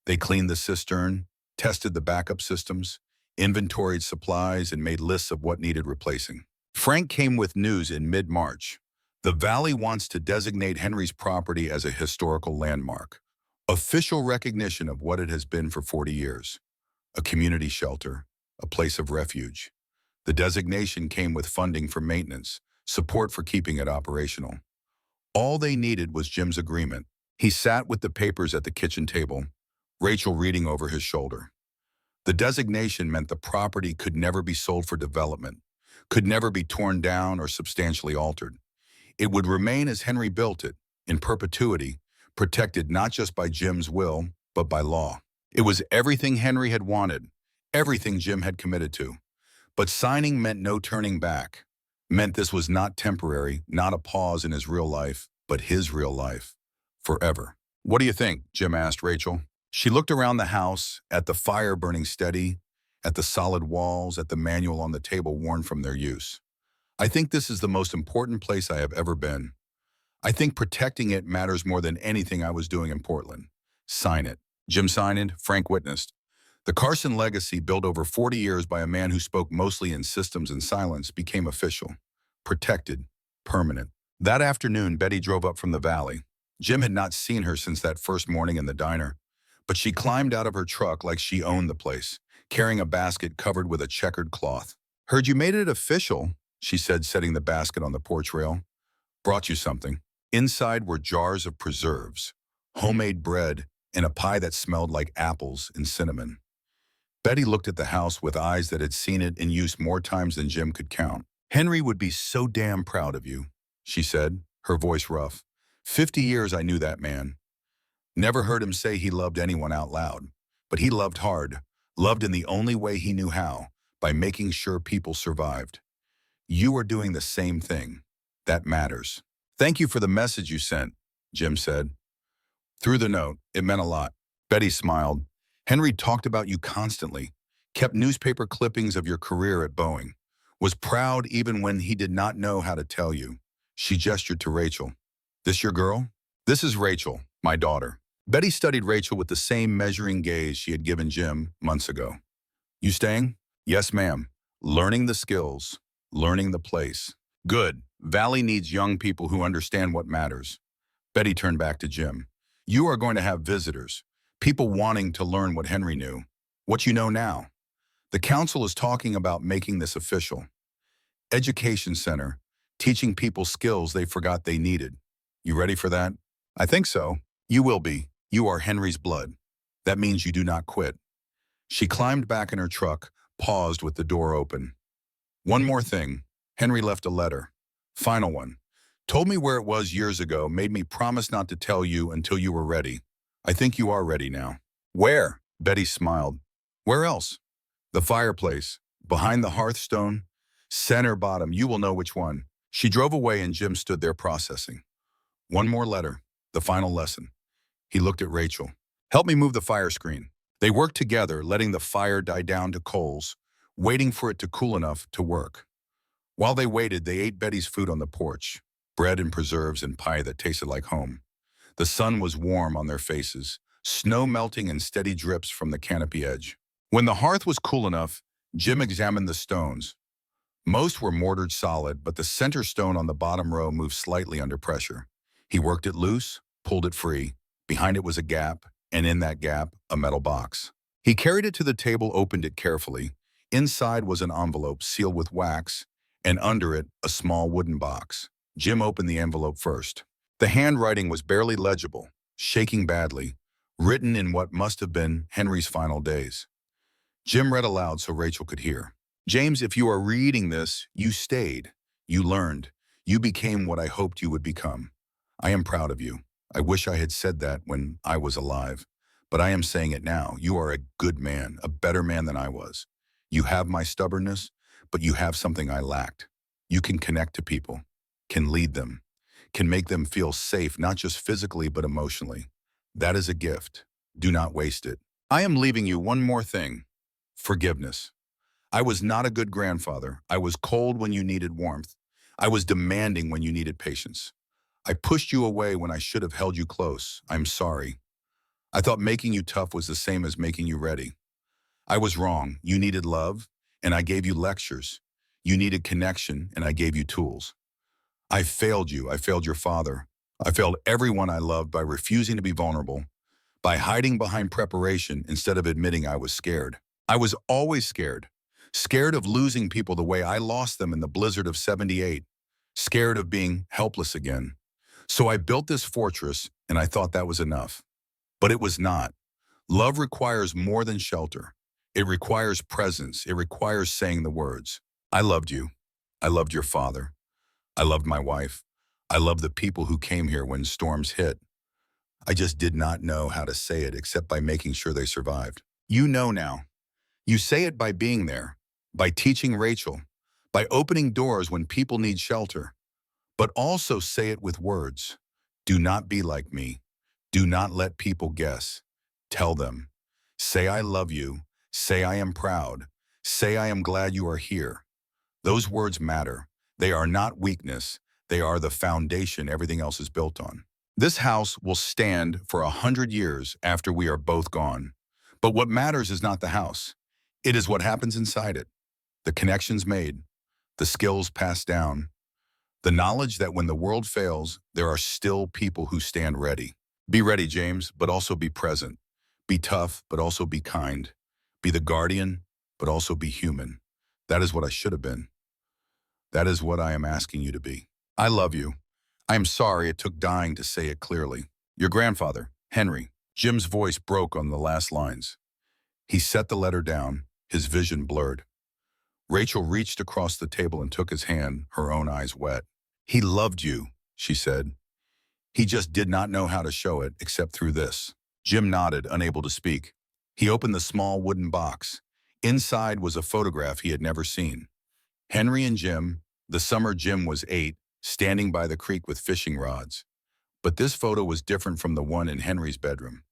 They cleaned the cistern, tested the backup systems, inventoried supplies, and made lists of what needed replacing. Frank came with news in mid-March. The Valley wants to designate Henry's property as a historical landmark, official recognition of what it has been for 40 years, a community shelter, a place of refuge. The designation came with funding for maintenance, support for keeping it operational. All they needed was Jim's agreement. He sat with the papers at the kitchen table, Rachel reading over his shoulder. The designation meant the property could never be sold for development, could never be torn down or substantially altered. It would remain as Henry built it, in perpetuity, protected not just by Jim's will, but by law. It was everything Henry had wanted, everything Jim had committed to. But signing meant no turning back, meant this was not temporary, not a pause in his real life, but his real life, forever. What do you think? Jim asked Rachel. She looked around the house, at the fire burning steady, at the solid walls, at the manual on the table worn from their use. I think this is the most important place I have ever been. I think protecting it matters more than anything I was doing in Portland. Sign it. Jim signed, Frank witnessed. The Carson legacy, built over 40 years by a man who spoke mostly in systems and silence, became official, protected, permanent. That afternoon, Betty drove up from the Valley. Jim had not seen her since that first morning in the diner, but she climbed out of her truck like she owned the place, carrying a basket covered with a checkered cloth. Heard you made it official, she said, setting the basket on the porch rail. Brought you something. Inside were jars of preserves, homemade bread, and a pie that smelled like apples and cinnamon. Betty looked at the house with eyes that had seen it in use more times than Jim could count. Henry would be so damn proud of you, she said, her voice rough. 50 years I knew that man. Never heard him say he loved anyone out loud, but he loved hard, loved in the only way he knew how, by making sure people survived. You are doing the same thing. That matters. Thank you for the message you sent, Jim said. Through the note, it meant a lot. Betty smiled. Henry talked about you constantly, kept newspaper clippings of your career at Boeing, was proud even when he did not know how to tell you. She gestured to Rachel. This your girl? This is Rachel, my daughter. Betty studied Rachel with the same measuring gaze she had given Jim months ago. You staying? Yes, ma'am. Learning the skills, learning the place. Good. Valley needs young people who understand what matters. Betty turned back to Jim. You are going to have visitors, people wanting to learn what Henry knew, what you know now. The council is talking about making this official. Education center, teaching people skills they forgot they needed. You ready for that? I think so. You will be. You are Henry's blood. That means you do not quit. She climbed back in her truck, paused with the door open. One more thing. Henry left a letter. Final one. Told me where it was years ago, made me promise not to tell you until you were ready. I think you are ready now. Where? Betty smiled. Where else? The fireplace, behind the hearthstone, center bottom, you will know which one. She drove away and Jim stood there processing. One more letter, the final lesson. He looked at Rachel. Help me move the fire screen. They worked together, letting the fire die down to coals, waiting for it to cool enough to work. While they waited, they ate Betty's food on the porch, bread and preserves and pie that tasted like home. The sun was warm on their faces, snow melting in steady drips from the canopy edge. When the hearth was cool enough, Jim examined the stones. Most were mortared solid, but the center stone on the bottom row moved slightly under pressure. He worked it loose, pulled it free. Behind it was a gap, and in that gap, a metal box. He carried it to the table, opened it carefully. Inside was an envelope sealed with wax, and under it, a small wooden box. Jim opened the envelope first. The handwriting was barely legible, shaking badly, written in what must have been Henry's final days. Jim read aloud so Rachel could hear. James, if you are reading this, you stayed. You learned. You became what I hoped you would become. I am proud of you. I wish I had said that when I was alive. But I am saying it now. You are a good man, a better man than I was. You have my stubbornness, but you have something I lacked. You can connect to people, can lead them, can make them feel safe, not just physically, but emotionally. That is a gift. Do not waste it. I am leaving you one more thing. Forgiveness. I was not a good grandfather. I was cold when you needed warmth. I was demanding when you needed patience. I pushed you away when I should have held you close. I'm sorry. I thought making you tough was the same as making you ready. I was wrong. You needed love, and I gave you lectures. You needed connection, and I gave you tools. I failed you. I failed your father. I failed everyone I loved by refusing to be vulnerable, by hiding behind preparation instead of admitting I was scared. I was always scared. Scared of losing people the way I lost them in the blizzard of '78. Scared of being helpless again. So I built this fortress, and I thought that was enough. But it was not. Love requires more than shelter. It requires presence. It requires saying the words. I loved you. I loved your father. I loved my wife. I loved the people who came here when storms hit. I just did not know how to say it except by making sure they survived. You know now. You say it by being there, by teaching Rachel, by opening doors when people need shelter. But also say it with words. Do not be like me. Do not let people guess. Tell them. Say I love you. Say I am proud. Say I am glad you are here. Those words matter. They are not weakness. They are the foundation everything else is built on. This house will stand for 100 years after we are both gone. But what matters is not the house. It is what happens inside it. The connections made, the skills passed down, the knowledge that when the world fails, there are still people who stand ready. Be ready, James, but also be present. Be tough, but also be kind. Be the guardian, but also be human. That is what I should have been. That is what I am asking you to be. I love you. I am sorry it took dying to say it clearly. Your grandfather, Henry. Jim's voice broke on the last lines. He set the letter down, his vision blurred. Rachel reached across the table and took his hand, her own eyes wet. He loved you, she said. He just did not know how to show it except through this. Jim nodded, unable to speak. He opened the small wooden box. Inside was a photograph he had never seen. Henry and Jim, the summer Jim was 8, standing by the creek with fishing rods. But this photo was different from the one in Henry's bedroom.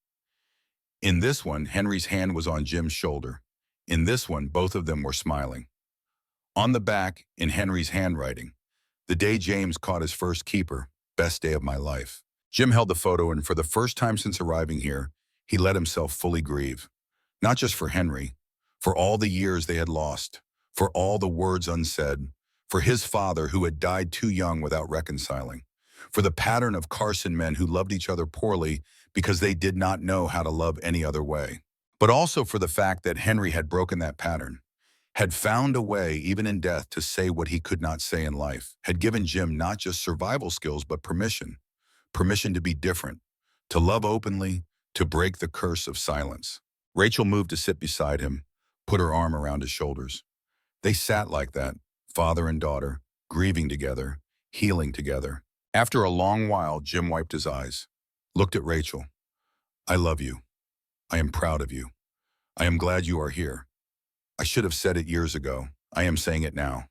In this one, Henry's hand was on Jim's shoulder. In this one, both of them were smiling. On the back, in Henry's handwriting, the day James caught his first keeper, best day of my life. Jim held the photo, and for the first time since arriving here, he let himself fully grieve. Not just for Henry, for all the years they had lost, for all the words unsaid, for his father who had died too young without reconciling, for the pattern of Carson men who loved each other poorly because they did not know how to love any other way. But also for the fact that Henry had broken that pattern, had found a way, even in death, to say what he could not say in life, had given Jim not just survival skills, but permission. Permission to be different, to love openly, to break the curse of silence. Rachel moved to sit beside him, put her arm around his shoulders. They sat like that, father and daughter, grieving together, healing together. After a long while, Jim wiped his eyes, looked at Rachel. I love you. I am proud of you. I am glad you are here. I should have said it years ago. I am saying it now.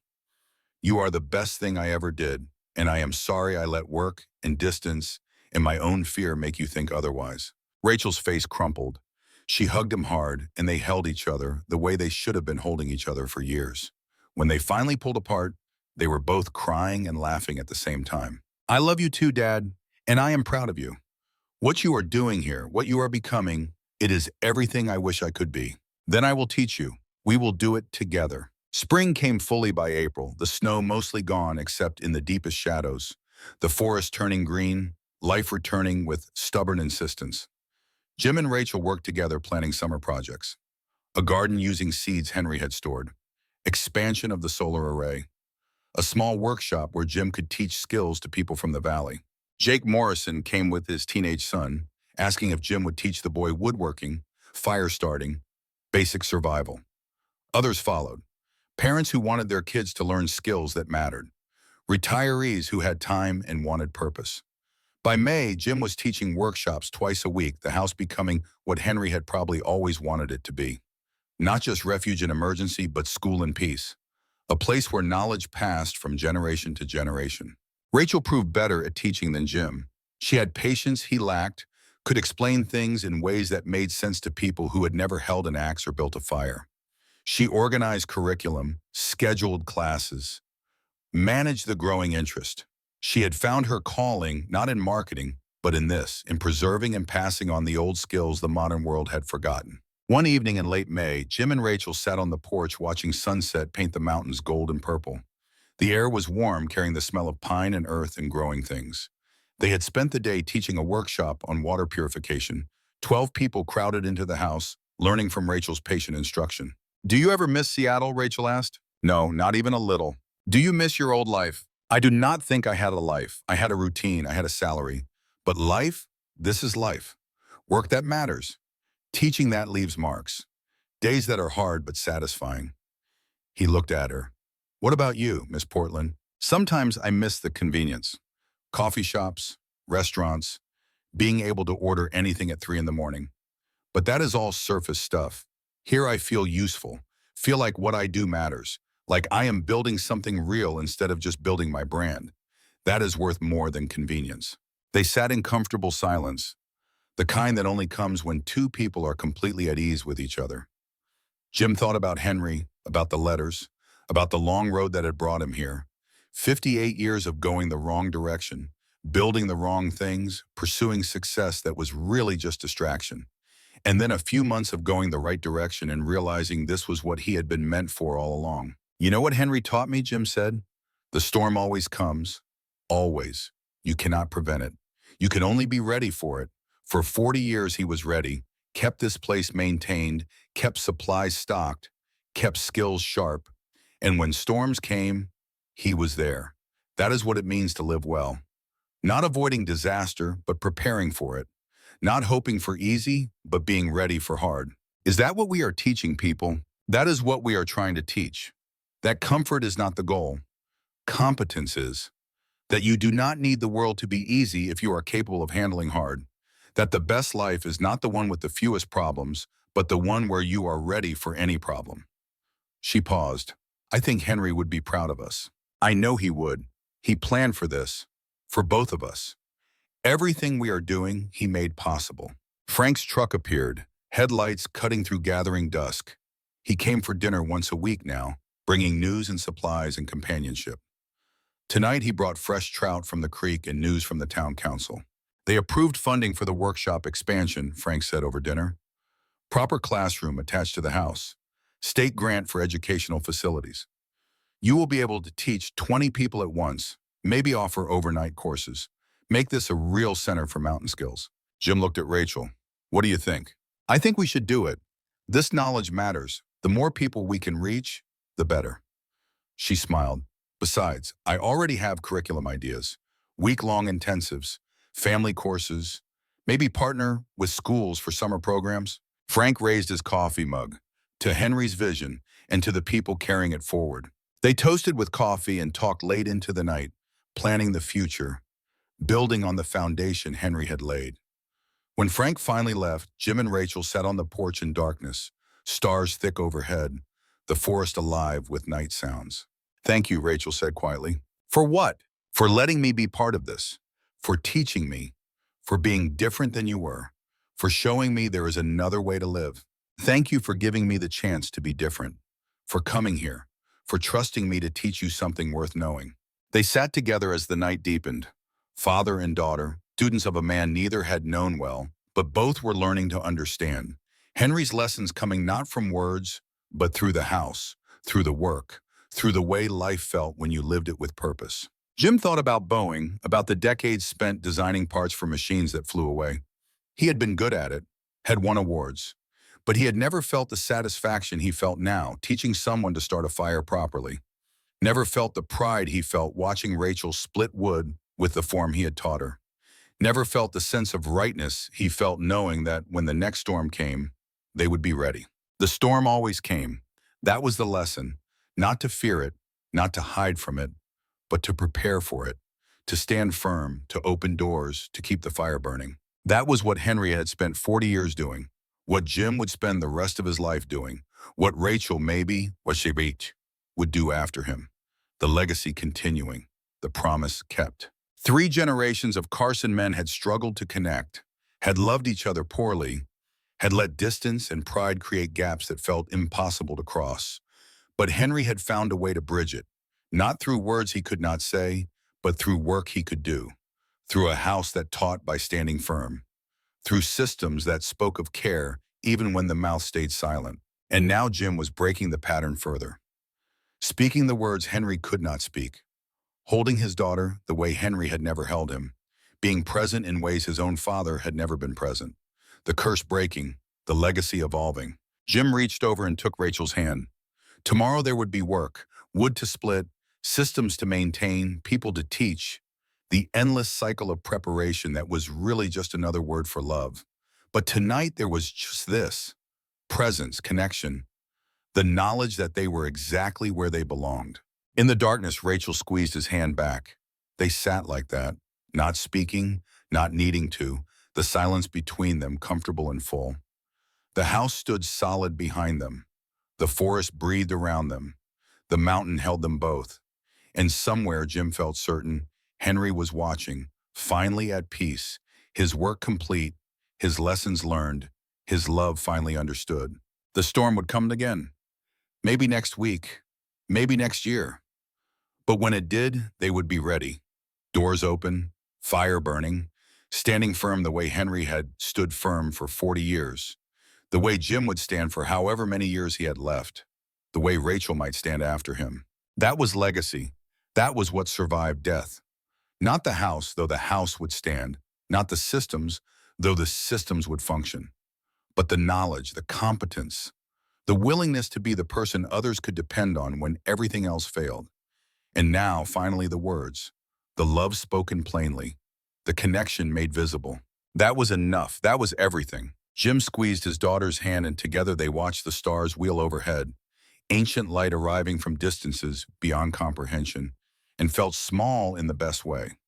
You are the best thing I ever did, and I am sorry I let work and distance and my own fear make you think otherwise. Rachel's face crumpled. She hugged him hard, and they held each other the way they should have been holding each other for years. When they finally pulled apart, they were both crying and laughing at the same time. I love you too, Dad, and I am proud of you. What you are doing here, what you are becoming, it is everything I wish I could be. Then I will teach you. We will do it together. Spring came fully by April, the snow mostly gone except in the deepest shadows, the forest turning green, life returning with stubborn insistence. Jim and Rachel worked together planning summer projects. A garden using seeds Henry had stored, expansion of the solar array, a small workshop where Jim could teach skills to people from the valley. Jake Morrison came with his teenage son, asking if Jim would teach the boy woodworking, fire starting, basic survival. Others followed, parents who wanted their kids to learn skills that mattered, retirees who had time and wanted purpose. By May, Jim was teaching workshops twice a week, the house becoming what Henry had probably always wanted it to be. Not just refuge in emergency, but school in peace. A place where knowledge passed from generation to generation. Rachel proved better at teaching than Jim. She had patience he lacked, could explain things in ways that made sense to people who had never held an axe or built a fire. She organized curriculum, scheduled classes, managed the growing interest. She had found her calling not in marketing, but in this, in preserving and passing on the old skills the modern world had forgotten. One evening in late May, Jim and Rachel sat on the porch watching sunset paint the mountains gold and purple. The air was warm, carrying the smell of pine and earth and growing things. They had spent the day teaching a workshop on water purification. 12 people crowded into the house, learning from Rachel's patient instruction. "Do you ever miss Seattle?" Rachel asked. "No, not even a little." "Do you miss your old life?" "I do not think I had a life. I had a routine, I had a salary. But life, this is life. Work that matters. Teaching that leaves marks. Days that are hard but satisfying." He looked at her. "What about you, Miss Portland?" "Sometimes I miss the convenience. Coffee shops, restaurants, being able to order anything at 3 in the morning. But that is all surface stuff. Here I feel useful, feel like what I do matters, like I am building something real instead of just building my brand. That is worth more than convenience." They sat in comfortable silence, the kind that only comes when two people are completely at ease with each other. Jim thought about Henry, about the letters, about the long road that had brought him here. 58 years of going the wrong direction, building the wrong things, pursuing success that was really just distraction. And then a few months of going the right direction and realizing this was what he had been meant for all along. "You know what Henry taught me?" Jim said. "The storm always comes. Always. You cannot prevent it. You can only be ready for it. For 40 years he was ready, kept this place maintained, kept supplies stocked, kept skills sharp. And when storms came, he was there. That is what it means to live well. Not avoiding disaster, but preparing for it. Not hoping for easy, but being ready for hard." Is that what we are teaching people? That is what we are trying to teach. That comfort is not the goal. Competence is. That you do not need the world to be easy if you are capable of handling hard. That the best life is not the one with the fewest problems, but the one where you are ready for any problem. She paused. "I think Henry would be proud of us. I know he would. He planned for this. For both of us. Everything we are doing, he made possible." Frank's truck appeared, headlights cutting through gathering dusk. He came for dinner once a week now, bringing news and supplies and companionship. Tonight he brought fresh trout from the creek and news from the town council. They approved funding for the workshop expansion, Frank said over dinner. Proper classroom attached to the house. State grant for educational facilities. You will be able to teach 20 people at once, maybe offer overnight courses. Make this a real center for mountain skills. Jim looked at Rachel. "What do you think?" "I think we should do it. This knowledge matters. The more people we can reach, the better." She smiled. "Besides, I already have curriculum ideas. Week-long intensives, family courses, maybe partner with schools for summer programs." Frank raised his coffee mug to Henry's vision and to the people carrying it forward. They toasted with coffee and talked late into the night, planning the future, building on the foundation Henry had laid. When Frank finally left, Jim and Rachel sat on the porch in darkness, stars thick overhead, the forest alive with night sounds. "Thank you," Rachel said quietly. "For what?" "For letting me be part of this. For teaching me. For being different than you were. For showing me there is another way to live. Thank you for giving me the chance to be different. For coming here. For trusting me to teach you something worth knowing." They sat together as the night deepened. Father and daughter, students of a man neither had known well, but both were learning to understand. Henry's lessons coming not from words, but through the house, through the work, through the way life felt when you lived it with purpose. Jim thought about Boeing, about the decades spent designing parts for machines that flew away. He had been good at it, had won awards, but he had never felt the satisfaction he felt now, teaching someone to start a fire properly. Never felt the pride he felt watching Rachel split wood with the form he had taught her. Never felt the sense of rightness he felt knowing that when the next storm came, they would be ready. The storm always came. That was the lesson. Not to fear it, not to hide from it, but to prepare for it, to stand firm, to open doors, to keep the fire burning. That was what Henry had spent 40 years doing, what Jim would spend the rest of his life doing, what Rachel maybe, what she would do after him. The legacy continuing, the promise kept. 3 generations of Carson men had struggled to connect, had loved each other poorly, had let distance and pride create gaps that felt impossible to cross. But Henry had found a way to bridge it, not through words he could not say, but through work he could do, through a house that taught by standing firm, through systems that spoke of care even when the mouth stayed silent. And now Jim was breaking the pattern further, speaking the words Henry could not speak, holding his daughter the way Henry had never held him, being present in ways his own father had never been present. The curse breaking, the legacy evolving. Jim reached over and took Rachel's hand. Tomorrow there would be work, wood to split, systems to maintain, people to teach, the endless cycle of preparation that was really just another word for love. But tonight there was just this, presence, connection, the knowledge that they were exactly where they belonged. In the darkness, Rachel squeezed his hand back. They sat like that, not speaking, not needing to, the silence between them comfortable and full. The house stood solid behind them. The forest breathed around them. The mountain held them both. And somewhere, Jim felt certain, Henry was watching, finally at peace, his work complete, his lessons learned, his love finally understood. The storm would come again. Maybe next week, maybe next year. But when it did, they would be ready. Doors open, fire burning, standing firm the way Henry had stood firm for 40 years. The way Jim would stand for however many years he had left. The way Rachel might stand after him. That was legacy. That was what survived death. Not the house, though the house would stand. Not the systems, though the systems would function. But the knowledge, the competence, the willingness to be the person others could depend on when everything else failed. And now, finally, the words. The love spoken plainly. The connection made visible. That was enough. That was everything. Jim squeezed his daughter's hand and together they watched the stars wheel overhead, ancient light arriving from distances beyond comprehension, and felt small in the best way.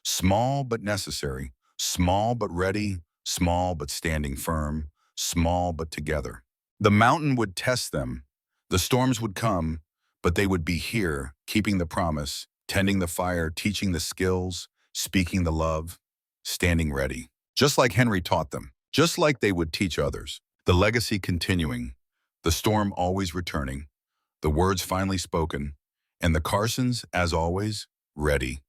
Small but necessary, small but ready, small but standing firm, small but together. The mountain would test them, the storms would come, but they would be here, keeping the promise, tending the fire, teaching the skills, speaking the love, standing ready. Just like Henry taught them, just like they would teach others. The legacy continuing, the storm always returning, the words finally spoken, and the Carsons, as always, ready.